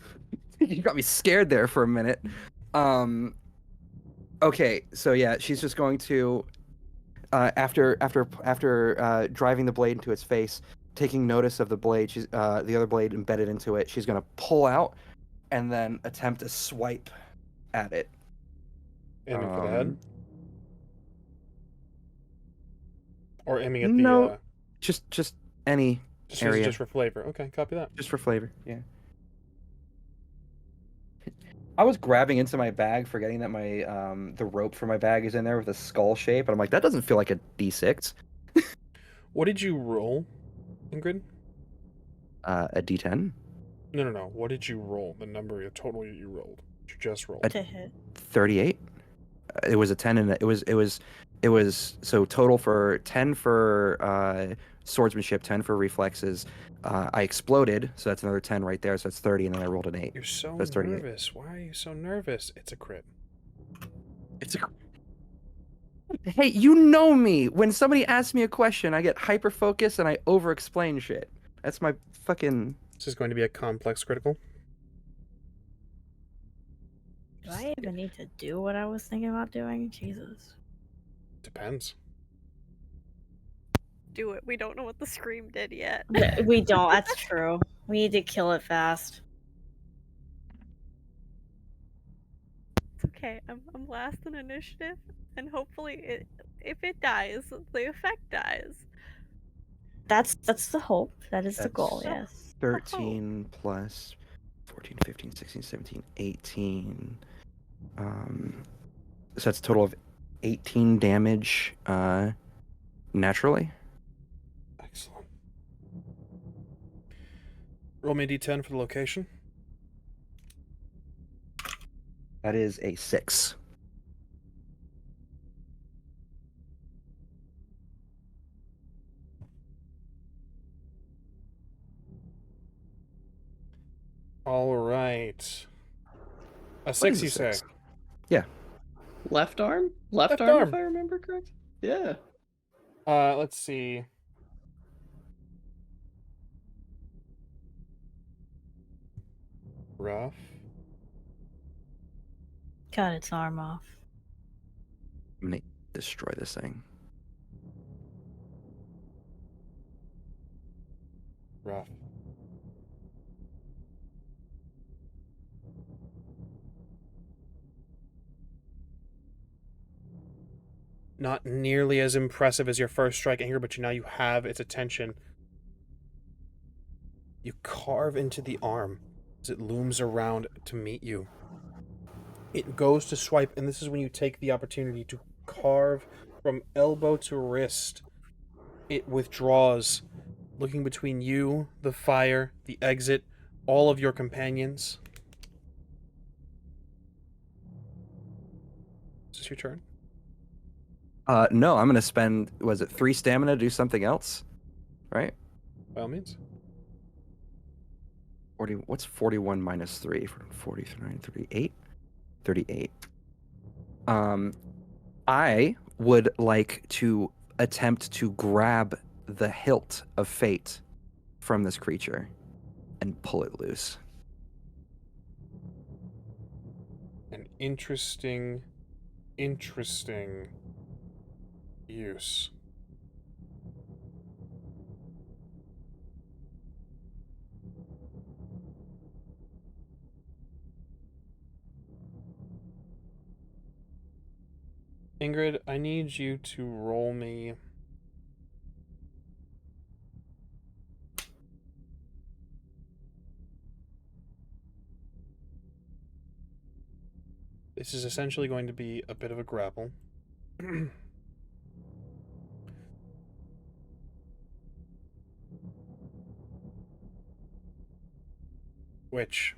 You got me scared there for a minute. Okay, so yeah, she's just going to after driving the blade into its face, taking notice of the blade, she's the other blade embedded into it, she's gonna pull out and then attempt a swipe at it. Aiming for the head? Or aiming at No, the just any area. just for flavor. Okay, copy that. Just for flavor, yeah. I was grabbing into my bag, forgetting that my the rope for my bag is in there with a skull shape, and I'm like, that doesn't feel like a D6. What did you roll, Ingrid? A D10. No. What did you roll? The number, the total you rolled. You just rolled. To hit. 38. It was a 10, and it was so total for 10 for swordsmanship, 10 for reflexes. I exploded, so that's another 10 right there, so that's 30, and then I rolled an 8. You're so That's 38. nervous. Why are you so nervous? It's a crit. It's a... Hey, you know me. When somebody asks me a question, I get hyper focused and I over explain shit. That's my fucking... This is going to be a complex critical. Do I even need to do what I was thinking about doing? Jesus. Depends. Do it. We don't know what the scream did yet. We don't. That's true. We need to kill it fast. It's okay. I'm last in initiative, and hopefully, if it dies, the effect dies. That's the hope. That is the goal. That's- Yes. 13 plus 14, 15, 16, 17, 18. So that's a total of 18 damage naturally. Excellent. Roll me a d10 for the location. That is a 6. All right. A What 6, is a you say? 6? Yeah. left arm? Left Left arm, arm. if I remember correct? Yeah. Let's see. Rough. Cut its arm off. I'm gonna destroy this thing. Rough. Not nearly as impressive as your first strike, Ingrid, but now you have its attention. You carve into the arm as it looms around to meet you. It goes to swipe, and this is when you take the opportunity to carve from elbow to wrist. It withdraws, looking between you, the fire, the exit, all of your companions. Is this your turn? No, I'm gonna spend, was it 3 stamina to do something else? Right? By all means. 40, what's 41 minus 3? 49, 38? 38. I would like to attempt to grab the hilt of fate from this creature and pull it loose. An interesting use. Ingrid, I need you to roll me this is essentially going to be a bit of a grapple. Which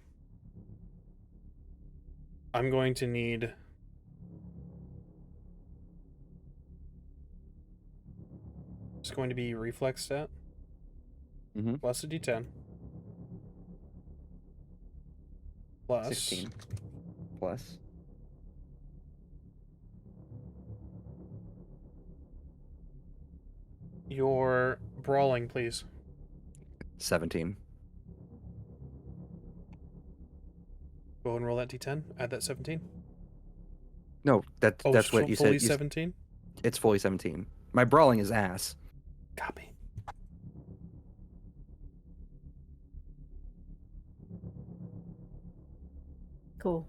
I'm going to need it's going to be reflex stat plus a d10 plus 16 plus your brawling, please. 17. Go ahead and roll that d10. Add that 17. No, that's what you fully said. 17. It's fully 17. My brawling is ass. Copy. Cool.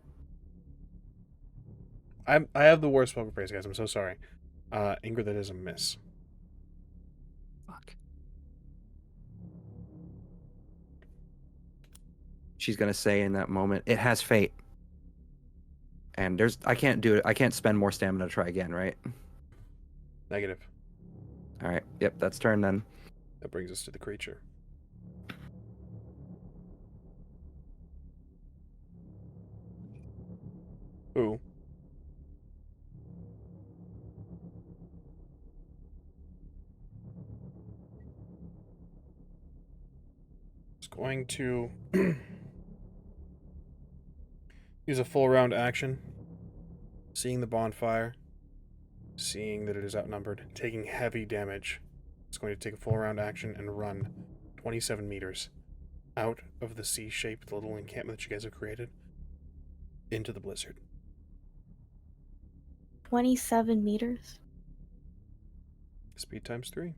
I have the worst poker face, guys. I'm so sorry. Ingrid, that is a miss. Fuck. She's gonna say in that moment, it has fate. And I can't do it. I can't spend more stamina to try again, right? Negative. All right. Yep, that's turn then. That brings us to the creature. Who is going to use a full round action, seeing the bonfire, seeing that it is outnumbered, taking heavy damage. It's going to take a full round action and run 27 meters out of the C-shaped little encampment that you guys have created into the blizzard. 27 meters? Speed times 3.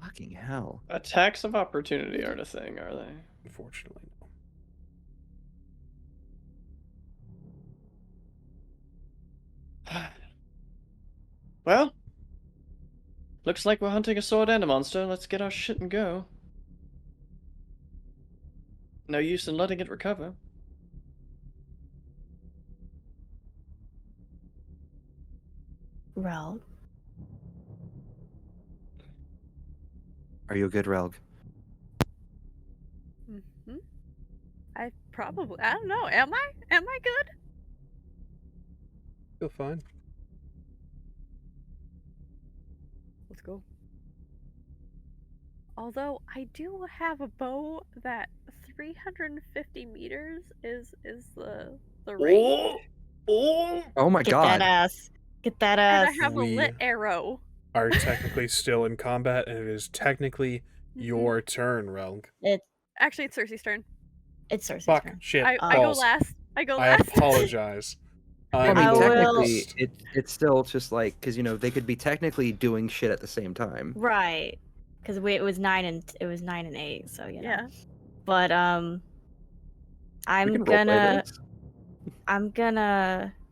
Fucking hell. Attacks of opportunity aren't a thing, are they? Unfortunately, no. Well, looks like we're hunting a sword and a monster. Let's get our shit and go. No use in letting it recover. Rel. Are you a good Relg? Mm-hmm. I don't know. Am I? Am I good? Feel fine. Let's go. Although I do have a bow that 350 meters is the range. Oh my Get god. that ass. Get that And ass. I have a lit arrow. Are technically still in combat, and it is technically your turn, Relg. Actually, it's Cersei's turn. It's Cersei's Fuck, turn. shit, I go balls. last. I go I last. apologize. I mean, I will- technically, it's still just like, because, you know, they could be technically doing shit at the same time. Right. Because it was 9 and 8, so you know. Yeah. But We I'm can roleplay gonna this.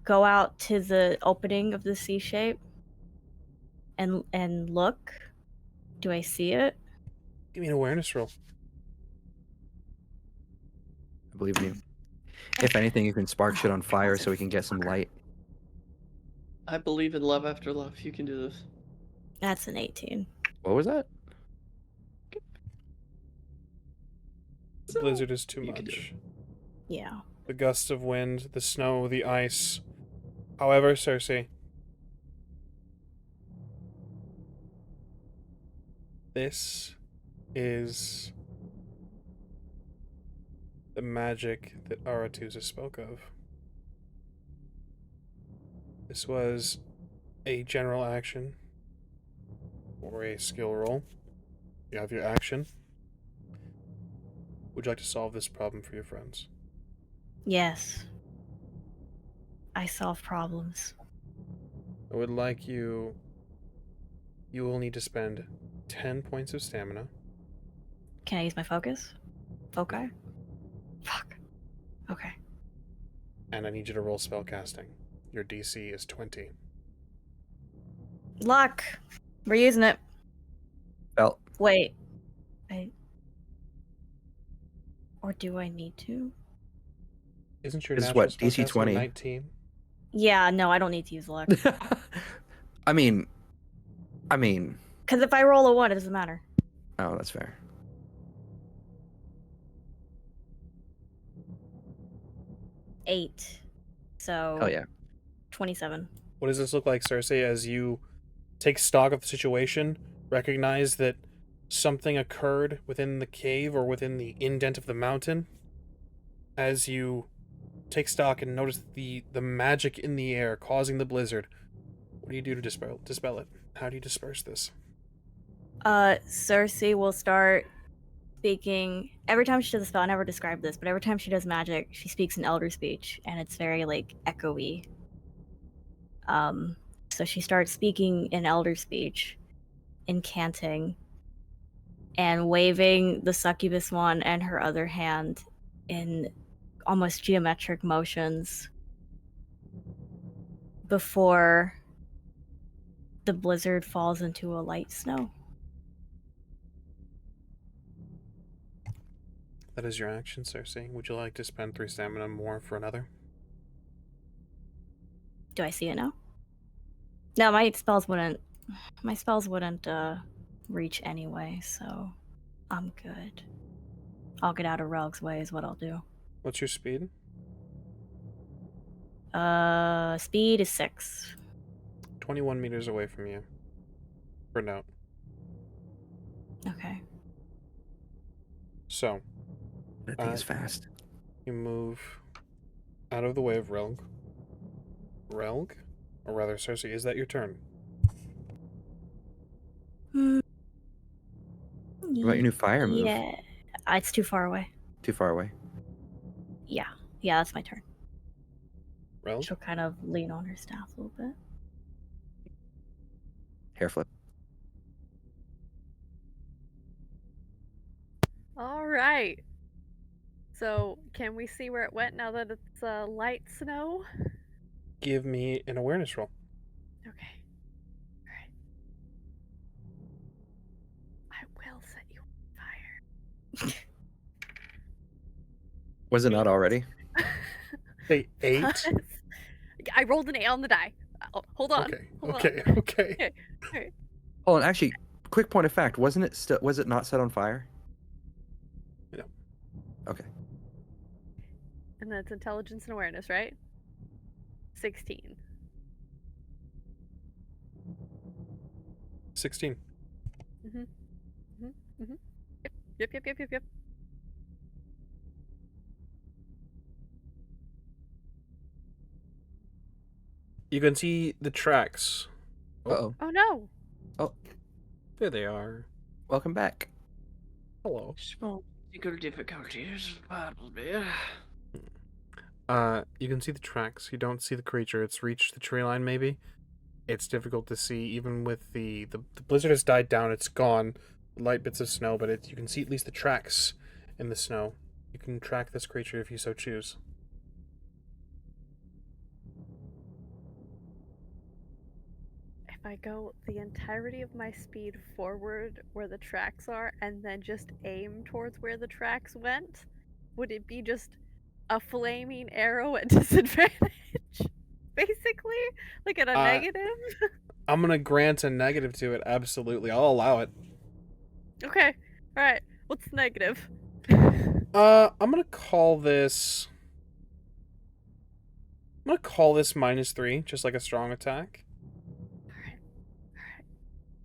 go out to the opening of the C shape and look. Do I see it? Give me an awareness roll. I believe in you. If anything, you can spark shit on fire so we can get some light. I believe in love after love. You can do this. That's an 18. What was that? The blizzard is too You can do much. Yeah. The gusts of wind, the snow, the ice. However, Cersei, this is the magic that Aretusa spoke of. This was a general action or a skill roll. You have your action. Would you like to solve this problem for your friends? Yes. I solve problems. I would like you... You will need to spend 10 points of stamina. Can I use my focus? Okay. Fuck. Okay. And I need you to roll spellcasting. Your DC is 20. Luck. We're using it. Belt. Wait. Or do I need to? Isn't your This is natural what, DC spellcasting 20? 19? Yeah, no, I don't need to use luck. I mean, Because if I roll a 1, it doesn't matter. oh, that's fair. 8. So. Oh yeah. 27. What does this look like, Cersei, as you take stock of the situation, recognize that something occurred within the cave or within the indent of the mountain? As you take stock and notice the magic in the air causing the blizzard, what do you do to dispel it? How do you disperse this? Cersei will start speaking. Every time she does a spell, I never describe this, but every time she does magic, she speaks in Elder Speech, and it's very, like, echoey. So she starts speaking in Elder Speech, incanting, and waving the succubus wand and her other hand in almost geometric motions before the blizzard falls into a light snow. That is your action, Cersei. Would you like to spend 3 stamina more for another? Do I see it now? No, my spells wouldn't reach anyway, so I'm good. I'll get out of Relg's way is what I'll do. What's your speed? Speed is 6. 21 meters away from you. For note. Okay. So, That thing is fast. you move out of the way of Relg. Relg? Or rather, Cersei, is that your turn? Hmm. What about your new fire move? Yeah. It's too far away. Too far away. Yeah. Yeah, that's my turn. Relg? She'll kind of lean on her staff a little bit. Hair flip. All right. So, can we see where it went now that it's light snow? Give me an awareness roll. Okay. All right. I will set you on fire. Was it not already? Say 8? I rolled an 8 on the die. Hold on. Okay, hold on. okay, okay. Okay. Hold on, actually, quick point of fact. Was it not set on fire? No. Okay. And that's intelligence and awareness, right? 16. 16. Yep. You can see the tracks. Uh-oh. Oh no! There they are. Welcome back. Hello. Small technical difficulties, pardon me. You can see the tracks. You don't see the creature. It's reached the tree line, maybe. It's difficult to see, even with the blizzard has died down. It's gone. Light bits of snow, but you can see at least the tracks in the snow. You can track this creature if you so choose. I go the entirety of my speed forward where the tracks are and then just aim towards where the tracks went, would it be just a flaming arrow at disadvantage? Basically? Like at a negative? I'm gonna grant a negative to it. Absolutely, I'll allow it. Okay. Alright. What's the negative? I'm gonna call this. I'm gonna call this -3, just like a strong attack. Alright.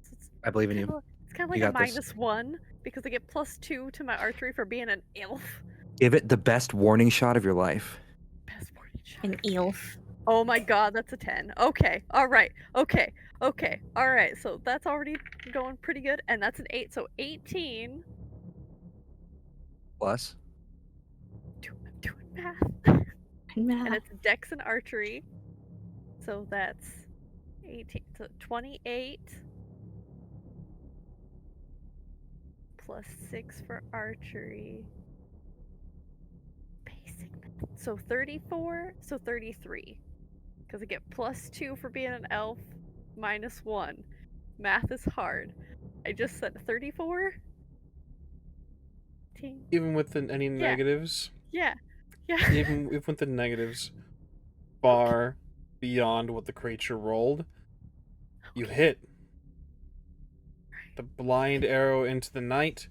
So I believe in you. it's kind of You like a got this. -1 because I get +2 to my archery for being an elf. Give it the best warning shot of your life. Best warning shot. An elf. Oh my god, that's a 10. Okay, alright, okay, alright, so that's already going pretty good, and that's an 8, so 18. Plus. I'm doing math. And Math. it's dex and archery, so that's 18, so 28. Plus 6 for archery. Basic math. So 34, so 33. Because I get +2 for being an elf, -1. Math is hard. I just said 34? Even with any negatives? Yeah. Even with the negatives far beyond what the creature rolled, you hit. The blind arrow into the night.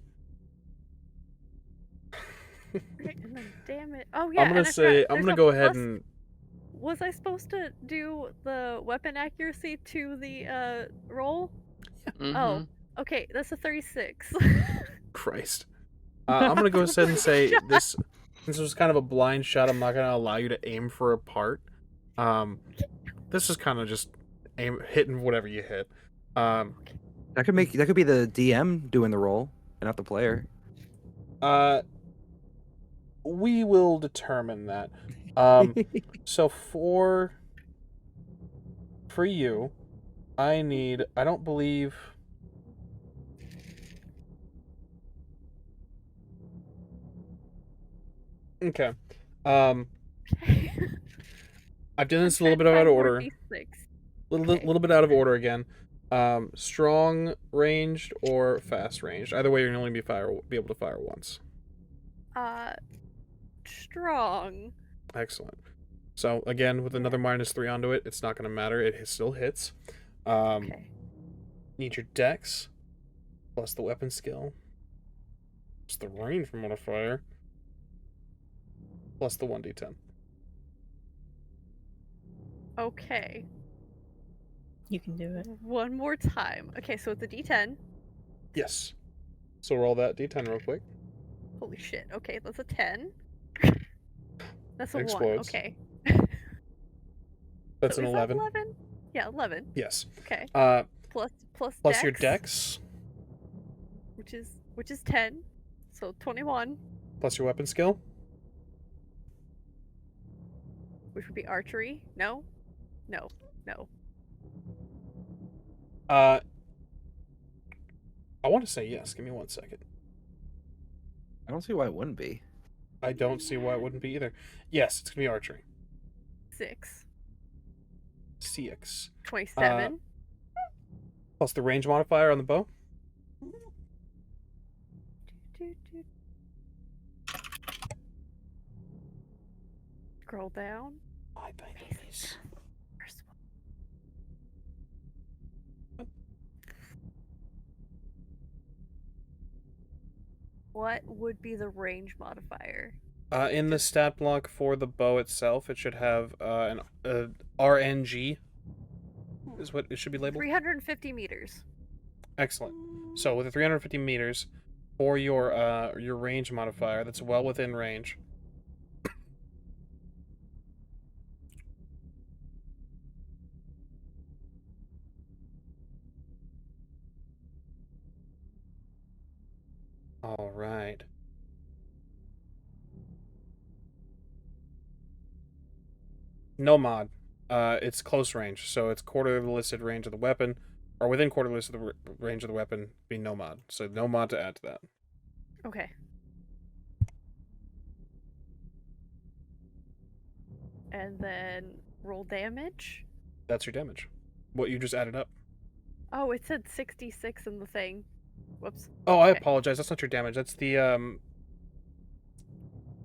Okay, and then damn it. Oh yeah. I'm gonna go ahead and. Was I supposed to do the weapon accuracy to the roll? Oh, okay, that's a 36. Christ. I'm gonna go ahead and say this. Since it was kind of a blind shot, I'm not gonna allow you to aim for a part. This is kind of just hitting whatever you hit. That could be the DM doing the roll and not the player. We will determine that. So for you, I don't believe. Okay. I've done this a little bit out of order. Little bit out of order again. Strong ranged or fast ranged. Either way, you're gonna only be able to fire once. Strong. Excellent. So again, with another -3 onto it, it's not gonna matter. It still hits. Okay. Need your dex plus the weapon skill. Plus the range modifier. Plus the 1d10. Okay. You can do it. One more time. Okay, so it's a D10. Yes. So roll that d10 real quick. Holy shit. Okay, that's a 10. That's a It 1. explodes. Okay. That's So an is 11. 11? Yeah, 11. Yes. Okay. Plus Plus your dex. which is 10. So 21, Plus your weapon skill. which would be archery. No. I want to say yes. Give me 1 second. I don't see why it wouldn't be. I don't see why it wouldn't be either. Yes, it's gonna be archery. 6. CX. 27. Plus the range modifier on the bow. Scroll down. My babies. First one. What would be the range modifier? In the stat block for the bow itself, it should have an RNG. Is what it should be labeled. 350 meters. Excellent. So with the 350 meters for your range modifier, that's well within range. All right. No mod. It's close range, so it's quarter of the listed range of the weapon, or within quarter of the listed range of the weapon, be no mod. So no mod to add to that. Okay. And then roll damage. That's your damage. What you just added up. Oh, it said 66 in the thing. Whoops. Oh, I Okay. apologize. That's not your damage. That's the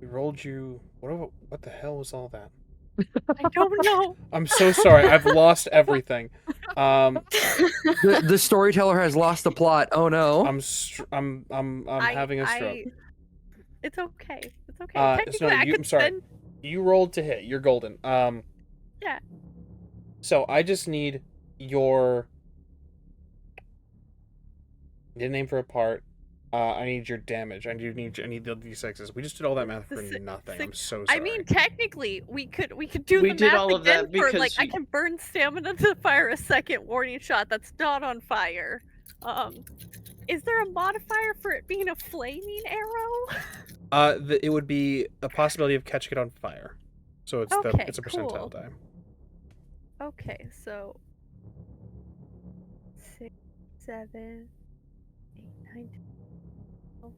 We rolled you. What the hell was all that? I don't know. I'm so sorry. I've lost everything. The storyteller has lost the plot. Oh no. I'm having a stroke. It's okay. It's okay. So Technically, I I'm could sorry. spend. You rolled to hit. You're golden. Yeah. So I just need your. Need a name for a part. I need your damage. I need the d6s. We just did all that math for nothing. I'm so sorry. I mean, technically, we could do We the did math all of again that for because like I you- can burn stamina to fire a second warning shot that's not on fire. Is there a modifier for it being a flaming arrow? It would be a possibility of catching it on fire. So it's Okay, it's a percentile cool. die. Okay, so 6, 7, 8, 9, 12,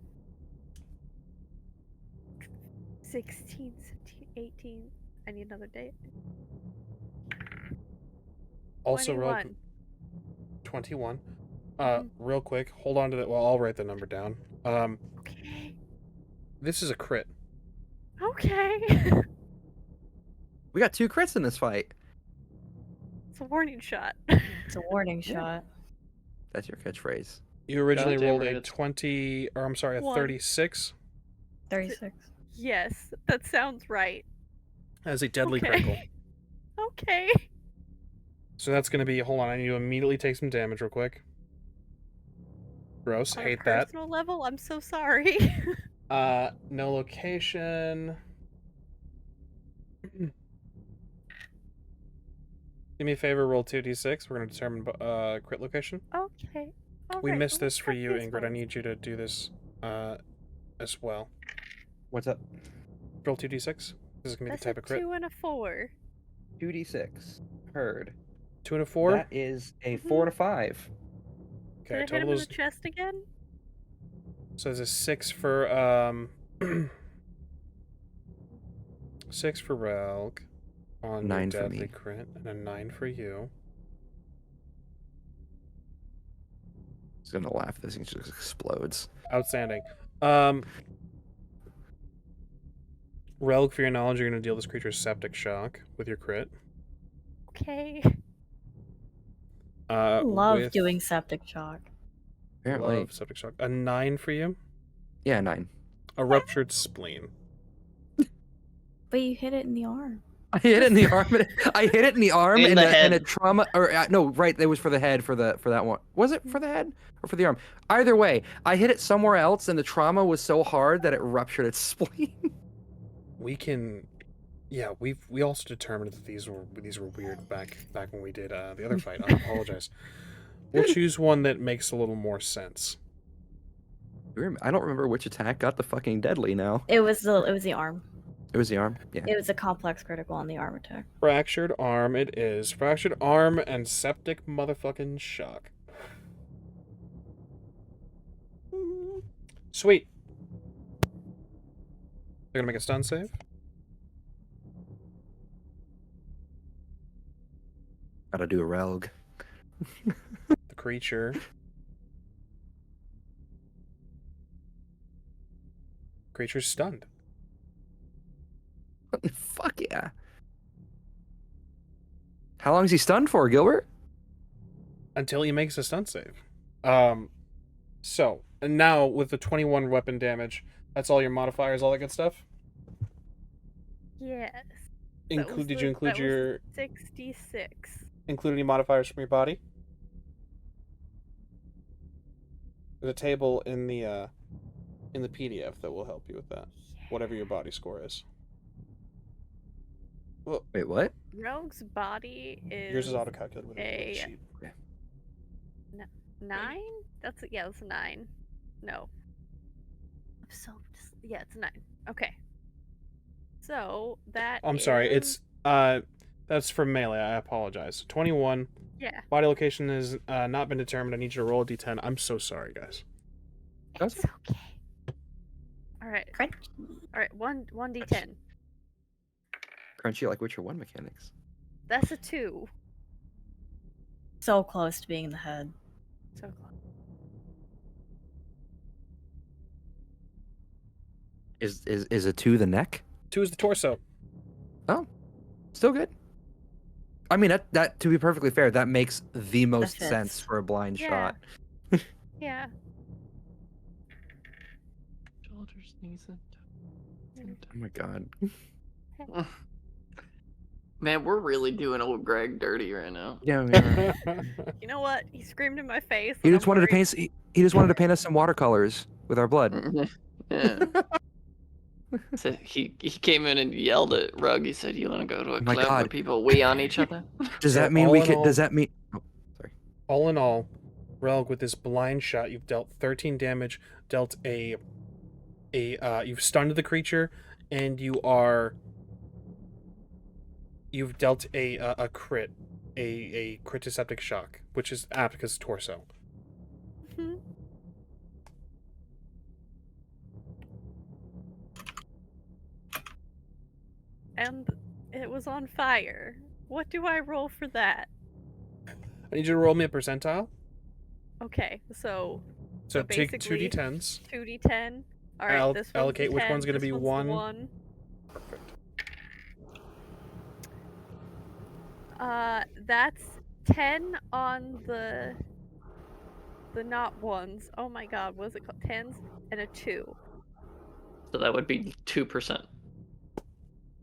16, 17, 18. I need another date. Also, 21. 21. Mhm. Real quick, hold on to that. Well, I'll write the number down. Okay. This is a crit. Okay. We got 2 crits in this fight. It's a warning shot. It's a warning shot. That's your catchphrase. You originally Goddamn rolled right, a it's- 20, or I'm sorry, a One. 36 36. Yes, that sounds right. as a deadly Okay. critical. Okay. So that's going to be, hold on, I need to immediately take some damage real quick. Gross, On hate a that. personal level, I'm so sorry. No location. Do me a favor, roll 2d6. We're going to determine crit location. Okay. We Alright, missed let's this for check you, this Ingrid. I one. need you to do this as well. What's up? Roll 2d6. This is going to be That's the type a of crit. 2 and a 4. 2d6. Heard. 2 and a 4. That is a 4 to 5. Did I Okay, hit him total in the is. chest again? So there's a 6 for 6 for Relg on 9 your for deadly me. crit, and a 9 for you. He's gonna laugh. This thing just explodes. Outstanding. Relg, for your knowledge, you're going to deal this creature septic shock with your crit. Okay. I love with doing septic shock. Apparently. love septic shock. A 9 for you. Yeah, 9. A ruptured spleen. But you hit it in the arm. I hit it in the arm. I hit it in the arm In and, the and a head. trauma. Or no, right? It was for the head. For that one. Was it for the head or for the arm? Either way, I hit it somewhere else, and the trauma was so hard that it ruptured its spleen. We can, yeah. We also determined that these were weird back when we did the other fight. I apologize. We'll choose one that makes a little more sense. I don't remember which attack got the fucking deadly now. It was the arm. It was the arm. Yeah. It was a complex critical on the arm attack. Fractured arm. It is fractured arm and septic motherfucking shock. Sweet. They're gonna make a stun save. Gotta do a Relg. The creature. Creature's stunned. Fuck yeah. How long is he stunned for, Gilbert? Until he makes a stun save. So, and now with the 21 weapon damage, that's all your modifiers, all that good stuff? Yes. Did you include your 66. include any modifiers from your body? There's a table in the PDF that will help you with that. Whatever your body score is. Well, Wait, what? Rogue's body is yours is auto-calculated with a a sheet. 9? That's a 9. No. Yeah, it's a 9. Okay. So that I'm sorry, is- it's that's for melee. I apologize. 21. Yeah. Body location has not been determined. I need you to roll a d10. I'm so sorry, guys. It's okay. Alright. Crunch. Alright, 1d10. Crunchy like Witcher 1 mechanics. That's a 2. So close to being in the head. So close. Is a 2 the neck? 2 is the torso. Oh, still good. I mean, that to be perfectly fair, that makes the most sense fits. for a blind Yeah. shot. Yeah. Shoulders, knees, and Oh my god. toes. Man, we're really doing old Greg dirty right now. Yeah, we are. You know what? He screamed in my face. He and just I'm wanted to worried. paint. He just wanted to paint us some watercolors with our blood. Yeah. So he came in and yelled at Rug. He said, "You want to go to a Oh my club where God. people wee on each other?" Does So that mean all we in could? all- Does that mean? Oh, sorry. All in all, Relg, with this blind shot, you've dealt 13 damage, dealt you've stunned the creature, and you've dealt a crit, a critiseptic shock, which is apt because it's torso. Mhm. And it was on fire. What do I roll for that? I need you to roll me a percentile. Okay, so So take basically 2d10s. 2d10. All right, this one's allocate the which 10, one's gonna this be one's the 1. 1. Perfect. That's 10 on the not ones. Oh my god, what is it called? 10s and a 2. So that would be 2%.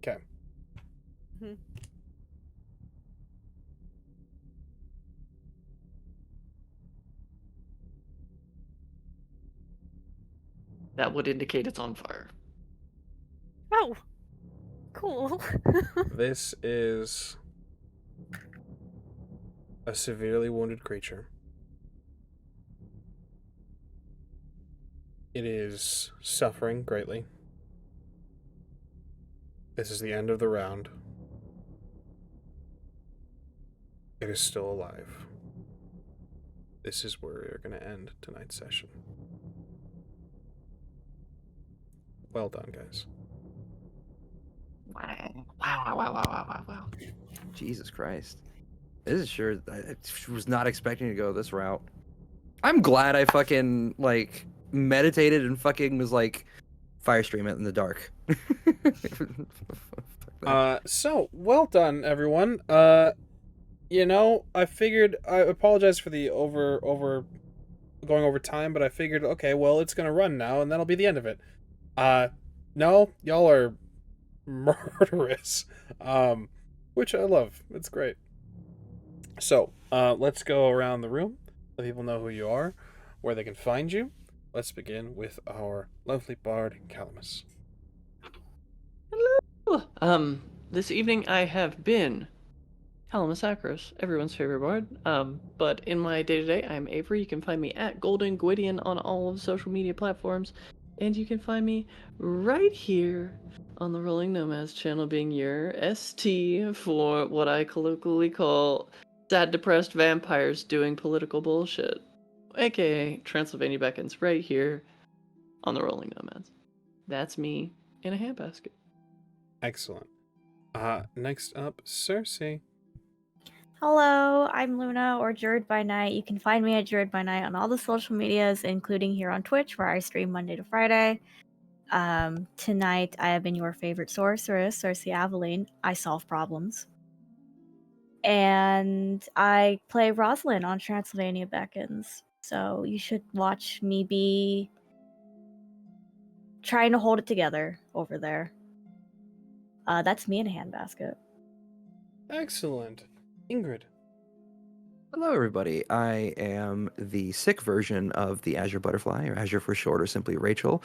Okay. Mhm. That would indicate it's on fire. Oh, cool. This is a severely wounded creature. It is suffering greatly. This is the end of the round. It is still alive. This is where we're going to end tonight's session. Well done, guys. Wow. Jesus Christ. This is sure. I was not expecting to go this route. I'm glad I fucking like meditated and fucking was like fire stream it in the dark. So well done, everyone. I figured I apologize for the over going over time, but I figured okay, well, it's gonna run now, and that'll be the end of it. No, y'all are murderous, which I love. It's great. So, let's go around the room. Let people know who you are, where they can find you. Let's begin with our lovely bard, Calamus. Hello. This evening I have been Calamus Acros, everyone's favorite bard. But in my day-to-day, I'm Avery. You can find me at Golden Gwydion on all of social media platforms. And you can find me right here on the Rolling Nomads channel, being your ST for what I colloquially call sad, depressed vampires doing political bullshit. AKA Transylvania Beckons, right here on the Rolling Nomads. That's me in a handbasket. Excellent. Next up, Cersei. Hello, I'm Luna or druidbynight. You can find me at druidbynight on all the social medias, including here on Twitch, where I stream Monday to Friday. Tonight, I have been your favorite sorceress, Cersei Aveline. I solve problems. And I play Rosalind on Transylvania Beckons. So you should watch me be trying to hold it together over there. That's me in a handbasket. Excellent. Ingrid. Hello, everybody. I am the sick version of the Azure Butterfly, or Azure for short, or simply Rachel.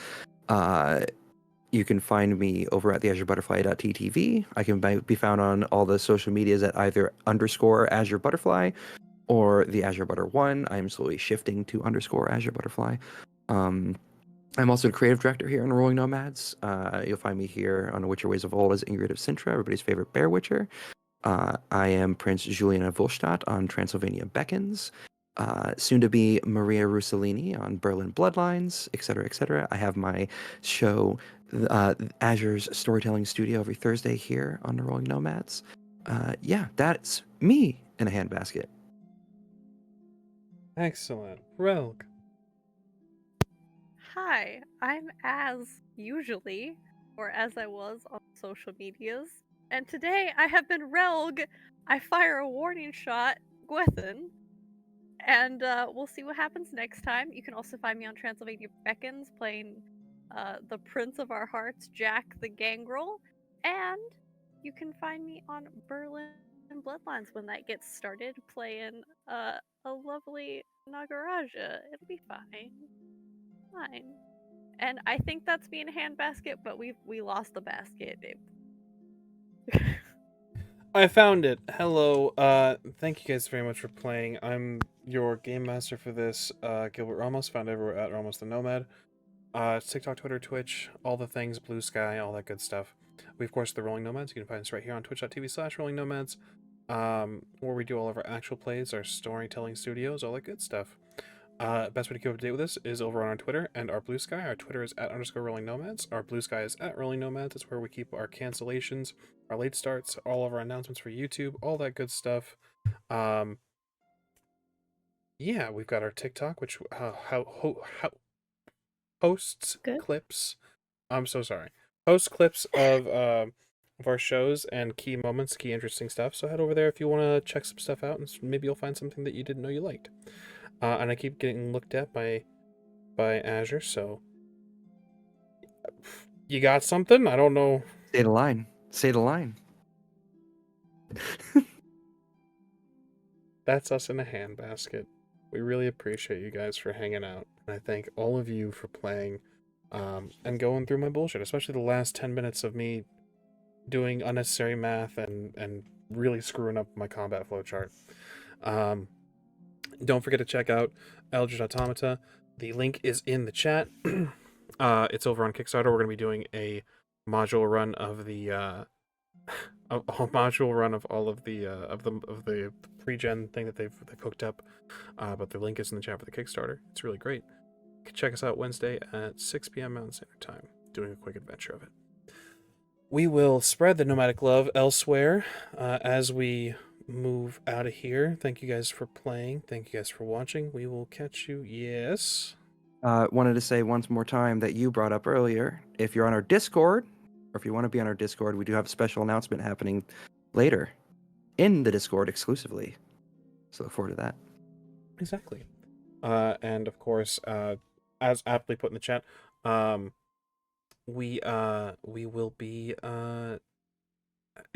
You can find me over at the azurebutterfly.ttv. I can be found on all the social medias at either _Azure Butterfly or the Azure Butter 1. I'm slowly shifting to _Azure Butterfly. I'm also the creative director here on Rolling Nomads. You'll find me here on Witcher Ways of Old as Ingrid of Sintra, everybody's favorite bear witcher. I am Prince Julian of Volstadt on Transylvania Beckons. Soon to be Maria Russellini on Berlin Bloodlines, etc., etc. I have my show, Azure's Storytelling Studio, every Thursday here on the Rolling Nomads. Yeah, that's me in a handbasket. Excellent. Relg. Hi, I'm as usually, or as I was on social medias, and today I have been Relg. I fire a warning shot, Gwethin, and we'll see what happens next time. You can also find me on Transylvania Beckons playing the Prince of Our Hearts, Jack the Gangrel, and you can find me on Berlin Bloodlines when that gets started playing a lovely Nagaraja. It'll be fine. Fine. And I think that's me in a handbasket, but we lost the basket. I found it. Hello. Thank you guys very much for playing. I'm your game master for this, Gilbert Ramos, found everywhere at Ramos the Nomad. TikTok, Twitter, Twitch, all the things, Blue Sky, all that good stuff. We, of course, the Rolling Nomads. You can find us right here on twitch.tv/Rolling Nomads, where we do all of our actual plays, our storytelling studios, all that good stuff. Best way to keep up to date with us is over on our Twitter and our Blue Sky. Our Twitter is @_Rolling Nomads. Our Blue Sky is @Rolling Nomads. It's where we keep our cancellations, our late starts, all of our announcements for YouTube, all that good stuff. Yeah, we've got our TikTok, which hosts Good. clips. I'm so sorry. Host clips of our shows and key moments, key interesting stuff. So head over there if you want to check some stuff out, and maybe you'll find something that you didn't know you liked. And I keep getting looked at by Azure, so you got something? I don't know. Say the line. Say the line. That's us in a handbasket. We really appreciate you guys for hanging out, and I thank all of you for playing and going through my bullshit, especially the last 10 minutes of me doing unnecessary math and really screwing up my combat flowchart. Don't forget to check out Eldritch Automata. The link is in the chat. It's over on Kickstarter. We're going to be doing a module run of the a module run of all of the pre-gen thing that they've hooked up. But the link is in the chat for the Kickstarter. It's really great. You can check us out Wednesday at 6 p.m. Mountain Standard Time, doing a quick adventure of it. We will spread the nomadic love elsewhere as we move out of here. Thank you guys for playing. Thank you guys for watching. We will catch you. Yes. Wanted to say once more time that you brought up earlier, if you're on our Discord, or if you want to be on our Discord, we do have a special announcement happening later in the Discord exclusively. So look forward to that. Exactly. And of course, as aptly put in the chat, we will be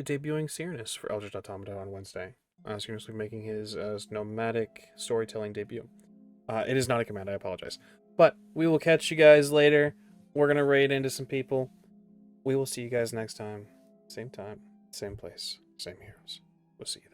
debuting Cyrnus for Eldritch Automata on Wednesday. Cyrnus will be making his nomadic storytelling debut. It is not a command, I apologize. But we will catch you guys later. We're going to raid into some people. We will see you guys next time. Same place, same heroes. We'll see you then.